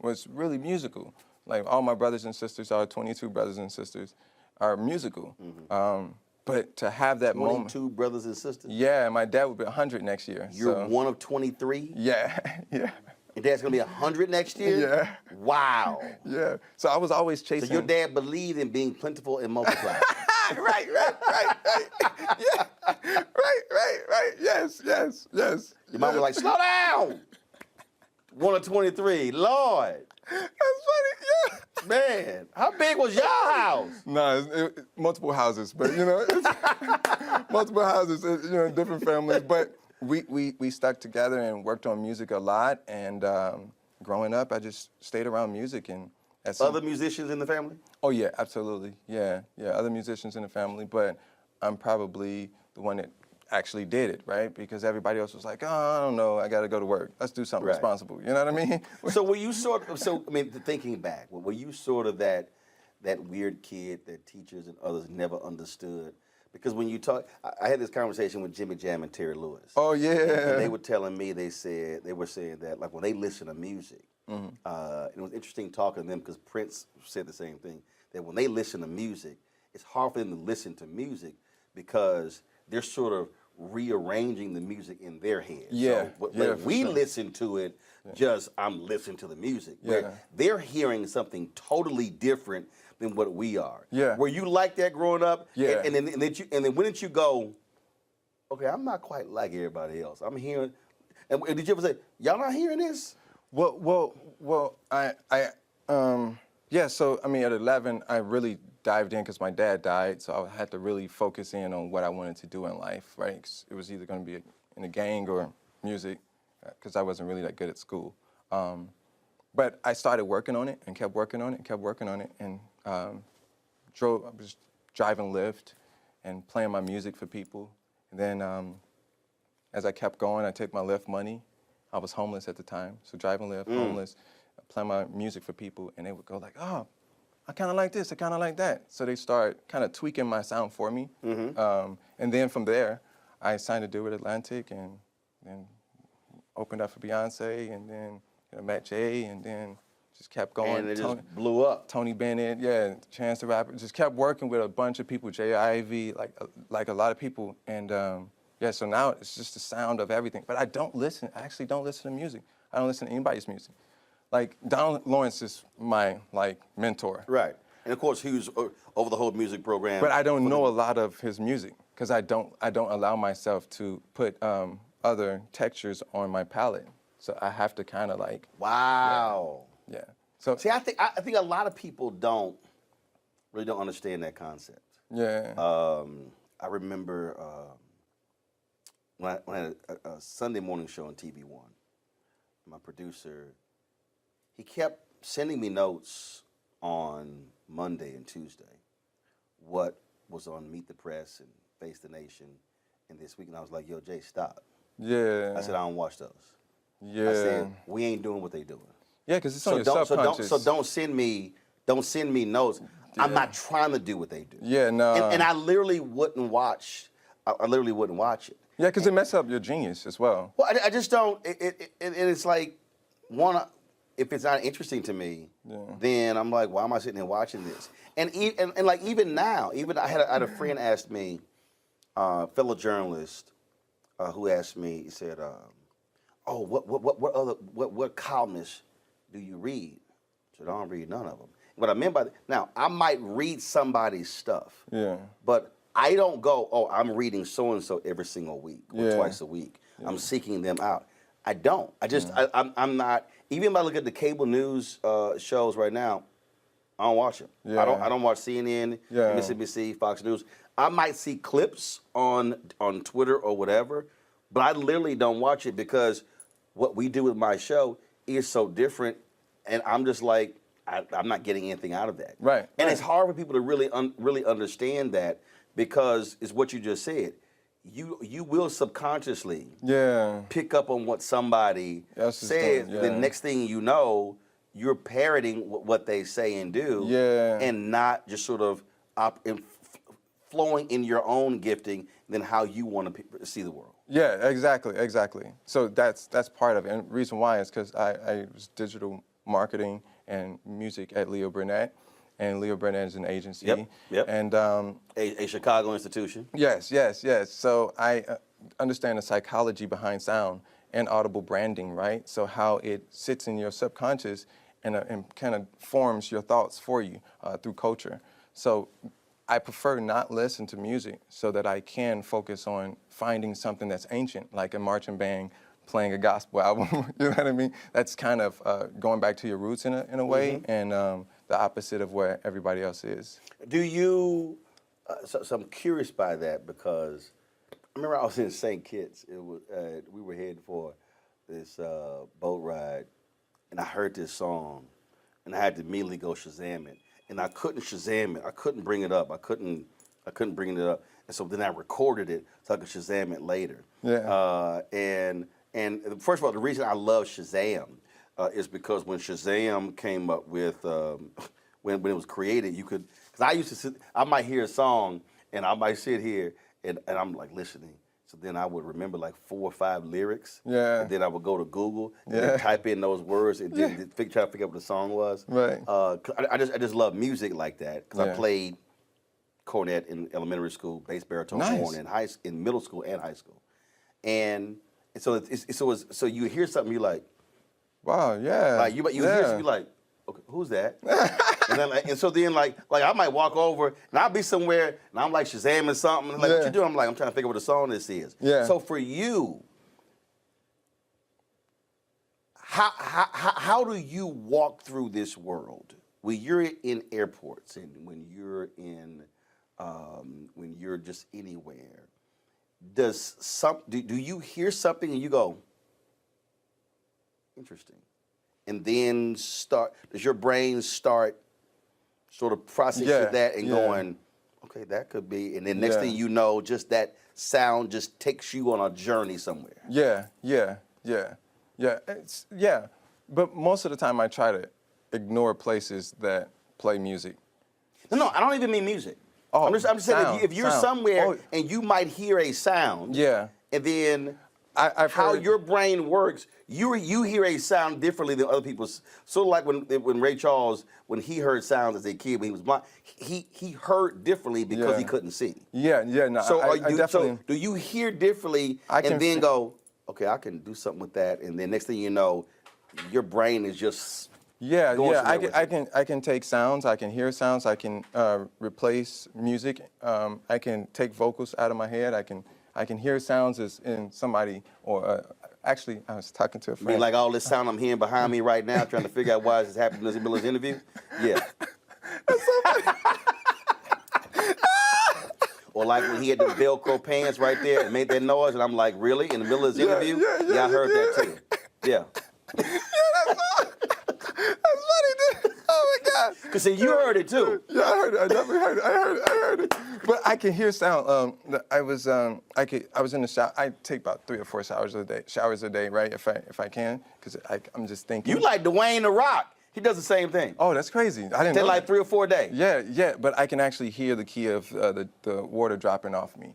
was really musical. Like all my brothers and sisters, our 22 brothers and sisters, are musical. Mm-hmm. But to have that 22 moment. 22 brothers and sisters? Yeah, my dad would be 100 next year. You're one of 23? Yeah. Your dad's gonna be 100 next year? Yeah. Wow. Yeah. So I was always chasing. So your dad believed in being plentiful and multiplying. Right. Yeah. Right. Yes. Your mom was like, slow down. 1 of 23. Lord. That's funny, yeah. Man, how big was your house? No, multiple houses, but it's multiple houses, different families. But we stuck together and worked on music a lot. And growing up, I just stayed around music. And other musicians in the family? Oh yeah, absolutely. Yeah, other musicians in the family. But I'm probably the one that actually did it, right? Because everybody else was like, oh, I don't know, I got to go to work. Let's do something responsible. You know what I mean? So were you thinking back, were you sort of that weird kid that teachers and others never understood? Because when you talk, I had this conversation with Jimmy Jam and Terry Lewis. Oh yeah. And they were telling me, they were saying that like when they listen to music, mm-hmm. It was interesting talking to them because Prince said the same thing, that when they listen to music, it's hard for them to listen to music because they're sort of rearranging the music in their head. Yeah. So we listen to it, I'm listening to the music. Where they're hearing something totally different than what we are. Yeah. Were you like that growing up? Yeah. And then when did you go, okay, I'm not quite like everybody else. I'm hearing, and did you ever say, y'all not hearing this? Well, so I mean, at 11, I really dived in because my dad died, so I had to really focus in on what I wanted to do in life, right? 'Cause it was either going to be in a gang or music, because I wasn't really that good at school. But I started working on it and kept working on it and kept working on it, and I was driving Lyft and playing my music for people. And then as I kept going, I took my Lyft money. I was homeless at the time, so driving Lyft, homeless, playing my music for people, and they would go like, oh, I kind of like this, I kind of like that. So they start kind of tweaking my sound for me. And then from there, I signed a deal with Atlantic and opened up for Beyonce, and then met Jay, and then just kept going. And it just blew up. Tony Bennett, yeah, Chance the Rapper. Just kept working with a bunch of people, Jay Ivy, like a lot of people. And yeah, so now it's just the sound of everything. But I actually don't listen to music. I don't listen to anybody's music. Like, Donald Lawrence is my, mentor. Right. And of course, he was over the whole music program. But I don't know a lot of his music because I don't allow myself to put other textures on my palette. So I have to kind of Wow. Yeah. So see, I think a lot of people really don't understand that concept. Yeah. I remember when I had a Sunday morning show on TV One. My producer, he kept sending me notes on Monday and Tuesday, what was on Meet the Press and Face the Nation, and this week, and I was like, "Yo, Jay, stop." Yeah. I said, "I don't watch those." Yeah. I said, "We ain't doing what they doing." Yeah, because it's on your subconscious. So don't send me notes. Yeah. I'm not trying to do what they do. Yeah, no. And I literally wouldn't watch. I literally wouldn't watch it. Yeah, because it messes up your genius as well. Well, I just don't. It's like, if it's not interesting to me, then I'm like, why am I sitting here watching this? And like even now, I had a friend ask me, fellow journalist, who asked me. He said, "Oh, what columnists do you read?" I said, "I don't read none of them." What I meant by that, now I might read somebody's stuff, but I don't go, "Oh, I'm reading so and so every single week or twice a week. I'm seeking them out." I don't. I just I'm not. Even if I look at the cable news shows right now, I don't watch them. Yeah. I don't watch CNN, MSNBC, Fox News. I might see clips on Twitter or whatever, but I literally don't watch it because what we do with my show is so different, and I'm just like, I'm not getting anything out of that. Right. And it's hard for people to really understand that because it's what you just said. You will subconsciously pick up on what somebody says. The next thing you know, you're parroting what they say and do, and not just sort of flowing in your own gifting than how you want to see the world. Yeah, exactly. So that's part of it. And the reason why is because I was digital marketing and music at Leo Burnett. And Leo Burnett is an agency. Yep. And a Chicago institution. Yes. So I understand the psychology behind sound and audible branding, right? So how it sits in your subconscious and kind of forms your thoughts for you through culture. So I prefer not listen to music so that I can focus on finding something that's ancient, like a marching band playing a gospel album. You know what I mean? That's kind of going back to your roots in a way, and the opposite of where everybody else is. Do you? So I'm curious by that because I remember I was in St. Kitts. It was we were heading for this boat ride, and I heard this song, and I had to immediately go Shazam it, and I couldn't Shazam it. I couldn't bring it up. I couldn't bring it up, and so then I recorded it so I could Shazam it later. Yeah. And first of all, the reason I love Shazam is because when Shazam came up with, when it was created, you could, because I might hear a song and I might sit here and I'm like listening. So then I would remember like 4 or 5 lyrics. Yeah. And then I would go to Google and then type in those words and then try to figure out what the song was. Right. I just love music like that because I played cornet in elementary school, bass baritone horn in middle school and high school. And so so you hear something, you're like, wow, yeah. Like you hear something, you're like, okay, who's that? and so then like I might walk over and I'll be somewhere and I'm like Shazamming something. Like, what you doing? I'm like, I'm trying to figure out what the song this is. Yeah. So for you, how do you walk through this world when you're in airports and when you're just anywhere? Do you hear something and you go, interesting? and then does your brain start sort of processing that and going, okay, that could be, and then next thing you know, just that sound just takes you on a journey somewhere. Yeah. But most of the time I try to ignore places that play music. No, I don't even mean music. Oh, I'm just saying if you're somewhere and you might hear a sound, and then I've how heard, your brain works, you hear a sound differently than other people's. Sort of like when Ray Charles, when he heard sounds as a kid when he was blind, he heard differently because he couldn't see. No. So I definitely. So do you hear differently and then go, okay, I can do something with that, and then next thing you know, your brain is just I can take sounds, I can hear sounds, I can replace music, I can take vocals out of my head, I can hear sounds as in somebody, or actually I was talking to a friend. I mean, like all this sound I'm hearing behind me right now, trying to figure out why this is happening in the middle of this interview? Yeah. Or like when he had the Velcro pants right there and made that noise, and I'm like, really? In the middle of this interview? Yeah, I heard that too. Yeah. That's funny, dude. Oh my God. Because see, you heard it too. Yeah, I heard it. I definitely heard it. I heard it. But I can hear sound. I was in the shower. I take about 3 or 4 showers a day, right? If I can, because I'm just thinking. You like Dwayne The Rock. He does the same thing. Oh, that's crazy. I didn't know like that. 3 or 4 a day. Yeah. But I can actually hear the key of the water dropping off me.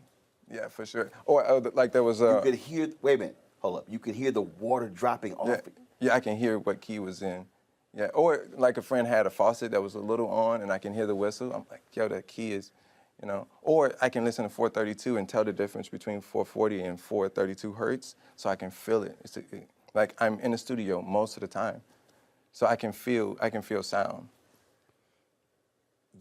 Yeah, for sure. Or like there was a. You could hear. Wait a minute. Hold up. You could hear the water dropping off. Yeah, I can hear what key was in. Yeah, or like a friend had a faucet that was a little on, and I can hear the whistle. I'm like, yo, that key is, you know. Or I can listen to 432 and tell the difference between 440 and 432 hertz, so I can feel it. Like I'm in the studio most of the time, so I can feel sound.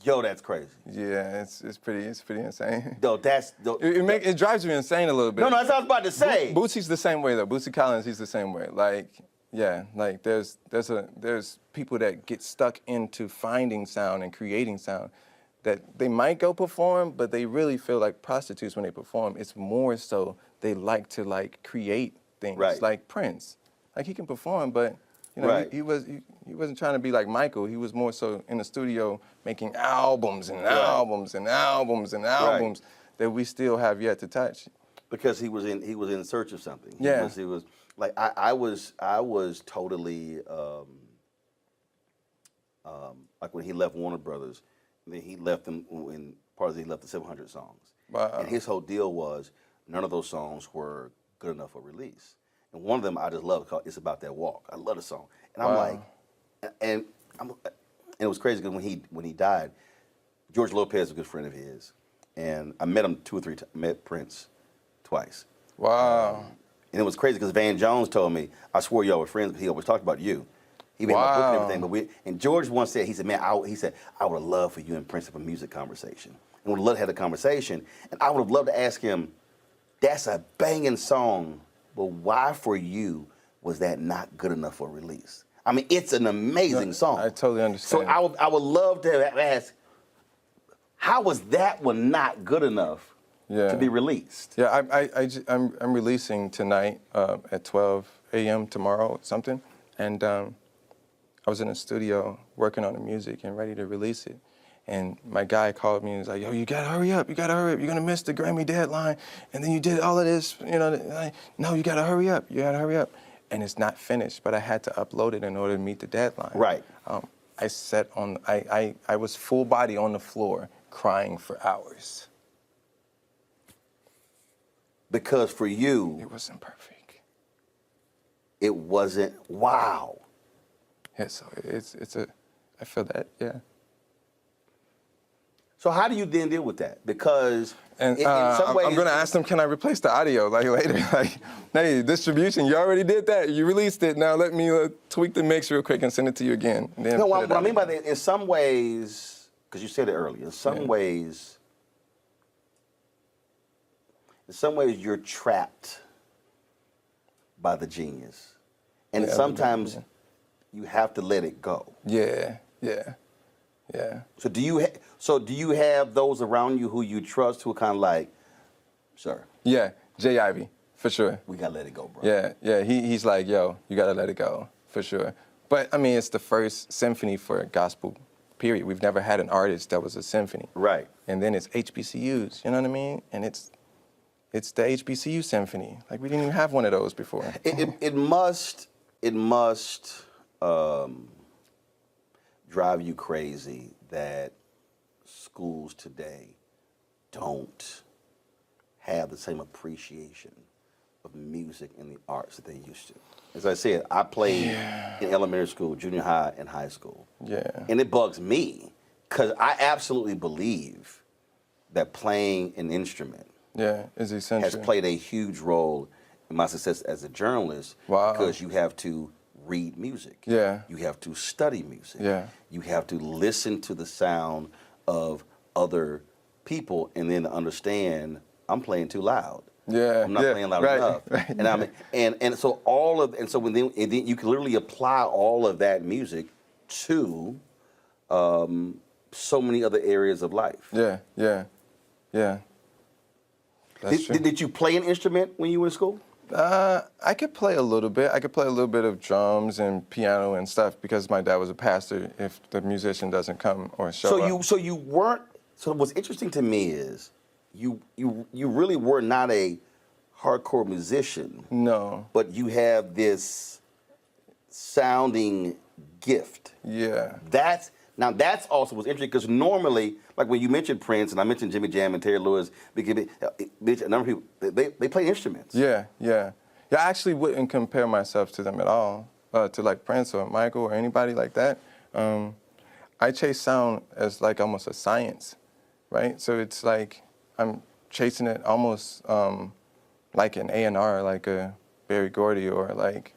Yo, that's crazy. Yeah, it's pretty insane. It drives me insane a little bit. No, that's what I was about to say. Bootsy's the same way though. Bootsy Collins, he's the same way. Like. Yeah, like there's people that get stuck into finding sound and creating sound that they might go perform, but they really feel like prostitutes when they perform. It's more so they like to create things, like Prince. Like he can perform, but you know he wasn't trying to be like Michael. He was more so in the studio making albums and albums and albums and albums that we still have yet to touch. Because he was in search of something. He was. Like I was totally like when he left Warner Brothers, and then he left them when he left the 700 songs. Wow. And his whole deal was none of those songs were good enough for release. And one of them I just love called "It's About That Walk." I love the song, and I'm like, and it was crazy because when he died, George Lopez was a good friend of his, and I met him 2 or 3 times. Met Prince twice. Wow. And it was crazy because Van Jones told me, I swore y'all were friends, but he always talked about you. He made my book and everything. And George once said, he said, man, I would have loved for you and Prince to have a music conversation. And would have loved to have the conversation. And I would have loved to ask him, that's a banging song, but why for you was that not good enough for release? I mean, it's an amazing song. I totally understand. So I would love to have asked, how was that one not good enough to be released? Yeah, I'm releasing tonight at 12 a.m. tomorrow, something, and I was in the studio working on the music and ready to release it, and my guy called me and was like, "Yo, you gotta hurry up! You gotta hurry up! You're gonna miss the Grammy deadline, and then you did all of this, you know. No, you gotta hurry up! You gotta hurry up!" And it's not finished, but I had to upload it in order to meet the deadline. Right. I was full body on the floor crying for hours. Because for you, it wasn't perfect. It wasn't. Wow. Yeah, so I feel that, yeah. So how do you then deal with that? Because and in some ways, I'm gonna ask them, can I replace the audio later? Hey, distribution, you already did that. You released it. Now let me tweak the mix real quick and send it to you again. And then what I mean by that, in some ways, because you said it earlier, in some ways you're trapped by the genius. And sometimes you have to let it go. Yeah. So do you have those around you who you trust who are kind of like, sir? Yeah, Jay Ivy, for sure. We gotta let it go, bro. Yeah, he's like, yo, you gotta let it go, for sure. But I mean, it's the first symphony for gospel, period. We've never had an artist that was a symphony. Right. And then it's HBCUs, you know what I mean? And it's the HBCU symphony. Like, we didn't even have one of those before. It must drive you crazy that schools today don't have the same appreciation of music and the arts that they used to. As I said, I played in elementary school, junior high, and high school. Yeah. And it bugs me because I absolutely believe that playing an instrument is essential. has played a huge role in my success as a journalist. Wow. Because you have to read music. Yeah. You have to study music. Yeah. You have to listen to the sound of other people and then understand I'm playing too loud. Yeah. I'm not playing loud enough. Right. And so then you can literally apply all of that music to so many other areas of life. Yeah. Did you play an instrument when you were in school? I could play a little bit. I could play a little bit of drums and piano and stuff because my dad was a pastor. If the musician doesn't come or show up. So you weren't. So what's interesting to me is you really were not a hardcore musician. No. But you have this sounding gift. Yeah. That's also what's interesting because normally, like when you mentioned Prince and I mentioned Jimmy Jam and Terry Lewis, a number of people they play instruments. Yeah. I actually wouldn't compare myself to them at all, to like Prince or Michael or anybody like that. I chase sound as like almost a science, right? So it's like I'm chasing it almost like an A&R, like a Berry Gordy or like,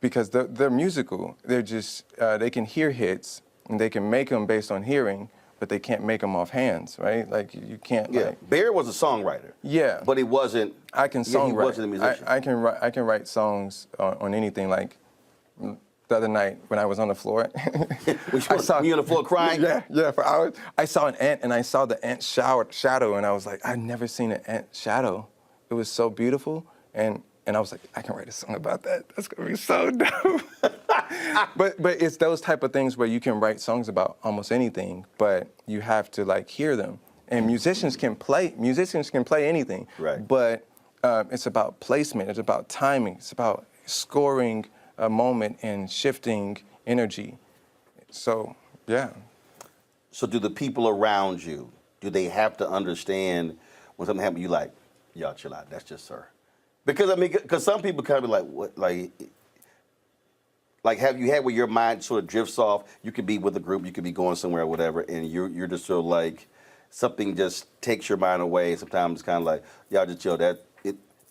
because they're musical. They're just, they can hear hits and they can make them based on hearing, but they can't make them off hands, right? Like you can't. Yeah, like, Barry was a songwriter. Yeah, but he wasn't. I can songwrite. He wasn't a musician. I can write songs on anything. Like the other night when I was on the floor, I saw you on the floor crying. Yeah, for hours. I saw an ant and I saw the ant shadow, and I was like, I've never seen an ant shadow. It was so beautiful, and I was like, I can write a song about that. That's gonna be so dope. But it's those type of things where you can write songs about almost anything, but you have to like hear them. And musicians can play anything. Right. But it's about placement. It's about timing. It's about scoring a moment and shifting energy. So yeah. So do the people around you, do they have to understand when something happens? You like, y'all chill out. That's just her. Because some people kind of be like, what, like have you had where your mind sort of drifts off? You could be with a group, you could be going somewhere or whatever, and you're just sort of like something just takes your mind away. Sometimes it's kind of like, y'all just chill. Don't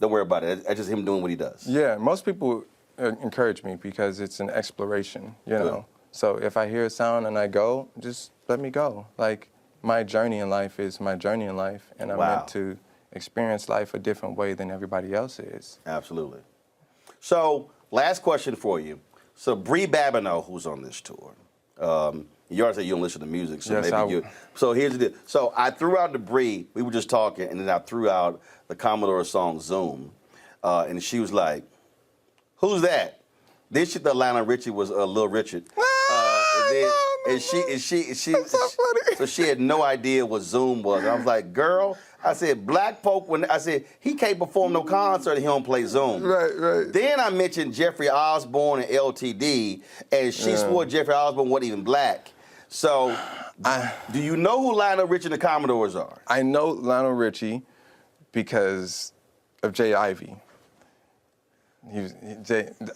worry about it. That's just him doing what he does. Yeah, most people encourage me because it's an exploration, you know. Good. So if I hear a sound and I go, just let me go. Like my journey in life is my journey in life, and I'm meant to experience life a different way than everybody else is. Absolutely. So, last question for you. So, Bree Babineau, who's on this tour, you already said you don't listen to music, so yes, maybe you. So here's the deal. So I threw out the Bree. We were just talking, and then I threw out the Commodore song "Zoom," and she was like, "Who's that?" Then she thought Lionel Richie was Lil Richard. So she had no idea what Zoom was. I was like, girl, I said, black folk, he can't perform no concert, he don't play Zoom. Right. Then I mentioned Jeffrey Osborne and LTD, and she swore Jeffrey Osborne wasn't even black. So, do you know who Lionel Richie and the Commodores are? I know Lionel Richie because of Jay Ivey.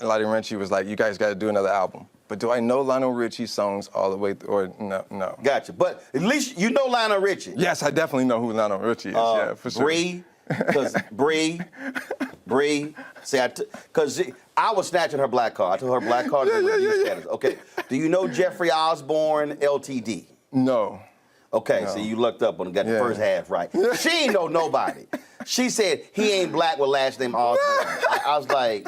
Lionel Richie was like, you guys got to do another album. But do I know Lionel Richie songs all the way through, or no? Gotcha. But at least you know Lionel Richie. Yes, I definitely know who Lionel Richie is, yeah, for sure. Bree, because I was snatching her black card. I told her black card status. Okay. Do you know Jeffrey Osborne, LTD? No. Okay, so you looked up and got the first half right. She ain't know nobody. She said he ain't black with last name Osborne. I was like,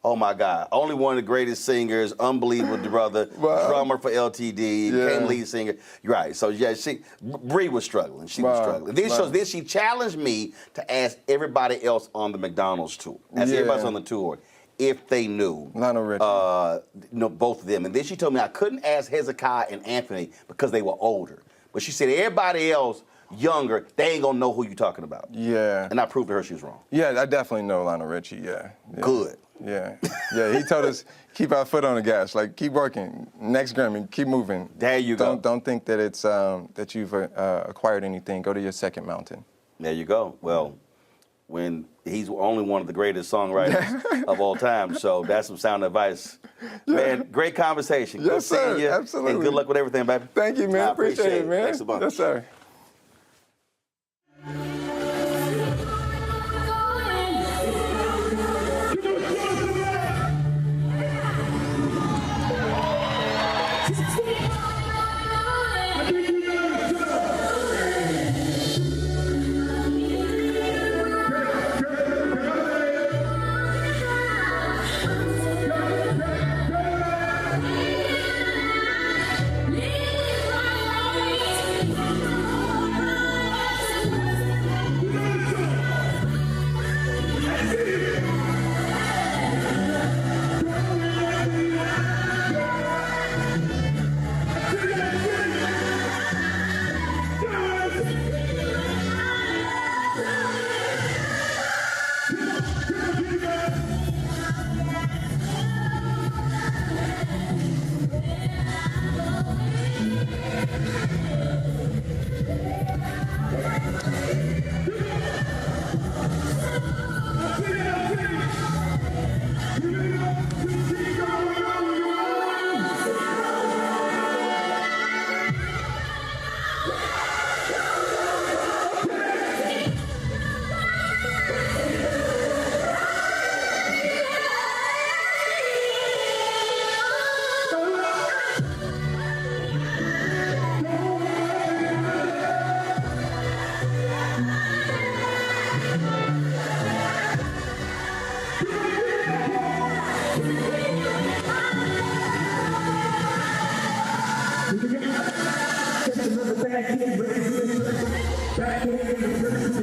oh my God, only one of the greatest singers, unbelievable brother, drummer for LTD, became lead singer. You're right, so yeah, Bree was struggling. She was struggling. Then she challenged me to ask everybody else on the McDonald's tour. Everybody's on the tour. if they knew. Lionel Richie. Both of them. And then she told me I couldn't ask Hezekiah and Anthony because they were older. But she said everybody else younger, they ain't gonna know who you're talking about. Yeah. And I proved to her she was wrong. Yeah, I definitely know Lionel Richie, yeah. Good. Yeah. Yeah, he told us, keep our foot on the gas, like keep working. Next Grammy, keep moving. There you go. Don't think that it's that you've acquired anything. Go to your second mountain. There you go. Well, when he's only one of the greatest songwriters of all time, so that's some sound advice. Yeah. Man, great conversation. Yes, good sir. seeing you. Absolutely. And good luck with everything, baby. Thank you, man. I Appreciate it, man. Thanks a bunch. Yes, sir. Back